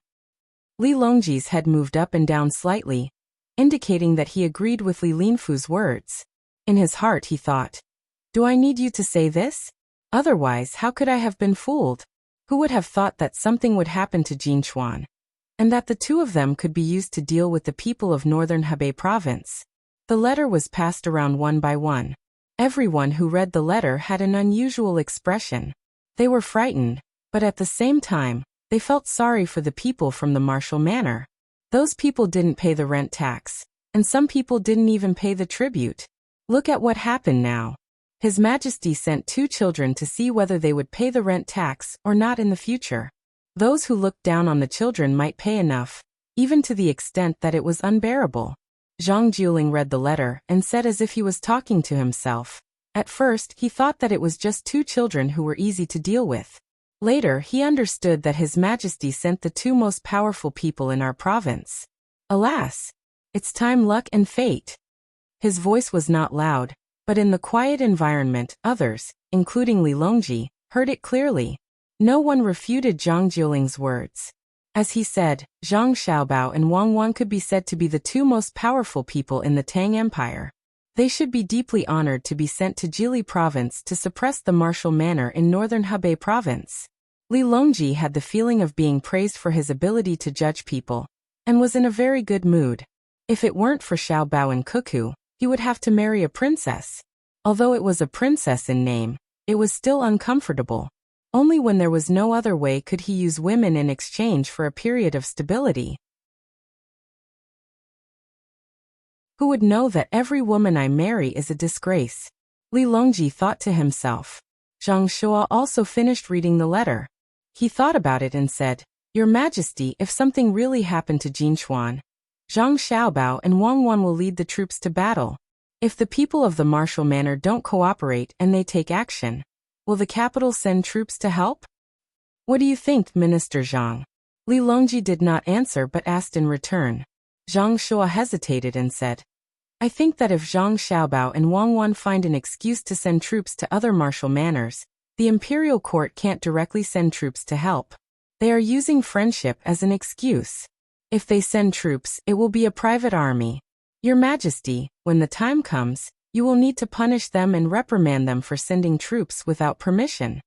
Li Longji's head moved up and down slightly, indicating that he agreed with Li Linfu's words. In his heart he thought, Do I need you to say this? Otherwise, how could I have been fooled? Who would have thought that something would happen to Jinchuan, and that the two of them could be used to deal with the people of northern Hebei province? The letter was passed around one by one. Everyone who read the letter had an unusual expression. They were frightened, but at the same time, they felt sorry for the people from the martial manor. Those people didn't pay the rent tax, and some people didn't even pay the tribute. Look at what happened now. His Majesty sent 2 children to see whether they would pay the rent tax or not in the future. Those who looked down on the children might pay enough, even to the extent that it was unbearable. Zhang Jiuling read the letter and said as if he was talking to himself. At first, he thought that it was just 2 children who were easy to deal with. Later, he understood that His Majesty sent the 2 most powerful people in our province. Alas! It's time, luck, and fate. His voice was not loud, but in the quiet environment, others, including Li Longji, heard it clearly. No one refuted Zhang Jiuling's words. As he said, Zhang Xiaobao and Wang Wan could be said to be the 2 most powerful people in the Tang Empire. They should be deeply honored to be sent to Jili province to suppress the martial manor in northern Hebei province. Li Longji had the feeling of being praised for his ability to judge people, and was in a very good mood. If it weren't for Xiao Bao and Cuckoo, He would have to marry a princess. Although it was a princess in name, it was still uncomfortable. Only when there was no other way could he use women in exchange for a period of stability. Who would know that every woman I marry is a disgrace? Li Longji thought to himself. Zhang Shua also finished reading the letter. He thought about it and said, Your Majesty, if something really happened to Jinchuan, Zhang Xiaobao and Wang Wan will lead the troops to battle. If the people of the martial manor don't cooperate and they take action, will the capital send troops to help? What do you think, Minister Zhang? Li Longji did not answer but asked in return. Zhang Shua hesitated and said, I think that if Zhang Xiaobao and Wang Wan find an excuse to send troops to other martial manors, the imperial court can't directly send troops to help. They are using friendship as an excuse. If they send troops, it will be a private army. Your Majesty, when the time comes, you will need to punish them and reprimand them for sending troops without permission.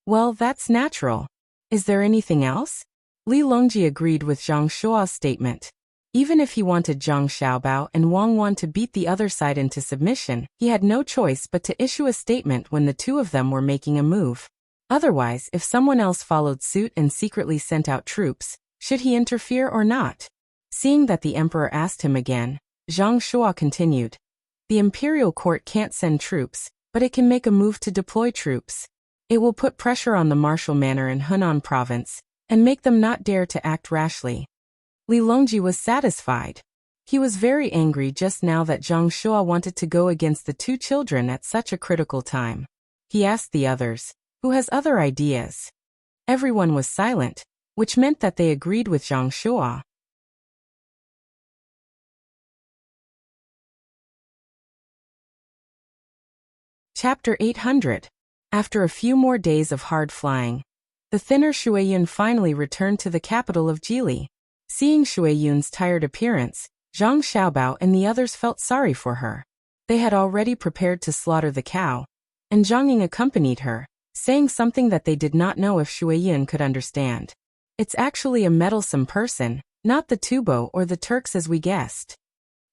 Well, that's natural. Is there anything else? Li Longji agreed with Zhang Shua's statement. Even if he wanted Zhang Xiaobao and Wang Wan to beat the other side into submission, he had no choice but to issue a statement when the two of them were making a move. Otherwise, if someone else followed suit and secretly sent out troops, should he interfere or not? Seeing that the emperor asked him again, Zhang Shua continued. The imperial court can't send troops, but it can make a move to deploy troops. It will put pressure on the martial manor in Hunan province, and make them not dare to act rashly. Li Longji was satisfied. He was very angry just now that Zhang Shua wanted to go against the two children at such a critical time. He asked the others, who has other ideas? Everyone was silent, which meant that they agreed with Zhang Shua. Chapter 800. After a few more days of hard flying, the thinner Shuiyun finally returned to the capital of Jili. Seeing Shuiyun's tired appearance, Zhang Xiaobao and the others felt sorry for her. They had already prepared to slaughter the cow, and Zhang Ying accompanied her, saying something that they did not know if Shuiyun could understand. It's actually a meddlesome person, not the Tubo or the Turks as we guessed.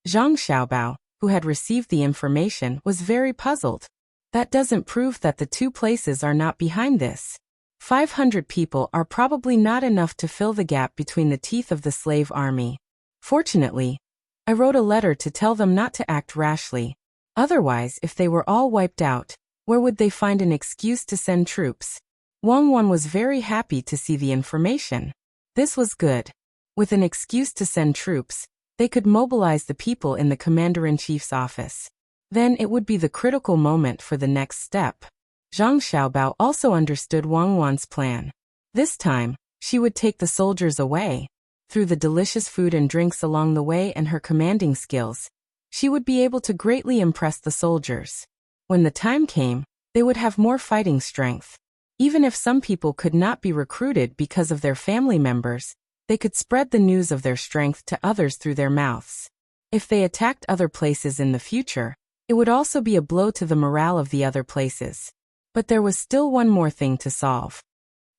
Zhang Xiaobao, who had received the information, was very puzzled. That doesn't prove that the two places are not behind this. 500 people are probably not enough to fill the gap between the teeth of the slave army. Fortunately, I wrote a letter to tell them not to act rashly. Otherwise, if they were all wiped out, where would they find an excuse to send troops? Wang Wan was very happy to see the information. This was good. With an excuse to send troops, they could mobilize the people in the commander-in-chief's office. Then it would be the critical moment for the next step. Zhang Xiaobao also understood Wang Wan's plan. This time, she would take the soldiers away. Through the delicious food and drinks along the way and her commanding skills, she would be able to greatly impress the soldiers. When the time came, they would have more fighting strength. Even if some people could not be recruited because of their family members, they could spread the news of their strength to others through their mouths. If they attacked other places in the future, it would also be a blow to the morale of the other places. But there was still one more thing to solve.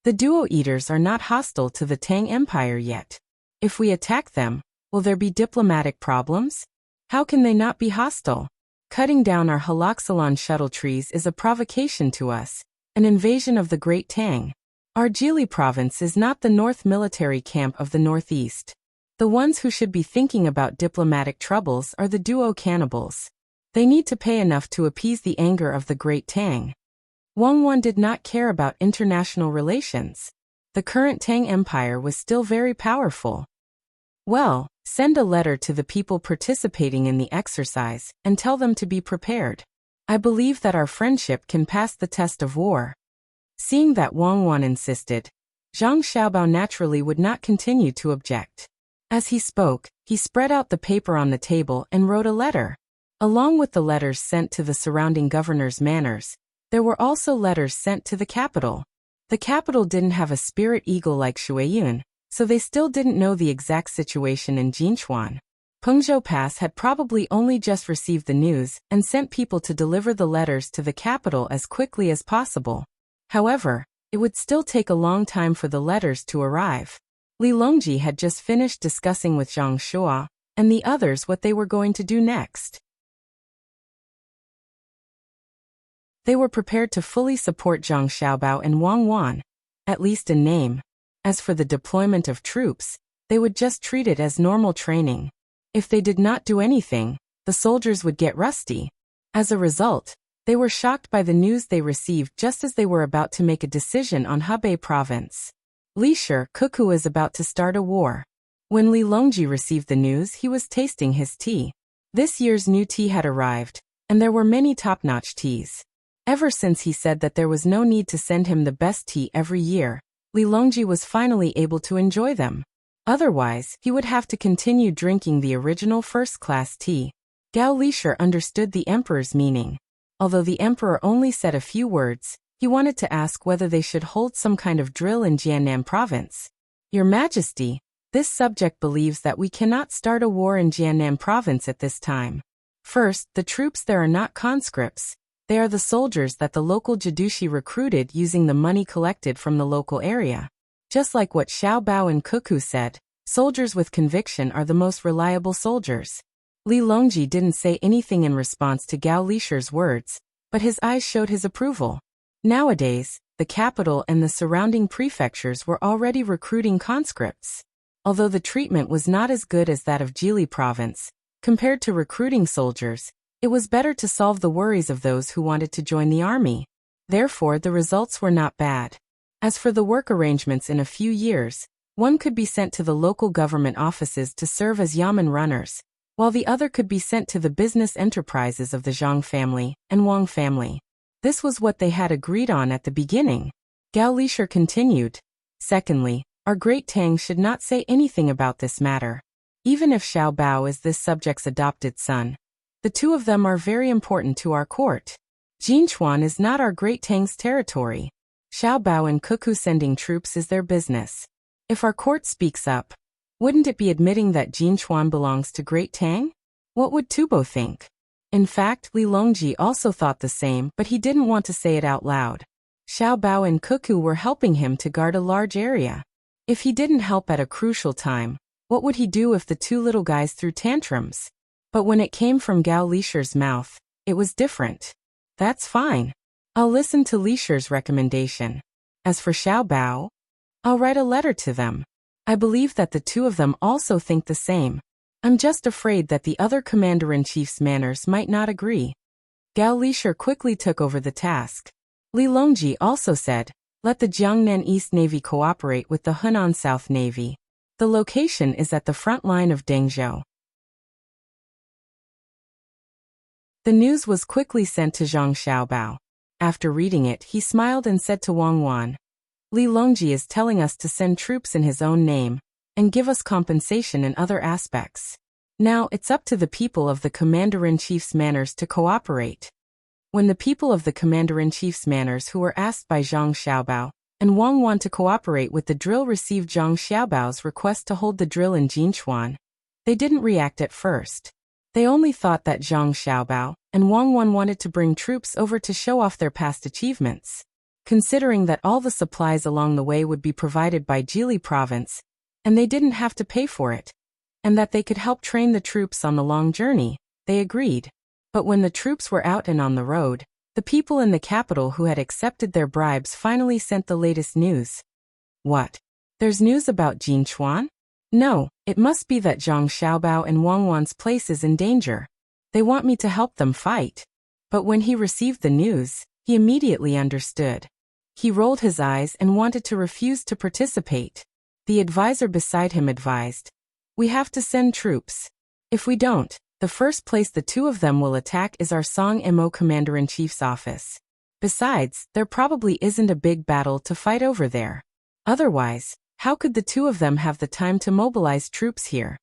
The Duo Eaters are not hostile to the Tang Empire yet. If we attack them, will there be diplomatic problems? How can they not be hostile? Cutting down our haloxylon shuttle trees is a provocation to us, an invasion of the Great Tang. Our Jili province is not the North military camp of the Northeast. The ones who should be thinking about diplomatic troubles are the Duo cannibals. They need to pay enough to appease the anger of the Great Tang. Wang Wan did not care about international relations. The current Tang Empire was still very powerful. Well, send a letter to the people participating in the exercise and tell them to be prepared. I believe that our friendship can pass the test of war. Seeing that Wang Wan insisted, Zhang Xiaobao naturally would not continue to object. As he spoke, he spread out the paper on the table and wrote a letter. Along with the letters sent to the surrounding governors' manors, there were also letters sent to the capital. The capital didn't have a spirit eagle like Shuiyun, so they still didn't know the exact situation in Jinchuan. Pengzhou Pass had probably only just received the news and sent people to deliver the letters to the capital as quickly as possible. However, it would still take a long time for the letters to arrive. Li Longji had just finished discussing with Zhang Shua and the others what they were going to do next. They were prepared to fully support Zhang Xiaobao and Wang Wan, at least in name. As for the deployment of troops, they would just treat it as normal training. If they did not do anything, the soldiers would get rusty. As a result, they were shocked by the news they received just as they were about to make a decision on Hebei province. Li Kuku is about to start a war. When Li Longji received the news, he was tasting his tea. This year's new tea had arrived, and there were many top-notch teas. Ever since he said that there was no need to send him the best tea every year, Li Longji was finally able to enjoy them. Otherwise, he would have to continue drinking the original first-class tea. Gao Lisher understood the emperor's meaning. Although the emperor only said a few words, he wanted to ask whether they should hold some kind of drill in Jiannan province. Your Majesty, this subject believes that we cannot start a war in Jiannan province at this time. First, the troops there are not conscripts. They are the soldiers that the local Jadushi recruited using the money collected from the local area. Just like what Xiao Bao and Kuku said, soldiers with conviction are the most reliable soldiers. Li Longji didn't say anything in response to Gao Lisher's words, but his eyes showed his approval. Nowadays, the capital and the surrounding prefectures were already recruiting conscripts. Although the treatment was not as good as that of Jili province, compared to recruiting soldiers, it was better to solve the worries of those who wanted to join the army. Therefore, the results were not bad. As for the work arrangements in a few years, one could be sent to the local government offices to serve as yamen runners, while the other could be sent to the business enterprises of the Zhang family and Wang family. This was what they had agreed on at the beginning. Gao Lisher continued. Secondly, our great Tang should not say anything about this matter. Even if Xiao Bao is this subject's adopted son, the two of them are very important to our court. Jinchuan is not our great Tang's territory. Xiao Bao and Kuku sending troops is their business. If our court speaks up, wouldn't it be admitting that Jinchuan belongs to Great Tang? What would Tubo think? In fact, Li Longji also thought the same, but he didn't want to say it out loud. Xiao Bao and Kuku were helping him to guard a large area. If he didn't help at a crucial time, what would he do if the two little guys threw tantrums? But when it came from Gao Lisher's mouth, it was different. That's fine. I'll listen to Lisher's recommendation. As for Xiao Bao, I'll write a letter to them. I believe that the two of them also think the same. I'm just afraid that the other commander-in-chief's manners might not agree. Gao Lisher quickly took over the task. Li Longji also said, let the Jiangnan East Navy cooperate with the Hunan South Navy. The location is at the front line of Dengzhou. The news was quickly sent to Zhang Xiaobao. After reading it, he smiled and said to Wang Wan, Li Longji is telling us to send troops in his own name, and give us compensation in other aspects. Now it's up to the people of the Commander-in-Chief's manors to cooperate. When the people of the Commander-in-Chief's manors who were asked by Zhang Xiaobao and Wang Wan to cooperate with the drill received Zhang Xiaobao's request to hold the drill in Jinchuan, they didn't react at first. They only thought that Zhang Xiaobao and Wang Wan wanted to bring troops over to show off their past achievements. Considering that all the supplies along the way would be provided by Jili province, and they didn't have to pay for it, and that they could help train the troops on the long journey, they agreed. But when the troops were out and on the road, the people in the capital who had accepted their bribes finally sent the latest news. What? There's news about Jinchuan? No, it must be that Zhang Xiaobao and Wang Wan's place is in danger. They want me to help them fight. But when he received the news, he immediately understood. He rolled his eyes and wanted to refuse to participate. The advisor beside him advised, we have to send troops. If we don't, the first place the two of them will attack is our Song Mo Commander-in-Chief's office. Besides, there probably isn't a big battle to fight over there. Otherwise, how could the two of them have the time to mobilize troops here?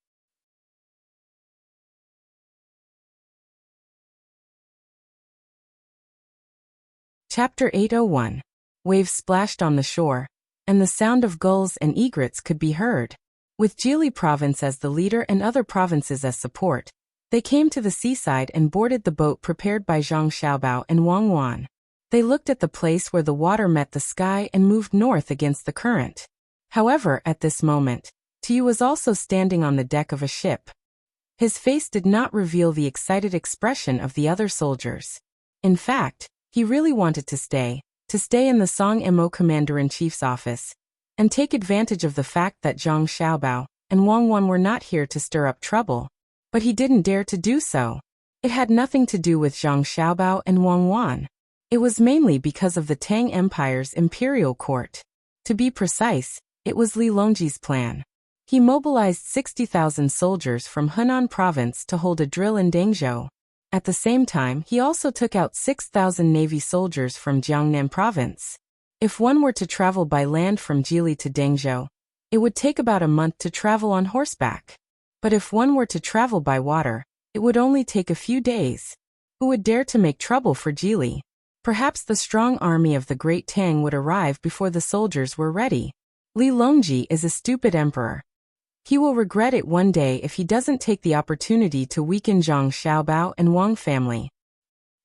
Chapter 801. Waves splashed on the shore, and the sound of gulls and egrets could be heard. With Jili province as the leader and other provinces as support, they came to the seaside and boarded the boat prepared by Zhang Xiaobao and Wang Wan. They looked at the place where the water met the sky and moved north against the current. However, at this moment, Tu was also standing on the deck of a ship. His face did not reveal the excited expression of the other soldiers. In fact, He really wanted to stay in the Song Mo Commander-in-Chief's office, and take advantage of the fact that Zhang Xiaobao and Wang Wan were not here to stir up trouble. But he didn't dare to do so. It had nothing to do with Zhang Xiaobao and Wang Wan. It was mainly because of the Tang Empire's imperial court. To be precise, it was Li Longji's plan. He mobilized 60,000 soldiers from Henan province to hold a drill in Dangzhou. At the same time, he also took out 6,000 navy soldiers from Jiangnan province. If one were to travel by land from Jili to Dangzhou, it would take about a month to travel on horseback. But if one were to travel by water, it would only take a few days. Who would dare to make trouble for Jili? Perhaps the strong army of the Great Tang would arrive before the soldiers were ready. Li Longji is a stupid emperor. He will regret it one day if he doesn't take the opportunity to weaken Zhang Xiaobao and Wang family.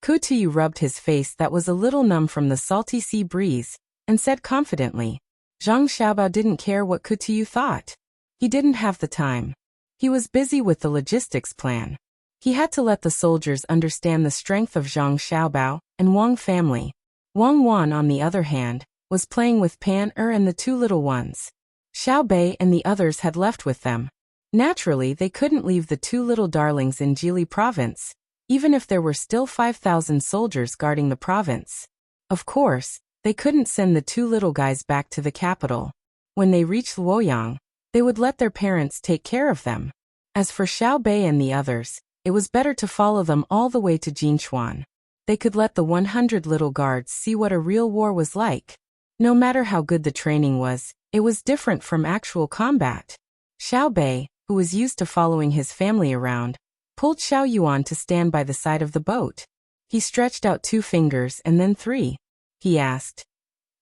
Ku Tuyu rubbed his face that was a little numb from the salty sea breeze, and said confidently, Zhang Xiaobao didn't care what Ku Tuyu thought. He didn't have the time. He was busy with the logistics plan. He had to let the soldiers understand the strength of Zhang Xiaobao and Wang family. Wang Wan, on the other hand, was playing with Pan and the two little ones. Xiao Bei and the others had left with them. Naturally, they couldn't leave the two little darlings in Jili province, even if there were still 5,000 soldiers guarding the province. Of course, they couldn't send the two little guys back to the capital. When they reached Luoyang, they would let their parents take care of them. As for Xiao Bei and the others, it was better to follow them all the way to Jinchuan. They could let the 100 little guards see what a real war was like. No matter how good the training was, it was different from actual combat. Xiao Bei, who was used to following his family around, pulled Xiao Yuan to stand by the side of the boat. He stretched out 2 fingers and then 3. He asked,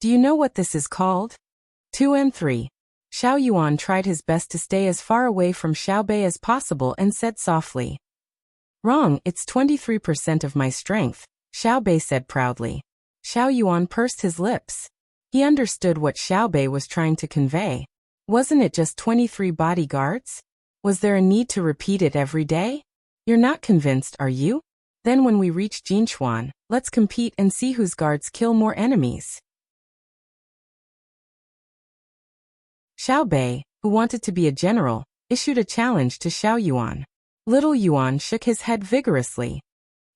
"Do you know what this is called?" 2 and 3. Xiao Yuan tried his best to stay as far away from Xiao Bei as possible and said softly, "Wrong, it's 23% of my strength," Xiao Bei said proudly. Xiao Yuan pursed his lips. He understood what Xiao Bei was trying to convey. Wasn't it just 23 bodyguards? Was there a need to repeat it every day? You're not convinced, are you? Then when we reach Jinchuan, let's compete and see whose guards kill more enemies. Xiao Bei, who wanted to be a general, issued a challenge to Xiao Yuan. Little Yuan shook his head vigorously.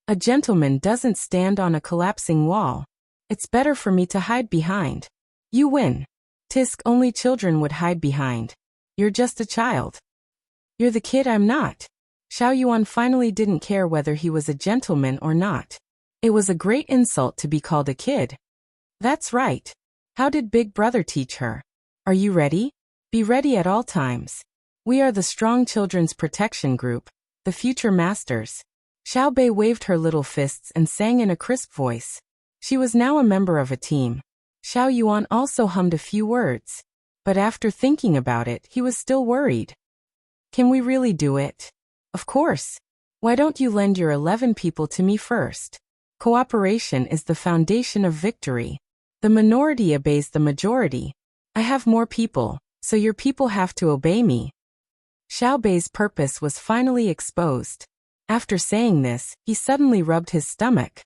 "A gentleman doesn't stand on a collapsing wall. It's better for me to hide behind." "You win. Tisk, only children would hide behind. You're just a child." "You're the kid I'm not." Xiao Yuan finally didn't care whether he was a gentleman or not. It was a great insult to be called a kid. "That's right. How did Big Brother teach her? Are you ready? Be ready at all times. We are the Strong Children's Protection Group, the future masters." Xiao Bei waved her little fists and sang in a crisp voice. She was now a member of a team. Xiao Yuan also hummed a few words. But after thinking about it, he was still worried. "Can we really do it?" "Of course. Why don't you lend your 11 people to me first? Cooperation is the foundation of victory. The minority obeys the majority. I have more people, so your people have to obey me." Xiao Bei's purpose was finally exposed. After saying this, he suddenly rubbed his stomach.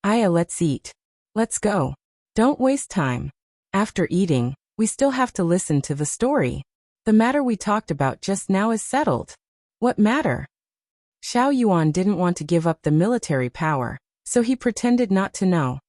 "Aya, let's eat. Let's go. Don't waste time. After eating, we still have to listen to the story. The matter we talked about just now is settled." "What matter?" Xiao Yuan didn't want to give up the military power, so he pretended not to know.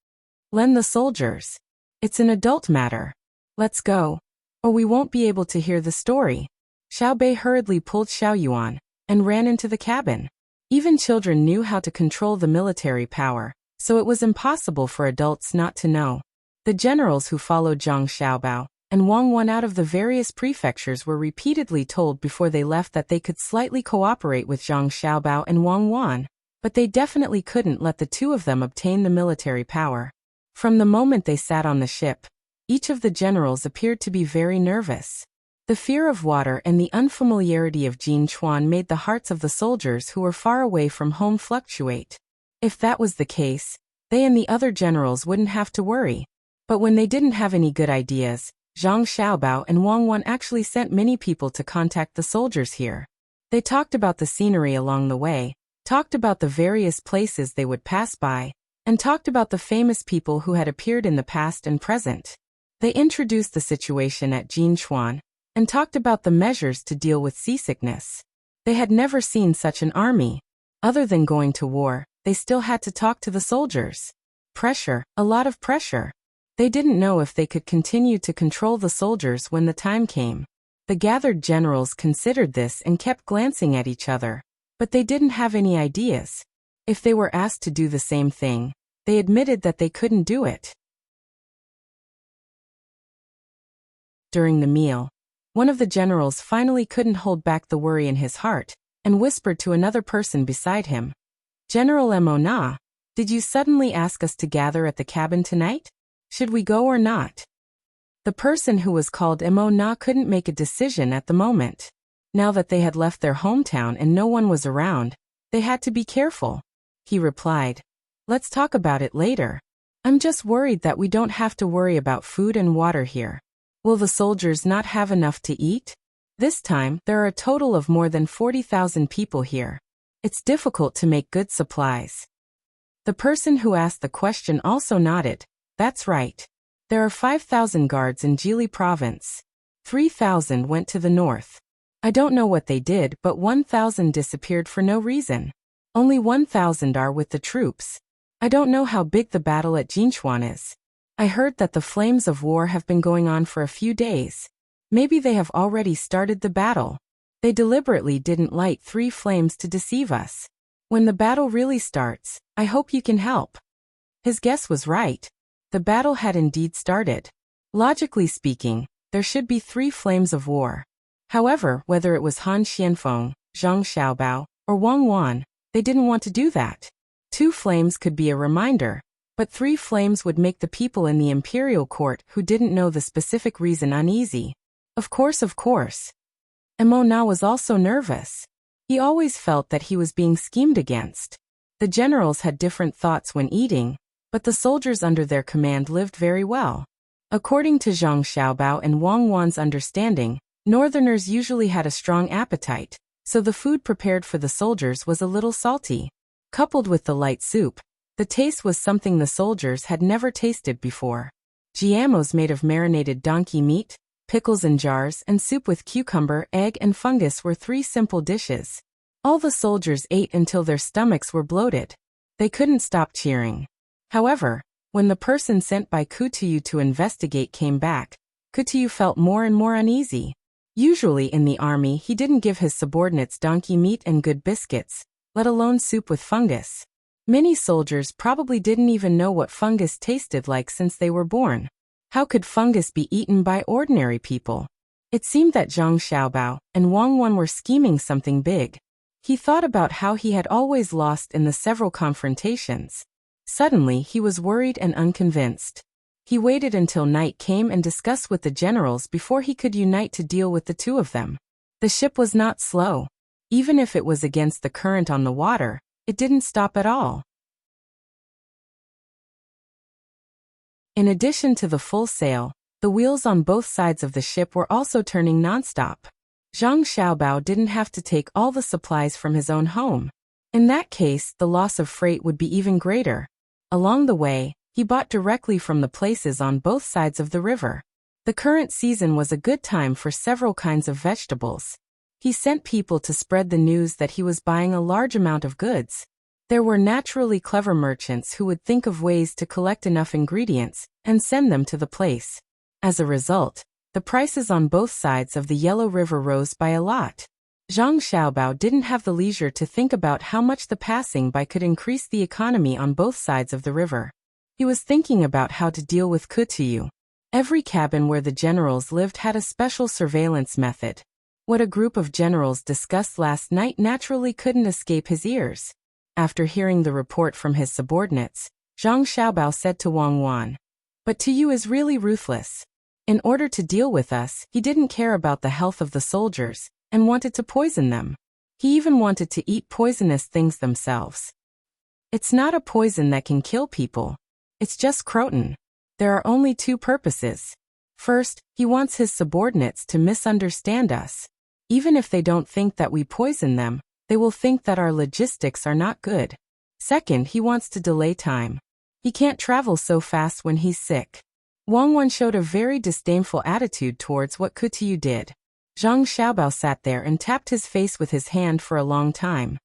"Lend the soldiers. It's an adult matter. Let's go, or we won't be able to hear the story." Xiao Bei hurriedly pulled Xiao Yuan and ran into the cabin. Even children knew how to control the military power, so it was impossible for adults not to know. The generals who followed Zhang Xiaobao and Wang Wan out of the various prefectures were repeatedly told before they left that they could slightly cooperate with Zhang Xiaobao and Wang Wan, but they definitely couldn't let the two of them obtain the military power. From the moment they sat on the ship, each of the generals appeared to be very nervous. The fear of water and the unfamiliarity of Jinchuan made the hearts of the soldiers who were far away from home fluctuate. If that was the case, they and the other generals wouldn't have to worry. But when they didn't have any good ideas, Zhang Xiaobao and Wang Wan actually sent many people to contact the soldiers here. They talked about the scenery along the way, talked about the various places they would pass by, and talked about the famous people who had appeared in the past and present. They introduced the situation at Jinchuan and talked about the measures to deal with seasickness. They had never seen such an army. Other than going to war, they still had to talk to the soldiers. Pressure, a lot of pressure. They didn't know if they could continue to control the soldiers when the time came. The gathered generals considered this and kept glancing at each other, but they didn't have any ideas. If they were asked to do the same thing, they admitted that they couldn't do it. During the meal, one of the generals finally couldn't hold back the worry in his heart and whispered to another person beside him, "General Mo, did you suddenly ask us to gather at the cabin tonight? Should we go or not?" The person who was called Mo couldn't make a decision at the moment. Now that they had left their hometown and no one was around, they had to be careful. He replied, "Let's talk about it later. I'm just worried that we don't have to worry about food and water here. Will the soldiers not have enough to eat? This time, there are a total of more than 40,000 people here. It's difficult to make good supplies." The person who asked the question also nodded. "That's right. There are 5,000 guards in Jili province. 3,000 went to the north. I don't know what they did, but 1,000 disappeared for no reason. Only 1,000 are with the troops. I don't know how big the battle at Jinchuan is. I heard that the flames of war have been going on for a few days. Maybe they have already started the battle. They deliberately didn't light 3 flames to deceive us. When the battle really starts, I hope you can help." His guess was right. The battle had indeed started. Logically speaking, there should be 3 flames of war. However, whether it was Han Xianfeng, Zhang Xiaobao, or Wang Wan, they didn't want to do that. 2 flames could be a reminder, but 3 flames would make the people in the imperial court who didn't know the specific reason uneasy. Of course. Mo Na was also nervous. He always felt that he was being schemed against. The generals had different thoughts when eating, but the soldiers under their command lived very well. According to Zhang Xiaobao and Wang Wan's understanding, northerners usually had a strong appetite, so the food prepared for the soldiers was a little salty. Coupled with the light soup, the taste was something the soldiers had never tasted before. Giamos made of marinated donkey meat, pickles in jars, and soup with cucumber, egg, and fungus were 3 simple dishes. All the soldiers ate until their stomachs were bloated. They couldn't stop cheering. However, when the person sent by Kutuyu to investigate came back, Kutuyu felt more and more uneasy. Usually in the army he didn't give his subordinates donkey meat and good biscuits, let alone soup with fungus. Many soldiers probably didn't even know what fungus tasted like since they were born. How could fungus be eaten by ordinary people? It seemed that Zhang Xiaobao and Wang Wan were scheming something big. He thought about how he had always lost in the several confrontations. Suddenly he was worried and unconvinced. He waited until night came and discussed with the generals before he could unite to deal with the 2 of them. The ship was not slow. Even if it was against the current on the water, it didn't stop at all. In addition to the full sail, the wheels on both sides of the ship were also turning nonstop. Zhang Xiaobao didn't have to take all the supplies from his own home. In that case, the loss of freight would be even greater. Along the way, he bought directly from the places on both sides of the river. The current season was a good time for several kinds of vegetables. He sent people to spread the news that he was buying a large amount of goods. There were naturally clever merchants who would think of ways to collect enough ingredients and send them to the place. As a result, the prices on both sides of the Yellow River rose by a lot. Zhang Xiaobao didn't have the leisure to think about how much the passing by could increase the economy on both sides of the river. He was thinking about how to deal with Kutuyu. Every cabin where the generals lived had a special surveillance method. What a group of generals discussed last night naturally couldn't escape his ears. After hearing the report from his subordinates, Zhang Xiaobao said to Wang Wan, "But Tuyu is really ruthless. In order to deal with us, he didn't care about the health of the soldiers and wanted to poison them. He even wanted to eat poisonous things themselves. It's not a poison that can kill people. It's just croton. There are only 2 purposes. First, he wants his subordinates to misunderstand us. Even if they don't think that we poison them, they will think that our logistics are not good. Second, he wants to delay time. He can't travel so fast when he's sick. Wang Wan showed a very disdainful attitude towards what Kutuyu did. Zhang Xiaobao sat there and tapped his face with his hand for a long time.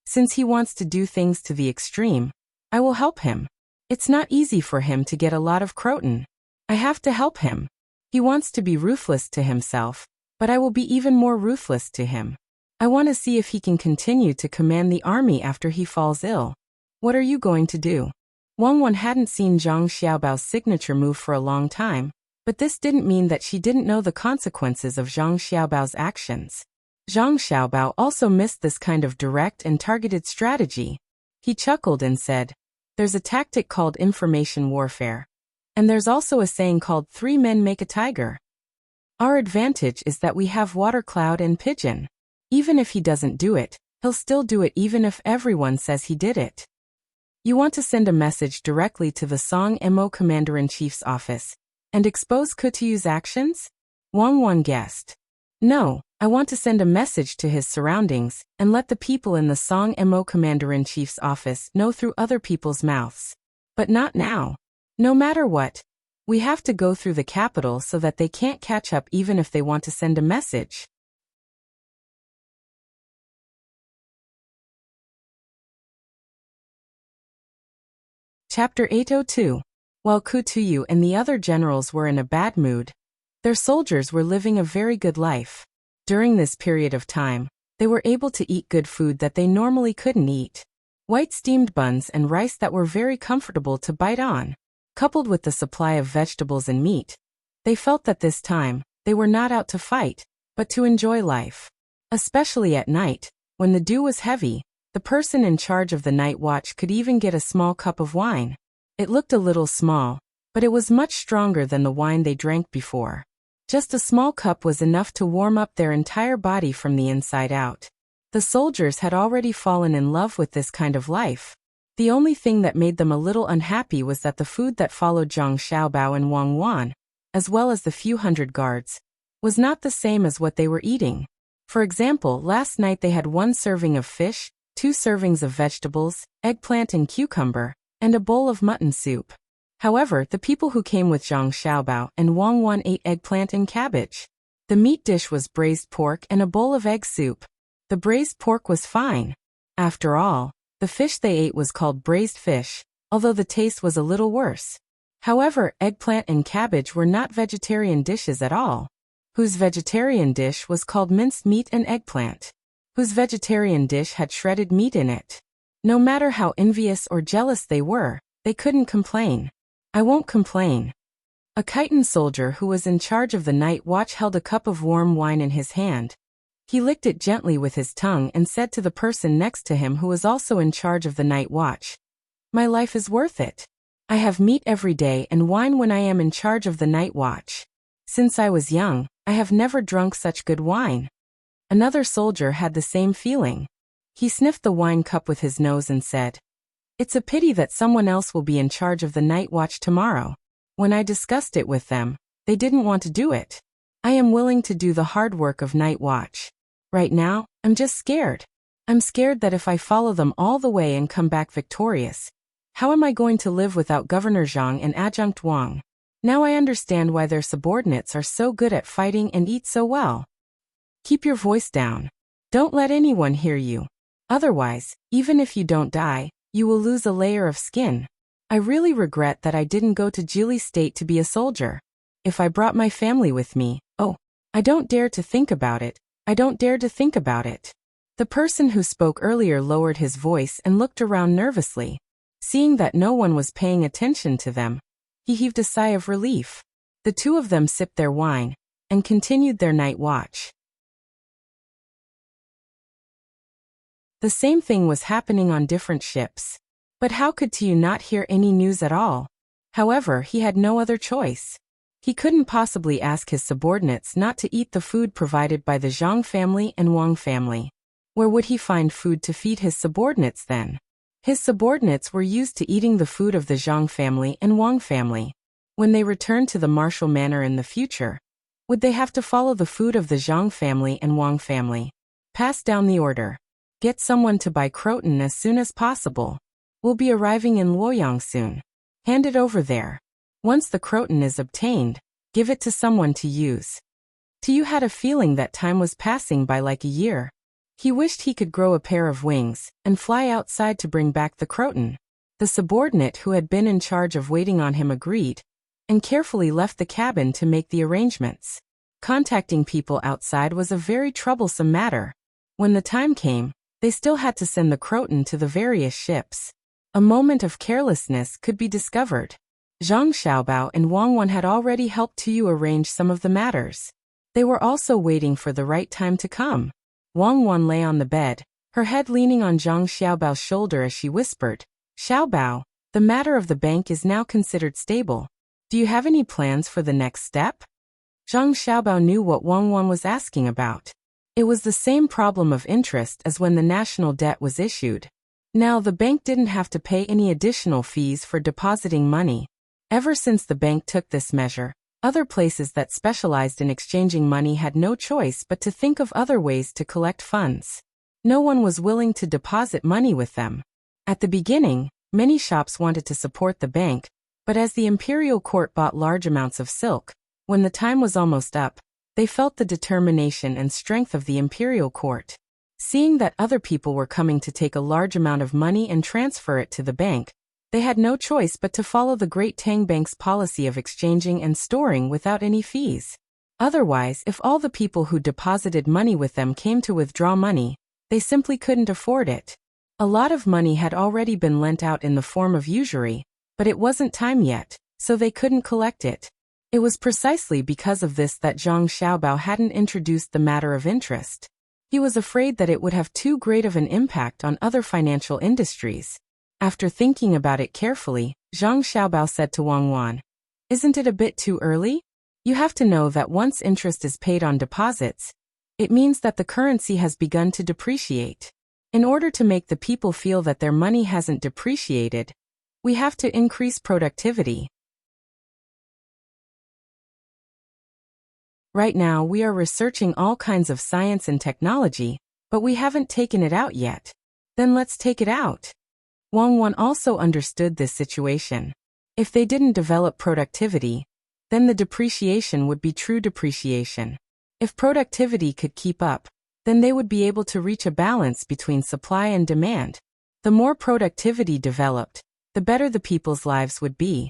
Since he wants to do things to the extreme, I will help him. It's not easy for him to get a lot of croton. I have to help him. He wants to be ruthless to himself, but I will be even more ruthless to him. I want to see if he can continue to command the army after he falls ill. What are you going to do? Wang Wan hadn't seen Zhang Xiaobao's signature move for a long time, but this didn't mean that she didn't know the consequences of Zhang Xiaobao's actions. Zhang Xiaobao also missed this kind of direct and targeted strategy. He chuckled and said, "There's a tactic called information warfare. And there's also a saying called 3 men make a tiger. Our advantage is that we have Water Cloud and Pigeon. Even if he doesn't do it, he'll still do it even if everyone says he did it." You want to send a message directly to the Song Mo Commander-in-Chief's office and expose Kutuyu's actions? Wang Wan guessed. No, I want to send a message to his surroundings and let the people in the Song Mo Commander-in-Chief's office know through other people's mouths. But not now. No matter what, we have to go through the capital so that they can't catch up even if they want to send a message. Chapter 802. While Kutuyu and the other generals were in a bad mood, their soldiers were living a very good life. During this period of time, they were able to eat good food that they normally couldn't eat. White steamed buns and rice that were very comfortable to bite on. Coupled with the supply of vegetables and meat, they felt that this time, they were not out to fight, but to enjoy life. Especially at night, when the dew was heavy, the person in charge of the night watch could even get a small cup of wine. It looked a little small, but it was much stronger than the wine they drank before. Just a small cup was enough to warm up their entire body from the inside out. The soldiers had already fallen in love with this kind of life. The only thing that made them a little unhappy was that the food that followed Zhang Xiaobao and Wang Wan, as well as the few hundred guards, was not the same as what they were eating. For example, last night they had 1 serving of fish, 2 servings of vegetables, eggplant and cucumber, and a bowl of mutton soup. However, the people who came with Zhang Xiaobao and Wang Wan ate eggplant and cabbage. The meat dish was braised pork and a bowl of egg soup. The braised pork was fine. After all, the fish they ate was called braised fish, although the taste was a little worse. However, eggplant and cabbage were not vegetarian dishes at all. Whose vegetarian dish was called minced meat and eggplant. Whose vegetarian dish had shredded meat in it. No matter how envious or jealous they were, they couldn't complain. I won't complain. A Khitan soldier who was in charge of the night watch held a cup of warm wine in his hand. He licked it gently with his tongue and said to the person next to him who was also in charge of the night watch, "My life is worth it. I have meat every day and wine when I am in charge of the night watch. Since I was young, I have never drunk such good wine." Another soldier had the same feeling. He sniffed the wine cup with his nose and said, "It's a pity that someone else will be in charge of the night watch tomorrow. When I discussed it with them, they didn't want to do it. I am willing to do the hard work of night watch. Right now, I'm just scared. I'm scared that if I follow them all the way and come back victorious, how am I going to live without Governor Zhang and Adjunct Wang? Now I understand why their subordinates are so good at fighting and eat so well. Keep your voice down. Don't let anyone hear you. Otherwise, even if you don't die, you will lose a layer of skin. I really regret that I didn't go to Jili State to be a soldier. If I brought my family with me, I don't dare to think about it. I don't dare to think about it." The person who spoke earlier lowered his voice and looked around nervously. Seeing that no one was paying attention to them, he heaved a sigh of relief. The two of them sipped their wine and continued their night watch. The same thing was happening on different ships. But how could Tiu not hear any news at all? However, he had no other choice. He couldn't possibly ask his subordinates not to eat the food provided by the Zhang family and Wang family. Where would he find food to feed his subordinates then? His subordinates were used to eating the food of the Zhang family and Wang family. When they returned to the martial manor in the future, would they have to follow the food of the Zhang family and Wang family? Pass down the order. Get someone to buy croton as soon as possible. We'll be arriving in Luoyang soon. Hand it over there. Once the croton is obtained, give it to someone to use. Tu had a feeling that time was passing by like a year. He wished he could grow a pair of wings and fly outside to bring back the croton. The subordinate who had been in charge of waiting on him agreed, and carefully left the cabin to make the arrangements. Contacting people outside was a very troublesome matter. When the time came, they still had to send the croton to the various ships. A moment of carelessness could be discovered. Zhang Xiaobao and Wang Wan had already helped Tu arrange some of the matters. They were also waiting for the right time to come. Wang Wan lay on the bed, her head leaning on Zhang Xiaobao's shoulder as she whispered, "Xiaobao, the matter of the bank is now considered stable. Do you have any plans for the next step?" Zhang Xiaobao knew what Wang Wan was asking about. It was the same problem of interest as when the national debt was issued. Now the bank didn't have to pay any additional fees for depositing money. Ever since the bank took this measure, other places that specialized in exchanging money had no choice but to think of other ways to collect funds. No one was willing to deposit money with them. At the beginning, many shops wanted to support the bank, but as the imperial court bought large amounts of silk, when the time was almost up, they felt the determination and strength of the imperial court. Seeing that other people were coming to take a large amount of money and transfer it to the bank, they had no choice but to follow the Great Tang Bank's policy of exchanging and storing without any fees. Otherwise, if all the people who deposited money with them came to withdraw money, they simply couldn't afford it. A lot of money had already been lent out in the form of usury, but it wasn't time yet, so they couldn't collect it. It was precisely because of this that Zhang Xiaobao hadn't introduced the matter of interest. He was afraid that it would have too great of an impact on other financial industries. After thinking about it carefully, Zhang Xiaobao said to Wang Wan, "Isn't it a bit too early? You have to know that once interest is paid on deposits, it means that the currency has begun to depreciate. In order to make the people feel that their money hasn't depreciated, we have to increase productivity. Right now we are researching all kinds of science and technology, but we haven't taken it out yet. Then let's take it out." Wang Wan also understood this situation. If they didn't develop productivity, then the depreciation would be true depreciation. If productivity could keep up, then they would be able to reach a balance between supply and demand. The more productivity developed, the better the people's lives would be.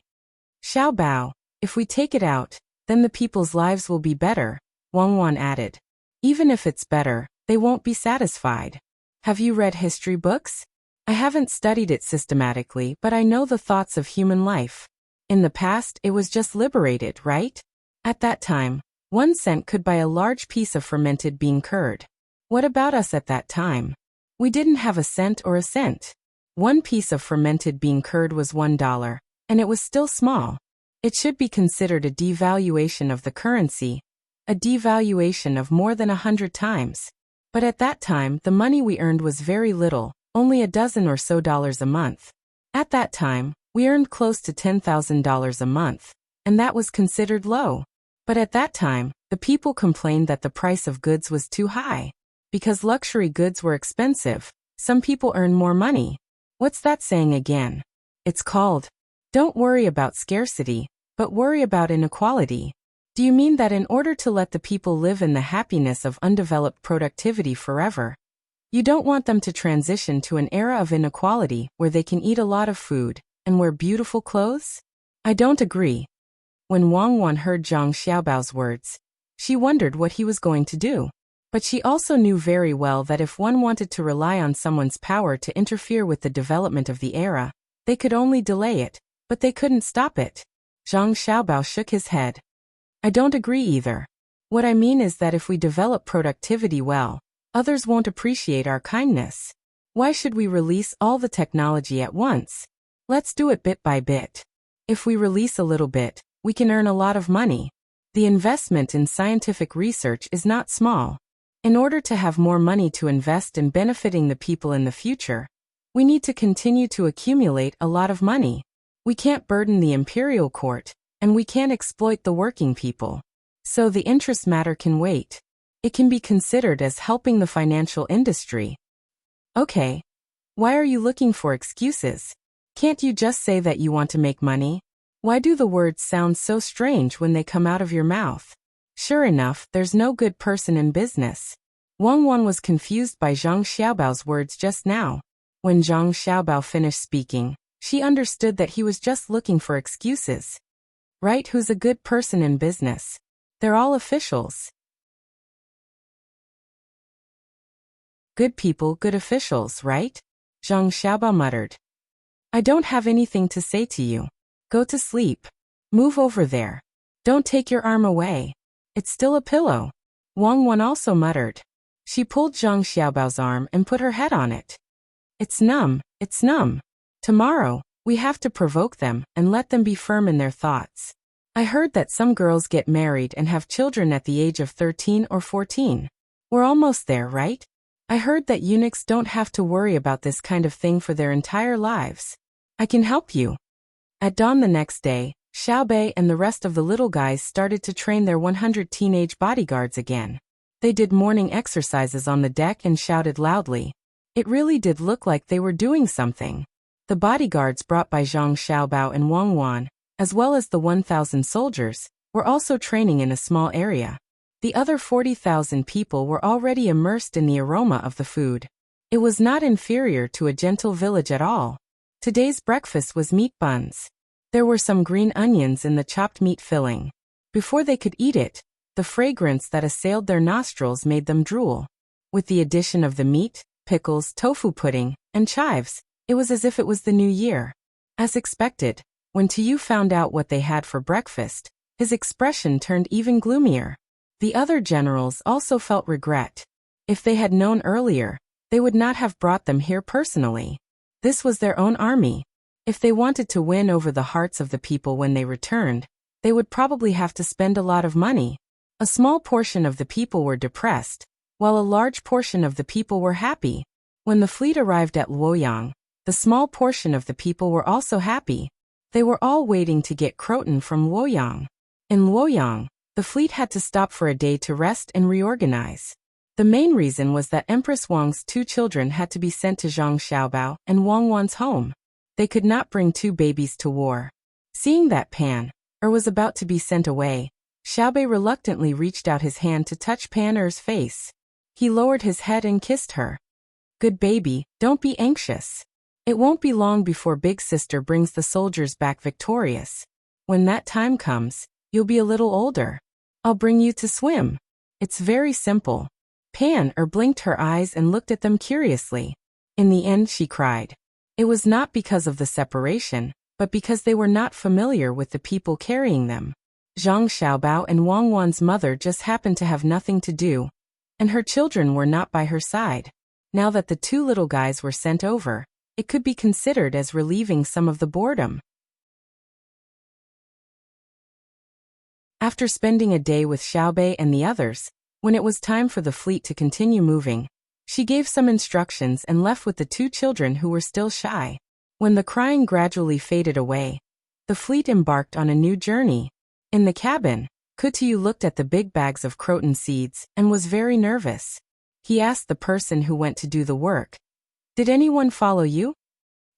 "Xiaobao, if we take it out, then the people's lives will be better," Wang Wan added. "Even if it's better, they won't be satisfied. Have you read history books? I haven't studied it systematically, but I know the thoughts of human life. In the past, it was just liberated, right? At that time, 1 cent could buy a large piece of fermented bean curd. What about us at that time? We didn't have a cent or a cent. 1 piece of fermented bean curd was $1, and it was still small. It should be considered a devaluation of the currency, a devaluation of more than 100 times. But at that time, the money we earned was very little, only a dozen or so dollars a month. At that time, we earned close to $10,000 a month, and that was considered low. But at that time, the people complained that the price of goods was too high. Because luxury goods were expensive, some people earned more money. What's that saying again? It's called, "Don't worry about scarcity, but worry about inequality." Do you mean that in order to let the people live in the happiness of undeveloped productivity forever, you don't want them to transition to an era of inequality where they can eat a lot of food and wear beautiful clothes? I don't agree. When Wang Wan heard Zhang Xiaobao's words, she wondered what he was going to do. But she also knew very well that if one wanted to rely on someone's power to interfere with the development of the era, they could only delay it, but they couldn't stop it. Zhang Xiaobao shook his head. I don't agree either. What I mean is that if we develop productivity well, others won't appreciate our kindness. Why should we release all the technology at once? Let's do it bit by bit. If we release a little bit, we can earn a lot of money. The investment in scientific research is not small. In order to have more money to invest in benefiting the people in the future, we need to continue to accumulate a lot of money. We can't burden the imperial court, and we can't exploit the working people. So the interest matter can wait. It can be considered as helping the financial industry. Okay. Why are you looking for excuses? Can't you just say that you want to make money? Why do the words sound so strange when they come out of your mouth? Sure enough, there's no good person in business. Wang Wan was confused by Zhang Xiaobao's words just now. When Zhang Xiaobao finished speaking, she understood that he was just looking for excuses. Right? Who's a good person in business? They're all officials. Good people, good officials, right? Zhang Xiaobao muttered. I don't have anything to say to you. Go to sleep. Move over there. Don't take your arm away. It's still a pillow. Wang Wan also muttered. She pulled Zhang Xiaobao's arm and put her head on it. It's numb, it's numb. Tomorrow, we have to provoke them and let them be firm in their thoughts. I heard that some girls get married and have children at the age of 13 or 14. We're almost there, right? I heard that eunuchs don't have to worry about this kind of thing for their entire lives. I can help you. At dawn the next day, Xiaobei and the rest of the little guys started to train their 100 teenage bodyguards again. They did morning exercises on the deck and shouted loudly. It really did look like they were doing something. The bodyguards brought by Zhang Xiaobao and Wang Wan, as well as the 1,000 soldiers, were also training in a small area. The other 40,000 people were already immersed in the aroma of the food. It was not inferior to a gentle village at all. Today's breakfast was meat buns. There were some green onions in the chopped meat filling. Before they could eat it, the fragrance that assailed their nostrils made them drool. With the addition of the meat, pickles, tofu pudding, and chives, it was as if it was the new year. As expected, when Tuyu found out what they had for breakfast, his expression turned even gloomier. The other generals also felt regret. If they had known earlier, they would not have brought them here personally. This was their own army. If they wanted to win over the hearts of the people when they returned, they would probably have to spend a lot of money. A small portion of the people were depressed, while a large portion of the people were happy. When the fleet arrived at Luoyang, the small portion of the people were also happy. They were all waiting to get Croton from Luoyang. In Luoyang, the fleet had to stop for a day to rest and reorganize. The main reason was that Empress Wang's 2 children had to be sent to Zhang Xiaobao and Wang Wan's home. They could not bring 2 babies to war. Seeing that Pan was about to be sent away, Xiaobei reluctantly reached out his hand to touch Pan face. He lowered his head and kissed her. Good baby, don't be anxious. It won't be long before Big Sister brings the soldiers back victorious. When that time comes, you'll be a little older. I'll bring you to swim. It's very simple. Pan blinked her eyes and looked at them curiously. In the end, she cried. It was not because of the separation, but because they were not familiar with the people carrying them. Zhang Xiaobao and Wang Wan's mother just happened to have nothing to do, and her children were not by her side. Now that the 2 little guys were sent over, it could be considered as relieving some of the boredom. After spending a day with Xiaobei and the others, when it was time for the fleet to continue moving, she gave some instructions and left with the 2 children who were still shy. When the crying gradually faded away, the fleet embarked on a new journey. In the cabin, Kutiyu looked at the big bags of croton seeds and was very nervous. He asked the person who went to do the work, "Did anyone follow you?"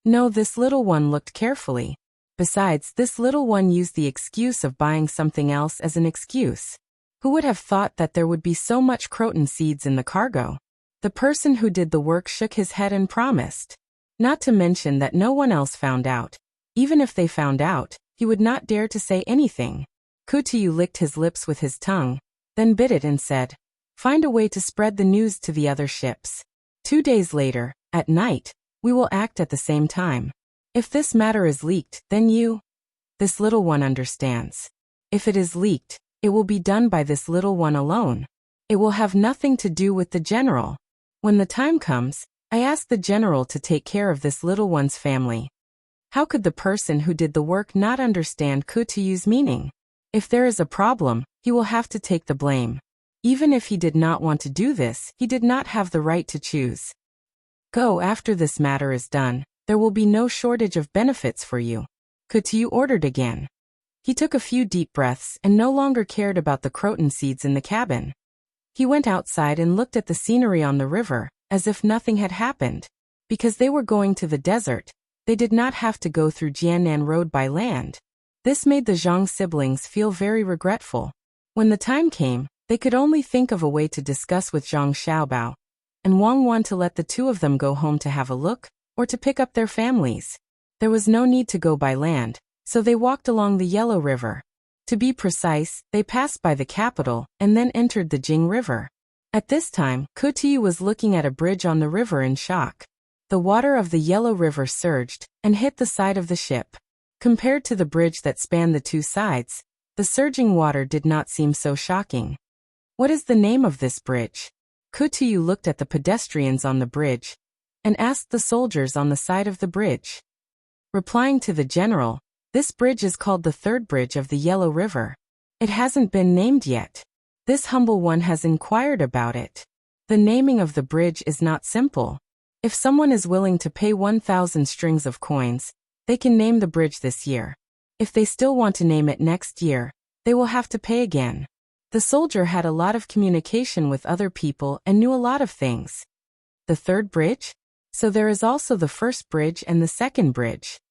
No, this little one looked carefully. Besides, this little one used the excuse of buying something else as an excuse. Who would have thought that there would be so much croton seeds in the cargo? The person who did the work shook his head and promised. Not to mention that no one else found out. Even if they found out, he would not dare to say anything. Kutiyu licked his lips with his tongue, then bit it and said, "Find a way to spread the news to the other ships. 2 days later, at night, we will act at the same time. If this matter is leaked, then this little one understands. If it is leaked, it will be done by this little one alone. It will have nothing to do with the general. When the time comes, I ask the general to take care of this little one's family." How could the person who did the work not understand Kutiyu's meaning? If there is a problem, he will have to take the blame. Even if he did not want to do this, he did not have the right to choose. Go after this matter is done. There will be no shortage of benefits for you. Kutiyu ordered again. He took a few deep breaths and no longer cared about the croton seeds in the cabin. He went outside and looked at the scenery on the river, as if nothing had happened. Because they were going to the desert, They did not have to go through Jiannan Road by land. This made the Zhang siblings feel very regretful. When the time came, they could only think of a way to discuss with Zhang Xiaobao and Wang Wan to let the two of them go home to have a look, or to pick up their families. There was no need to go by land, so they walked along the Yellow River. To be precise, they passed by the capital and then entered the Jing River. At this time, Kutiyu was looking at a bridge on the river in shock. The water of the Yellow River surged and hit the side of the ship. Compared to the bridge that spanned the two sides, the surging water did not seem so shocking. What is the name of this bridge? Kutiyu looked at the pedestrians on the bridge and asked the soldiers on the side of the bridge. Replying to the general, this bridge is called the third bridge of the Yellow River. It hasn't been named yet. This humble one has inquired about it. The naming of the bridge is not simple. If someone is willing to pay 1,000 strings of coins, they can name the bridge this year. If they still want to name it next year, they will have to pay again. The soldier had a lot of communication with other people and knew a lot of things. The third bridge? So there is also the first bridge and the second bridge.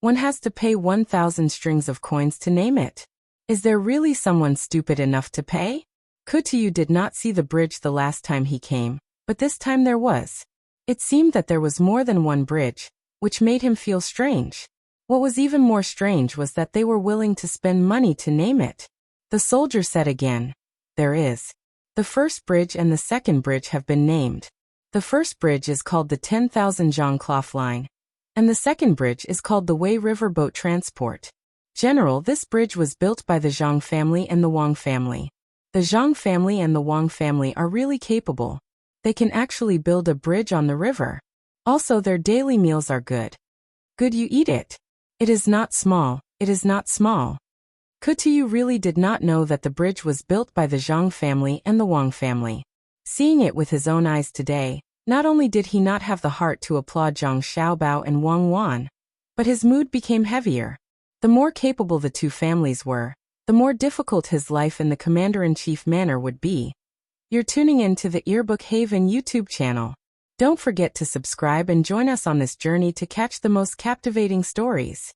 One has to pay 1,000 strings of coins to name it. Is there really someone stupid enough to pay? Kutiyu did not see the bridge the last time he came, but this time there was. It seemed that there was more than one bridge, which made him feel strange. What was even more strange was that they were willing to spend money to name it. The soldier said again, "There is. The first bridge and the second bridge have been named. The first bridge is called the 10,000 Zhang Cloth Line, and the second bridge is called the Wei River Boat Transport. General, this bridge was built by the Zhang family and the Wang family. The Zhang family and the Wang family are really capable. They can actually build a bridge on the river. Also, their daily meals are good. Good, you eat it. It is not small, it is not small." Kutiyu really did not know that the bridge was built by the Zhang family and the Wang family. Seeing it with his own eyes today, not only did he not have the heart to applaud Zhang Xiaobao and Wang Wan, but his mood became heavier. The more capable the two families were, the more difficult his life in the Commander-in-Chief manner would be. You're tuning in to the Earbook Haven YouTube channel. Don't forget to subscribe and join us on this journey to catch the most captivating stories.